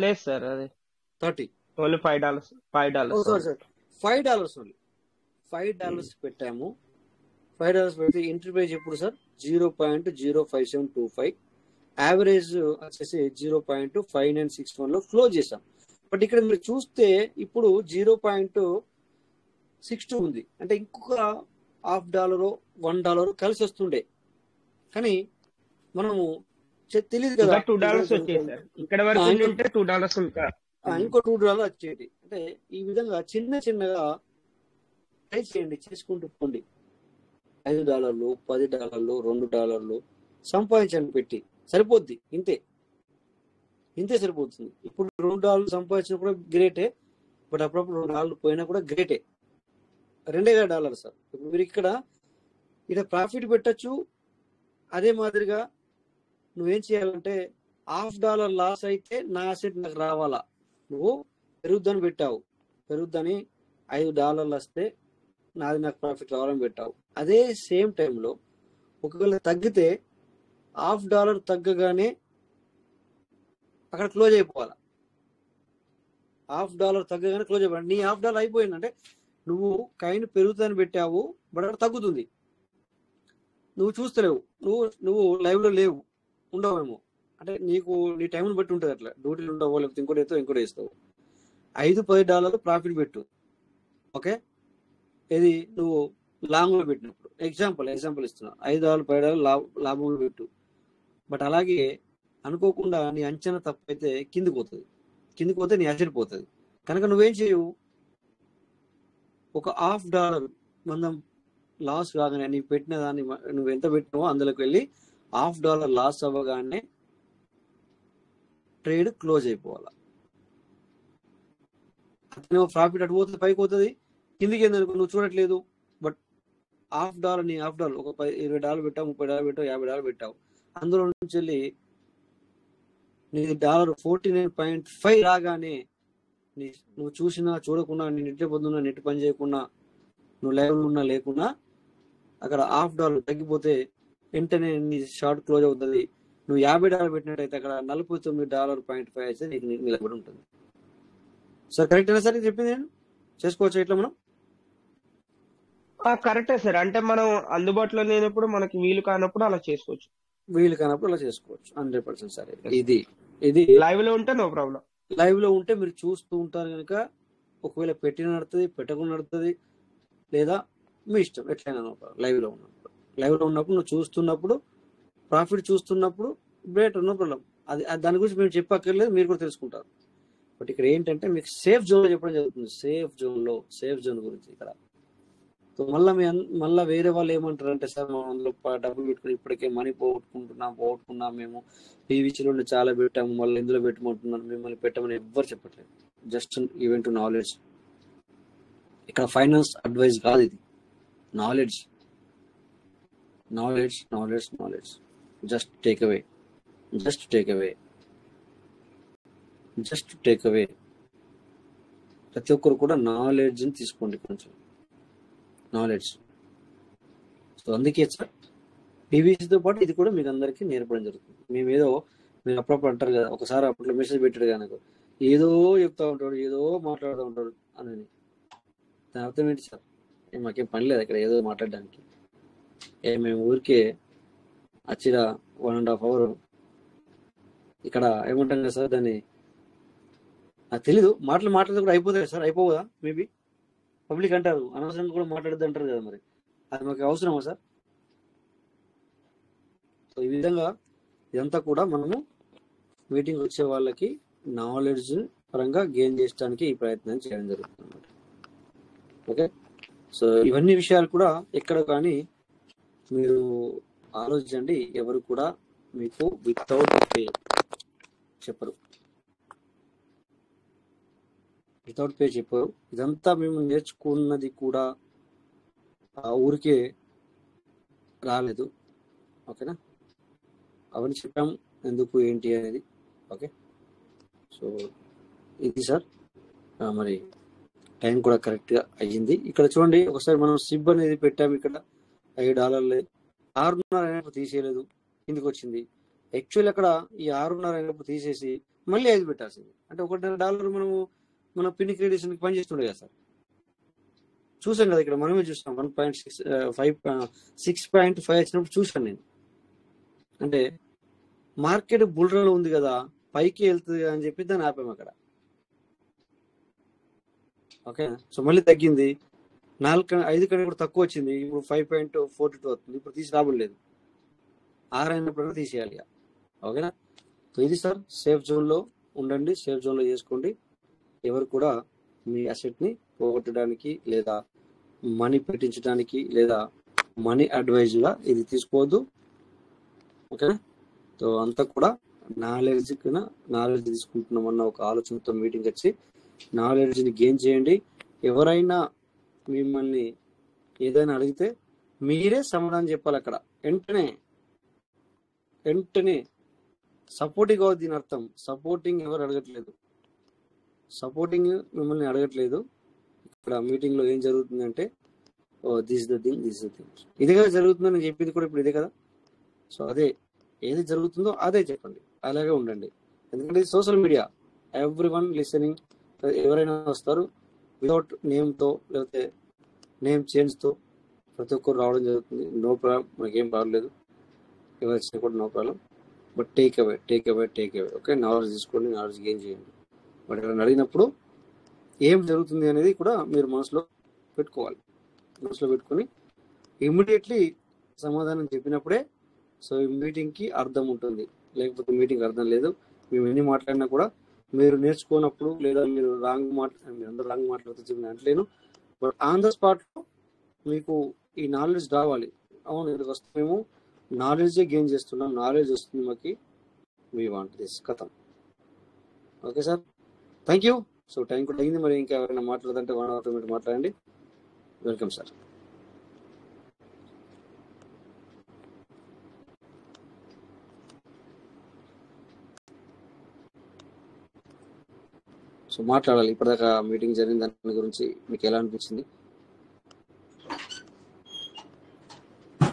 [SPEAKER 6] లేదు సార్, అది
[SPEAKER 5] 30
[SPEAKER 6] ఓన్లీ $5.
[SPEAKER 5] Sorry sir, $5 only. $5 పెట్టాము. $5 పెడితే ఎంట్రీ ప్రైస్ ఎప్పుడు సార్? 0.05725. యావరేజ్ వచ్చేసి 0.5961 లో క్లోజ్ చేసాం. బట్ ఇక్కడ మీరు చూస్తే ఇప్పుడు 0.62 ఉంది. అంటే ఇంకొక $0.50 $1 కలిసి వస్తుండే, కానీ మనము తెలియదు కదా.
[SPEAKER 6] $2 వచ్చేది సార్, ఇక్కడ వరకు ఉంటే $2 ఇంకా
[SPEAKER 5] ఇంకో $2 వచ్చేది. అంటే ఈ విధంగా చిన్నగా ట్రై చేయండి, చేసుకుంటూ పోండి. $5 $10 $2 సంపాదించండి, పెట్టి సరిపోద్ది. ఇంతే సరిపోతుంది. ఇప్పుడు $2 సంపాదించిన కూడా గ్రేటే, బట్ అప్పుడప్పుడు $2 పోయినా కూడా గ్రేటే. $2 సార్. ఇప్పుడు మీరు ఇక్కడ ప్రాఫిట్ పెట్టచ్చు. అదే మాదిరిగా నువ్వేం చేయాలంటే $0.50 లాస్ అయితే నా అసెట్ నాకు రావాలా, నువ్వు పెరుగుద్దని పెట్టావు, పెరుగుద్దని $5 వస్తే నాది నాకు ప్రాఫిట్ రావాలని పెట్టావు. అదే సేమ్ టైంలో ఒకవేళ తగ్గితే $0.50 తగ్గగానే అక్కడ క్లోజ్ అయిపోవాలి. $0.50 తగ్గగానే క్లోజ్ అయిపోవాలి. నీ $0.50 అయిపోయిందంటే నువ్వు కైన్ పెరుగుతుందని పెట్టావు, బట్ అక్కడ తగ్గుతుంది. నువ్వు చూస్తలేవు, నువ్వు లైవ్ లో లేవు, ఉండవేమో. అంటే నీ టైంని బట్టి ఉంటుంది. అట్లా డ్యూటీలు ఉండవు, లేకపోతే ఇంకోటి వేస్తావు. $5-10 ప్రాఫిట్ పెట్టు. ఓకే, ఇది నువ్వు లాంగ్ లో పెట్టినప్పుడు ఎగ్జాంపుల్ ఇస్తున్నా. $5-10 లాభంలో పెట్టు. బట్ అలాగే అనుకోకుండా నీ అంచనా తప్పైతే కిందికి పోతే నీ అసెట్ పోతుంది. కనుక నువ్వేం చేయవు, ఒక $0.50 మనం లాస్ కాగానే నీకు పెట్టిన దాన్ని నువ్వు ఎంత పెట్టినావో అందులోకి వెళ్ళి $0.50 లాస్ అవ్వగానే ట్రేడ్ క్లోజ్ అయిపోవాలి. అతను ప్రాఫిట్ అటు పోతుంది, పైకి పోతుంది, కిందికి ఏందనుకో నువ్వు చూడట్లేదు. బట్ $0.50 ఒక $20 పెట్టావు, $30 పెట్టావు, $50 పెట్టావు. అందులో నుంచి వెళ్ళి నీ $49.5 రాగానే నువ్వు చూసినా చూడకుండా, నీ నెట్ పొద్దున్నా నెట్ పని చేయకుండా, నువ్వు లైవ్ ఉన్నా లేకున్నా అక్కడ $0.50 తగ్గిపోతే వెంటనే నీ షార్ట్ క్లోజ్ అవుతుంది. నువ్వు $50 పెట్టినట్టయితే అక్కడ $49.5 అయితే నీకు నిలబడి ఉంటుంది. సార్ కరెక్టేనా సార్ చెప్పింది? నేను చేసుకోవచ్చు ఇట్లా మనం?
[SPEAKER 6] కరెక్టే సార్. అంటే మనం అందుబాటులో లేనప్పుడు, మనకి వీలు కానప్పుడు అలా చేసుకోవచ్చు.
[SPEAKER 5] 100% సరే. ఇది
[SPEAKER 6] లైవ్ లో ఉంటే నో ప్రాబ్లం.
[SPEAKER 5] లైవ్ లో ఉంటే మీరు చూస్తూ ఉంటారు కనుక ఒకవేళ పెట్టిన నడుతుంది, పెట్టకుండా నడుతుంది, లేదా మీ ఇష్టం ఎట్లయినా. లైవ్ లో ఉన్నప్పుడు నువ్వు చూస్తున్నప్పుడు, ప్రాఫిట్ చూస్తున్నప్పుడు బెటర్, నో ప్రాబ్లం. అది దాని గురించి మేము చెప్పక్కర్లేదు, మీరు కూడా తెలుసుకుంటారు. బట్ ఇక్కడ ఏంటంటే మీకు సేఫ్ జోన్ లో చెప్పడం జరుగుతుంది. సేఫ్ జోన్ గురించి ఇక్కడ సో మళ్ళీ వేరే వాళ్ళు ఏమంటారు అంటే, సార్ మనం అందులో డబ్బులు పెట్టుకుని ఇప్పటికే మనీ పోగొట్టుకున్నాం మేము పీవీసీలో చాలా పెట్టాము, మళ్ళీ ఇందులో పెట్టమంటున్నాను, మిమ్మల్ని పెట్టమని ఎవ్వరు చెప్పట్లేదు. Just event knowledge. ఇక్కడ ఫైనాన్స్ అడ్వైజ్ కాదు, ఇది knowledge. Knowledge knowledge knowledge. Just take away, just take away, just take away. ప్రతి ఒక్కరు కూడా నాలెడ్జ్ని తీసుకోండి, కొంచెం నాలెడ్జ్. సో అందుకే సార్ పీవీసీతో పాటు ఇది కూడా మీకు అందరికీ నేర్పడం జరుగుతుంది. మీరు అప్పుడప్పుడు అంటారు కదా, ఒకసారి అప్పట్లో మెసేజ్ పెట్టాడు కానీ ఏదో చెప్తా ఉంటాడు, ఏదో మాట్లాడుతూ ఉంటాడు అని. దాని అర్థం ఏంటి సార్? మాకేం పని లేదు ఇక్కడ ఏదో మాట్లాడడానికి. మేము ఊరికే వచ్చిన 1.5 hour ఇక్కడ ఏమంటాం కదా సార్, దాన్ని నాకు తెలీదు. మాట్లాడితే కూడా అయిపోతుంది సార్, అయిపోదా? మేబీ పబ్లిక్ అంటారు అనవసరంగా కూడా మాట్లాడద్దు అంటారు కదా, మరి అది మాకు అవసరమా సార్? సో ఈ విధంగా ఇదంతా కూడా మనము మీటింగ్ వచ్చే వాళ్ళకి నాలెడ్జ్ పరంగా గెయిన్ చేయడానికి ఈ ప్రయత్నం చేయడం జరుగుతుంది అన్నమాట. ఓకే, సో ఇవన్నీ విషయాలు కూడా ఎక్కడ కానీ మీరు ఆలోచించండి. ఎవరు కూడా మీకు వితౌట్ పే చెప్పరు, వితౌట్ పే చెప్పరు. ఇదంతా మేము నేర్చుకున్నది కూడా ఆ ఊరికే రాలేదు. ఓకేనా, అవన్నీ చెప్పాము ఎందుకు ఏంటి అనేది. ఓకే, సో ఇది సార్. మరి టైం కూడా కరెక్ట్గా అయ్యింది. ఇక్కడ చూడండి ఒకసారి మనం సిబ్ అనేది పెట్టాము, ఇక్కడ $5 6.5 అయినప్పుడు తీసేయలేదు, కిందికి వచ్చింది. యాక్చువల్లీ అక్కడ ఈ 6.5 అయినప్పుడు తీసేసి మళ్ళీ 5 పెట్టాల్సింది. అంటే $1.5 మనము మన పిన్ క్రెడిట్స్కి పనిచేస్తుండే కదా సార్. చూసాం కదా, ఇక్కడ మనమే చూసాం 6.5 వచ్చినప్పుడు చూసాను నేను. అంటే మార్కెట్ బుల్రలో ఉంది కదా, పైకి వెళ్తుంది అని చెప్పి దాన్ని ఆపాము అక్కడ. ఓకే, సో మళ్ళీ తగ్గింది, 5 కన్నా కూడా తక్కువ వచ్చింది. ఇప్పుడు 5.42 అవుతుంది. ఇప్పుడు తీసి రాబడలేదు, 6 అయినప్పుడు తీసేయాలి. ఓకేనా, సో ఇది సార్. సేఫ్ జోన్లో ఉండండి, సేఫ్ జోన్లో చేసుకోండి. ఎవరు కూడా మీ అసెట్ని పోగొట్టడానికి లేదా మనీ పెట్టించడానికి లేదా మనీ అడ్వైజ్గా ఇది తీసుకోవద్దు. ఓకేనా, సో అంతా కూడా నాలెడ్జ్ తీసుకుంటున్నామన్న ఒక ఆలోచనతో మీటింగ్ వచ్చి నాలెడ్జ్ని గెయిన్ చేయండి. ఎవరైనా మిమ్మల్ని ఏదైనా అడిగితే మీరే సమాధానం చెప్పాలి అక్కడ. వెంటనే సపోర్టింగ్ అవుతుంది. దీని అర్థం సపోర్టింగ్ ఎవరు అడగట్లేదు, సపోర్టింగ్ మిమ్మల్ని అడగట్లేదు. ఇక్కడ మీటింగ్లో ఏం జరుగుతుందంటే, దిస్ ద థింగ్, ఇదే కదా జరుగుతుందని నేను చెప్పింది కూడా ఇప్పుడు ఇదే కదా. సో అదే ఏది జరుగుతుందో అదే చెప్పండి, అలాగే ఉండండి. ఎందుకంటే సోషల్ మీడియా, ఎవ్రీవన్ లిసనింగ్. ఎవరైనా వస్తారు వితౌట్ నేమ్తో లేకపోతే నేమ్ చేంజ్తో ప్రతి ఒక్కరు రావడం జరుగుతుంది. నో ప్రాబ్లం, మనకేం పర్లేదు, ఎవరు వచ్చినా కూడా no problem. But take away. Okay, knowledge తీసుకోండి, నాలెడ్జ్ గెయిన్ చేయండి. బట్ ఎవరైనా అడిగినప్పుడు ఏం జరుగుతుంది అనేది కూడా మీరు మనసులో పెట్టుకోవాలి. మనసులో పెట్టుకొని ఇమ్మీడియట్లీ సమాధానం చెప్పినప్పుడే సో ఈ మీటింగ్కి అర్థం ఉంటుంది, లేకపోతే మీటింగ్ అర్థం లేదు. మేము ఎన్ని మాట్లాడినా కూడా మీరు నేర్చుకున్నప్పుడు లేదా మీరు అందరూ రాంగ్ మాట్లాడుతూ చెప్పిన అంటలేను. బట్ ఆన్ ద స్పాట్లో మీకు ఈ నాలెడ్జ్ రావాలి. అవును, ఇక్కడికి వస్తే మేము నాలెడ్జే గెయిన్ చేస్తున్నాం, నాలెడ్జ్ వస్తుంది మాకు, వీ వాంట్ దిస్ కథం. Okay sir, thank you. So time కూడా అయింది, మరి ఇంకా ఎవరైనా మాట్లాడదంటే 1 or 2 minutes మాట్లాడండి. Welcome sir. సో మాట్లాడాలి. ఇప్పటిదాకా మీటింగ్ జరిగిన దాని గురించి మీకు ఎలా అనిపించింది?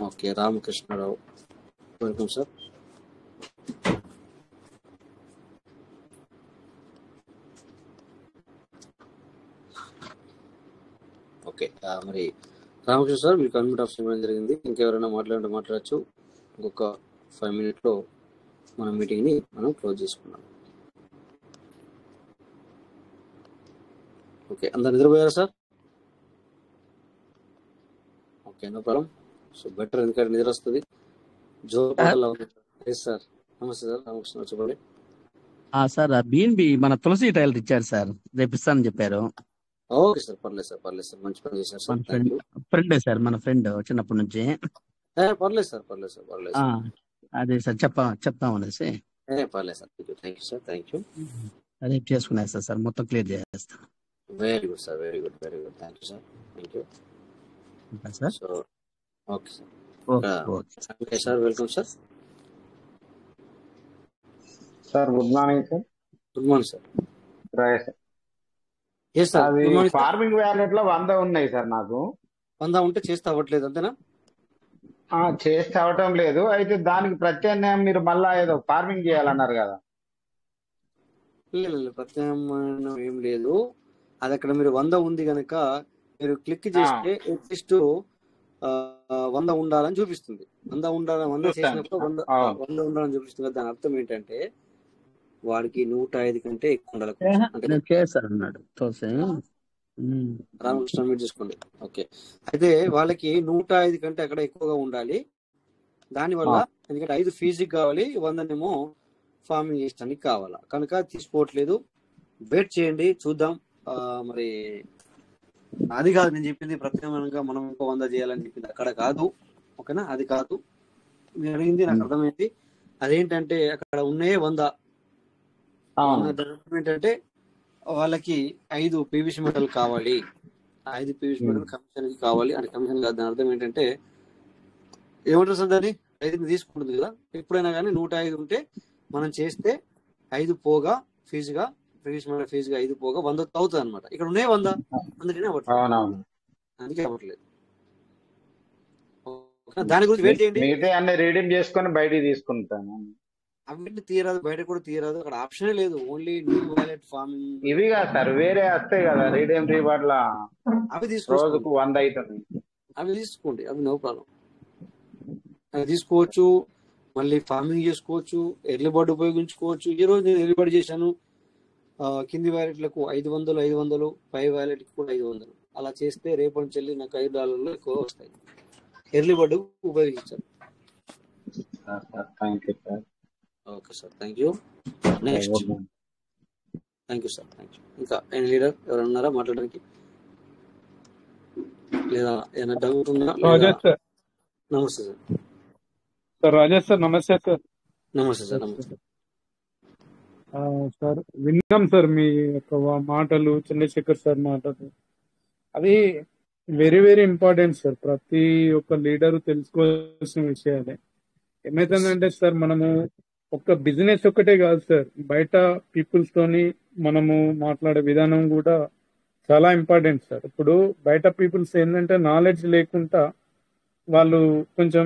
[SPEAKER 5] Okay, Ramakrishna Rao, welcome sir. Okay, మరి రామకృష్ణ సార్ మీకు అన్మ్యూట్ ఆప్షన్ ఇవ్వడం జరిగింది. ఇంకెవరైనా మాట్లాడచ్చు. ఇంకొక 5 minutes మన మీటింగ్ని మనం క్లోజ్ చేసుకున్నాం. ఓకే, అందరు నిద్రపోయారా sir? Okay, no problem. So better, ఎందుకంటే నిద్ర వస్తుంది. సార్ నమస్తే సార్, రామకృష్ణ చెప్పండి.
[SPEAKER 9] సార్ BNB మన తులసి టైలర్ ఇచ్చారు సార్, రేపు ఇస్తానని చెప్పారు.
[SPEAKER 5] ఓకే సార్, పర్లేదు సార్, పర్లేదు సార్, మంచి పని చేశారు సార్,
[SPEAKER 9] మన
[SPEAKER 5] థ్యాంక్ యూ.
[SPEAKER 9] ఫ్రెండే సార్, మన ఫ్రెండ్ చిన్నప్పటి నుంచి.
[SPEAKER 5] పర్లేదు సార్, పర్లేదు సార్, పర్లేదు
[SPEAKER 9] ఆ,
[SPEAKER 5] సార్,
[SPEAKER 9] అదే సార్ చెప్తామనేసి
[SPEAKER 5] పర్లేదు sir, thank you sir, thank you.
[SPEAKER 9] అదే చేసుకునేస్తా సార్, మొత్తం క్లియర్ చేస్తాను.
[SPEAKER 5] Very good sir, very good, very good, thank you sir, thank you.
[SPEAKER 9] ఉంటా sir.
[SPEAKER 5] So okay sir,
[SPEAKER 9] okay okay
[SPEAKER 5] okay sir, welcome sir.
[SPEAKER 10] Sir good morning sir.
[SPEAKER 5] Good morning sir.
[SPEAKER 10] Rai sir.
[SPEAKER 5] Yes sir,
[SPEAKER 10] అది
[SPEAKER 5] good morning sir.
[SPEAKER 10] Farming wallet లో 100 ఉన్నాయి సార్ నాకు.
[SPEAKER 5] 100 ఉంటే చేస్తే అవ్వట్లేదు అంతేనా?
[SPEAKER 10] చేసి అవటం లేదు. అయితే దానికి ప్రత్యామ్నాయం మీరు మళ్ళా ఏదో ఫార్మింగ్ చేయాలన్నారు కదా.
[SPEAKER 5] లేదు, ప్రత్యామ్నాయం ఏం లేదు. అది అక్కడ మీరు 100 ఉంది కనుక మీరు క్లిక్ చేస్తే అట్లీస్ట్ 100 ఉండాలని చూపిస్తుంది. 100 ఉండాలని 100 చేసినప్పుడు 100 ఉండాలని చూపిస్తుంది. దాని అర్థం ఏంటంటే వాడికి 105 కంటే ఎక్కువ ఉండాలి. అంటే
[SPEAKER 9] చేశారు అన్నాడు
[SPEAKER 5] రామకృష్ణ మీరు చూసుకోండి. ఓకే, అయితే వాళ్ళకి 105 కంటే అక్కడ ఎక్కువగా ఉండాలి. దానివల్ల ఎందుకంటే 5 ఫీజుకి కావాలి, 100నేమో ఫార్మింగ్ చేయడానికి కావాలా, కనుక తీసుకోవట్లేదు. వెయిట్ చేయండి, చూద్దాం. మరి అది కాదు నేను చెప్పింది, ప్రత్యామ్నాయంగా మనం ఇంకో 100 చేయాలని చెప్పింది అక్కడ కాదు. ఓకేనా, అది కాదు మీరు అడిగింది, నాకు అర్థమైంది. అదేంటంటే అక్కడ ఉన్నాయే 100 ఏంటంటే వాళ్ళకి 5 పీవీసీ మెటల్ కావాలి. 5 పీవీసీ మెటల్ కమిషన్ కి కావాలి. అంటే కమిషన్ కాదు, దాని అర్థం ఏంటంటే ఏమంటారు సార్, దాన్ని 5 తీసుకుంటుంది కదా. ఎప్పుడైనా కానీ 105 ఉంటే మనం చేస్తే 5 పోగా ఫీజుగా పీవీసీ మెటల్ ఫీజుగా 5 పోగా 100 అవుతుంది అనమాట. ఇక్కడ ఉన్నాయి 100, అందుకనే అవ్వట్లేదు. అందుకే అవ్వట్లేదు. దాని గురించి వెయిట్ చేయండి.
[SPEAKER 10] అన్ని రీడింగ్ చేసుకొని బయటికి తీసుకుంటాను.
[SPEAKER 5] అవిటిని తీయరాదు, బయట కూడా తీయరాదు, అక్కడ ఆప్షనే లేదు. ఓన్లీ న్యూ వాలెట్ ఫార్మింగ్
[SPEAKER 10] ఇవి కాదు సార్, వేరే వస్తాయి కదా రీడీమ్ రీవార్డ్ లా,
[SPEAKER 5] అవి తీసుకోవచ్చు.
[SPEAKER 10] రోజుకు 100 అవుతుంది.
[SPEAKER 5] అవి తీసుకోండి, అవి నో ప్రాబ్లం. అవి తీసుకోవచ్చు, మళ్ళీ ఫార్మింగ్ చేసుకోవచ్చు, ఎర్లీ బర్డ్ ఉపయోగించుకోవచ్చు. ఈ రోజు నేను ఎర్లీ బర్డ్ చేశాను. కింది వ్యాలెట్లకు 500, 500, పై వ్యాలెట్ కి కూడా 500. అలా చేస్తే రేపటి నుంచి వెళ్ళి నాకు $5 ఎక్కువ వస్తాయి. ఎర్లీ బర్డ్ ఉపయోగించాను.
[SPEAKER 10] Thank you sir.
[SPEAKER 5] Okay sir, thank you. Next. Thank you sir, thank you. ఇంకా ఎనీ లీడర్ ఎవరైనా ఉన్నారా మాట్లాడడానికి? లేదా ఏమైనా డౌట్ ఉన్నా? నమస్తే సార్.
[SPEAKER 2] రాజేష్ సార్, నమస్తే సార్.
[SPEAKER 5] నమస్తే సార్, నమస్తే
[SPEAKER 2] సార్. విన్నాం సార్ మీ యొక్క మాటలు, చంద్రశేఖర్ సార్ మాటలు. అది వెరీ వెరీ ఇంపార్టెంట్ సార్. ప్రతి ఒక్క లీడరు తెలుసుకోవాల్సిన విషయాలే. ఏమైతుందంటే సార్, మనము ఒక్క బిజినెస్ ఒక్కటే కాదు సార్, బయట పీపుల్స్ తోని మనము మాట్లాడే విధానం కూడా చాలా ఇంపార్టెంట్ సార్. ఇప్పుడు బయట పీపుల్స్ ఏంటంటే నాలెడ్జ్ లేకుండా వాళ్ళు కొంచెం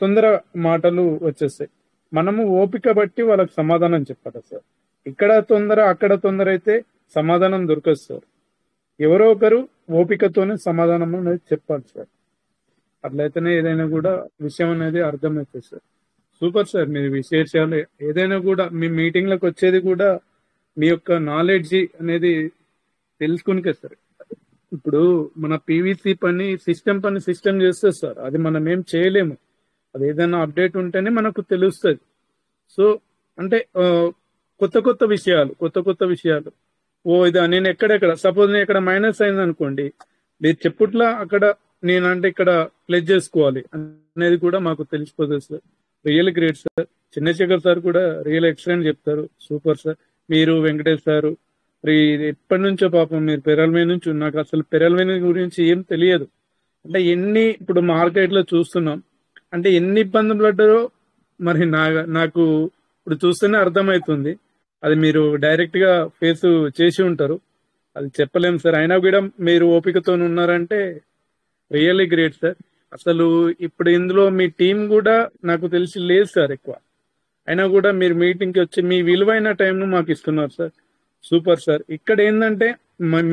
[SPEAKER 2] తొందర మాటలు వచ్చేస్తాయి. మనము ఓపిక బట్టి వాళ్ళకి సమాధానం చెప్పాలి సార్. ఇక్కడ తొందర అక్కడ తొందర అయితే సమాధానం దొరకదు సార్. ఎవరో ఒకరు ఓపికతోనే సమాధానం అనేది చెప్పాలి సార్. అట్లయితేనే ఏదైనా కూడా విషయం అనేది అర్థమవుతుంది సార్. సూపర్ సార్, మీ విశేషాలు ఏదైనా కూడా మీ మీటింగ్లకు వచ్చేది కూడా మీ యొక్క నాలెడ్జ్ అనేది తెలుసుకునికే సార్. ఇప్పుడు మన పీవీసీ పని సిస్టమ్ చేస్తుంది సార్. అది మనం ఏం చేయలేము. అది ఏదైనా అప్డేట్ ఉంటేనే మనకు తెలుస్తుంది. సో అంటే కొత్త విషయాలు ఇది నేను ఎక్కడెక్కడ సపోజ్ నేను ఇక్కడ మైనస్ అయింది అనుకోండి, మీరు చెప్పుట్లా అక్కడ నేనంటే ఇక్కడ ప్లెజ్ చేసుకోవాలి అనేది కూడా మాకు తెలిసిపోతుంది sir. Real great sir. Chandrasekhar sir కూడా రియల్ ఎక్సలెంట్ చెప్తారు. Super sir. మీరు వెంకటేష్ సారు ఇది ఎప్పటి నుంచో పాపం మీరు పెరల్మే నుంచి, నాకు అసలు పెరల్మే గురించి ఏం తెలియదు. అంటే ఇప్పుడు మార్కెట్ లో చూస్తున్నాం అంటే ఎన్ని ఇబ్బందులు పడ్డారో మరి నాకు ఇప్పుడు చూస్తేనే అర్థమవుతుంది. అది మీరు డైరెక్ట్ గా ఫేస్ చేసి ఉంటారు, అది చెప్పలేము సార్. అయినా కూడా మీరు ఓపికతో ఉన్నారంటే రియల్లీ గ్రేట్ సార్. అసలు ఇప్పుడు ఇందులో మీ టీం కూడా నాకు తెలిసి లేదు సార్ ఎక్కువ. అయినా కూడా మీరు మీటింగ్కి వచ్చి మీ విలువైన టైంను మాకు ఇస్తున్నారు సార్. Super sir. ఇక్కడ ఏంటంటే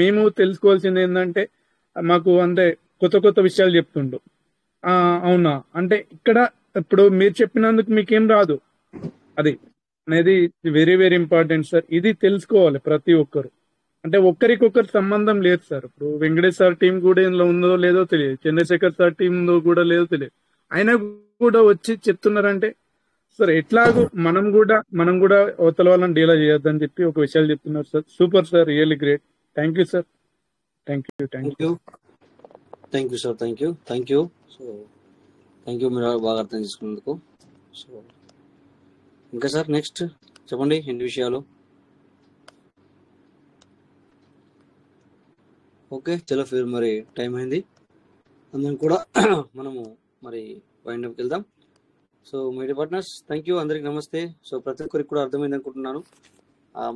[SPEAKER 2] మేము తెలుసుకోవాల్సింది ఏంటంటే మాకు అంటే కొత్త విషయాలు చెప్తుండు. అవునా అంటే ఇక్కడ ఇప్పుడు మీరు చెప్పినందుకు మీకేం రాదు, అది అనేది వెరీ వెరీ ఇంపార్టెంట్ సార్. ఇది తెలుసుకోవాలి ప్రతి ఒక్కరు. అంటే ఒక్కరికొకరు సంబంధం లేదు సార్. ఇప్పుడు వెంకటేష్ సార్ టీం కూడా ఇందులో ఉందో లేదో తెలియదు, చంద్రశేఖర్ సార్ టీం కూడా లేదో తెలియదు. అయినా కూడా వచ్చి చెప్తున్నారంటే సార్ ఎట్లాగో మనం కూడా అవతల వాళ్ళని డీలా చేయొద్దని చెప్పి ఒక విషయాలు చెప్తున్నారు sir. Super sir, really great. Thank you sir. Thank you.
[SPEAKER 5] Thank you sir. Thank you. So thank you, మీరు బాగా అర్థం చేసుకున్నందుకు. సో ఇంకా సార్ నెక్స్ట్ చెప్పండి ఎన్ని విషయాలు. ఓకే చలో ఫిర్ మరి టైం అయింది, అందరం కూడా మనము మరి వైండప్కి వెళ్దాం. So my dear partners, thank you, అందరికి నమస్తే. సో ప్రతి ఒక్కరికి కూడా అర్థమైంది అనుకుంటున్నాను.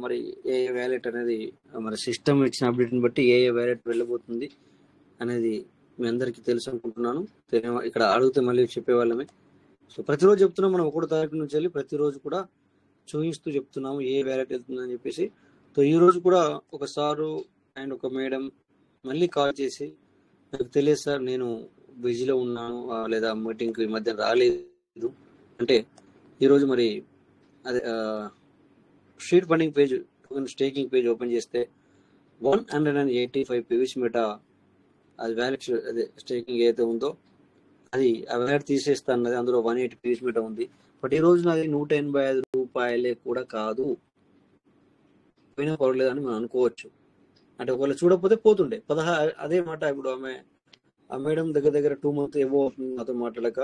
[SPEAKER 5] మరి ఏ వ్యాలెట్ అనేది మరి సిస్టమ్ ఇచ్చిన అప్డేట్ని బట్టి ఏ వ్యాలెట్ వెళ్ళబోతుంది అనేది మీ అందరికీ తెలుసు అనుకుంటున్నాను. ఇక్కడ అడిగితే మళ్ళీ చెప్పేవాళ్ళమే. సో ప్రతిరోజు చెప్తున్నాం, మనం 1వ తారీఖు నుంచి వెళ్ళి ప్రతిరోజు కూడా చూపిస్తూ చెప్తున్నాము ఏ వ్యాలెట్ వెళ్తుందని చెప్పేసి. సో ఈ రోజు కూడా ఒక సారు అండ్ ఒక మేడం మళ్ళీ కాల్ చేసి, నాకు తెలియదు సార్ నేను బిజీలో ఉన్నాను లేదా మీటింగ్కి ఈ మధ్య రాలేదు అంటే, ఈరోజు మరి అదే street funding page staking page open చేస్తే 185 PVC మెటా అది వ్యాలెట్ అదే స్టేకింగ్ ఏదైతే ఉందో అది ఆ వ్యాలెట్ తీసేస్తా అన్నది, అందులో 180 PVC మెటా ఉంది. బట్ ఈ రోజు నాది 185 రూపాయలే కూడా కాదు, పోయినా పర్వాలేదని మనం అనుకోవచ్చు. అంటే ఒకవేళ చూడకపోతే పోతుండే 16. అదే మాట ఇప్పుడు ఆ మేడం దగ్గర 2 months ఏవో అవుతుంది నాతో మాట్లాడక,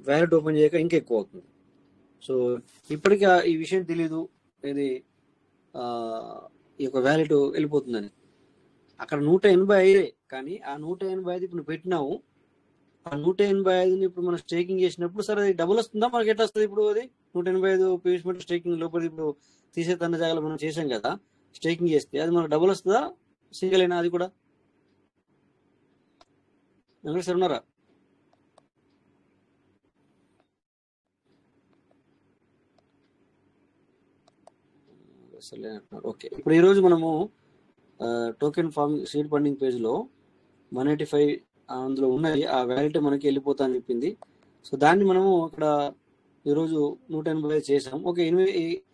[SPEAKER 5] వ్యాలెట్ ఓపెన్ చేయక ఇంకా ఎక్కువ అవుతుంది. సో ఇప్పటికీ ఈ విషయం తెలీదు, ఇది ఈ యొక్క వ్యాలెట్ వెళ్ళిపోతుందని. అక్కడ 185 కానీ ఆ 185 ఇప్పుడు నువ్వు పెట్టినావు, ఆ 185ని ఇప్పుడు మనం స్టేకింగ్ చేసినప్పుడు సరే అది డబుల్ వస్తుందా మనకి? ఎట్లా వస్తుంది ఇప్పుడు? అది 185 PVC స్టేకింగ్ లోపల ఇప్పుడు తీసే తన జాగాలో మనం చేసాం కదా స్టేకింగ్ చేస్తే, అది మనకు డబుల్ వస్తుందా సింగిల్ అయినా? అది కూడా వెంకటేష్ సార్ ఉన్నారా? ఓకే, ఇప్పుడు ఈరోజు మనము token form seed funding page లో 185 అందులో ఉన్నది, ఆ వ్యాలిటీ మనకి వెళ్ళిపోతా అని చెప్పింది. సో దాన్ని మనము ఇక్కడ ఈరోజు 185 చేసాం. ఓకే,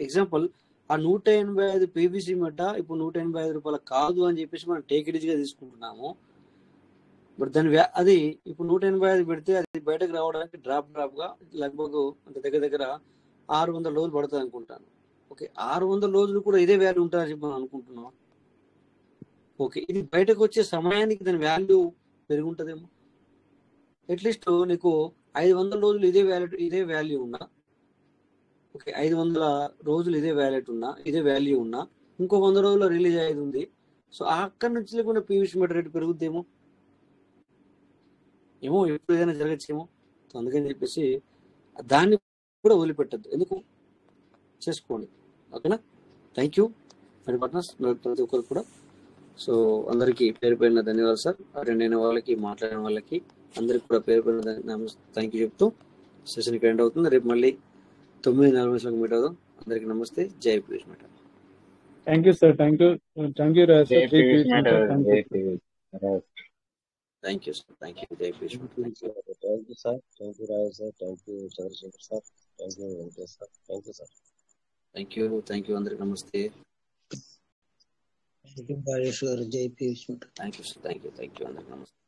[SPEAKER 5] ఎగ్జాంపుల్ ఆ 185 PVC మెట ఇప్పుడు 185 రూపాయలు కాదు అని చెప్పేసి మనం టేక్ ఇట్ గా తీసుకుంటున్నాము. బట్ దాని అది ఇప్పుడు 185 పెడితే అది బయటకు రావడానికి డ్రాప్ గా లగ్భగ్ అంటే దగ్గర 600 రోజులు పడుతుంది అనుకుంటాను. ఓకే, 600 రోజులు కూడా ఇదే వాల్యూ ఉంటుందని చెప్పి మనం అనుకుంటున్నాం. ఓకే, ఇది బయటకు వచ్చే సమయానికి దాని వాల్యూ పెరుగుంటుందేమో. అట్లీస్ట్ నీకు 500 రోజులు ఇదే వాల్యూ ఉన్నా, ఓకే 500 రోజులు ఇదే వ్యాలెట్ ఉన్నా, ఇదే వాల్యూ ఉన్నా, ఇంకో 100 రోజుల్లో రిలీజ్ అయ్యేది ఉంది. సో అక్కడి నుంచి లేకుండా PVC మెట రేట్ పెరుగుద్దేమో, ఎప్పుడు ఏదైనా జరగచ్చేమో. సో అందుకని చెప్పేసి దాన్ని కూడా వదిలిపెట్టద్దు, ఎందుకు చేసుకోండి. ఓకేనా? థ్యాంక్ యూ మరి పార్ట్నర్స్, ప్రతి ఒక్కరు కూడా. సో అందరికీ పేరు పేరున ధన్యవాదాలు సార్. అటెండ్ అయిన వాళ్ళకి, మాట్లాడిన వాళ్ళకి అందరికి కూడా పేరు పేరున థ్యాంక్ యూ చెప్తూ సెషన్కి ఎండ్ అవుతుంది. రేపు మళ్ళీ 9:40 మీట్ అవుదాం. అందరికి నమస్తే. జై PVC Meta.
[SPEAKER 2] Thank you sir. Thank you Raj sir.
[SPEAKER 5] Thank you sir. Thank you. జై PVC Meta.
[SPEAKER 7] Thank you sir. Thank you Raju sir. Thank you Chandrashekar sir. Thank you Venkatesh sir. Thank you sir.
[SPEAKER 5] Thank you అందరికి నమస్తే.
[SPEAKER 9] రాజేష్ గారు. జై PVC మెట.
[SPEAKER 5] థ్యాంక్ యూ అందరికి నమస్తే.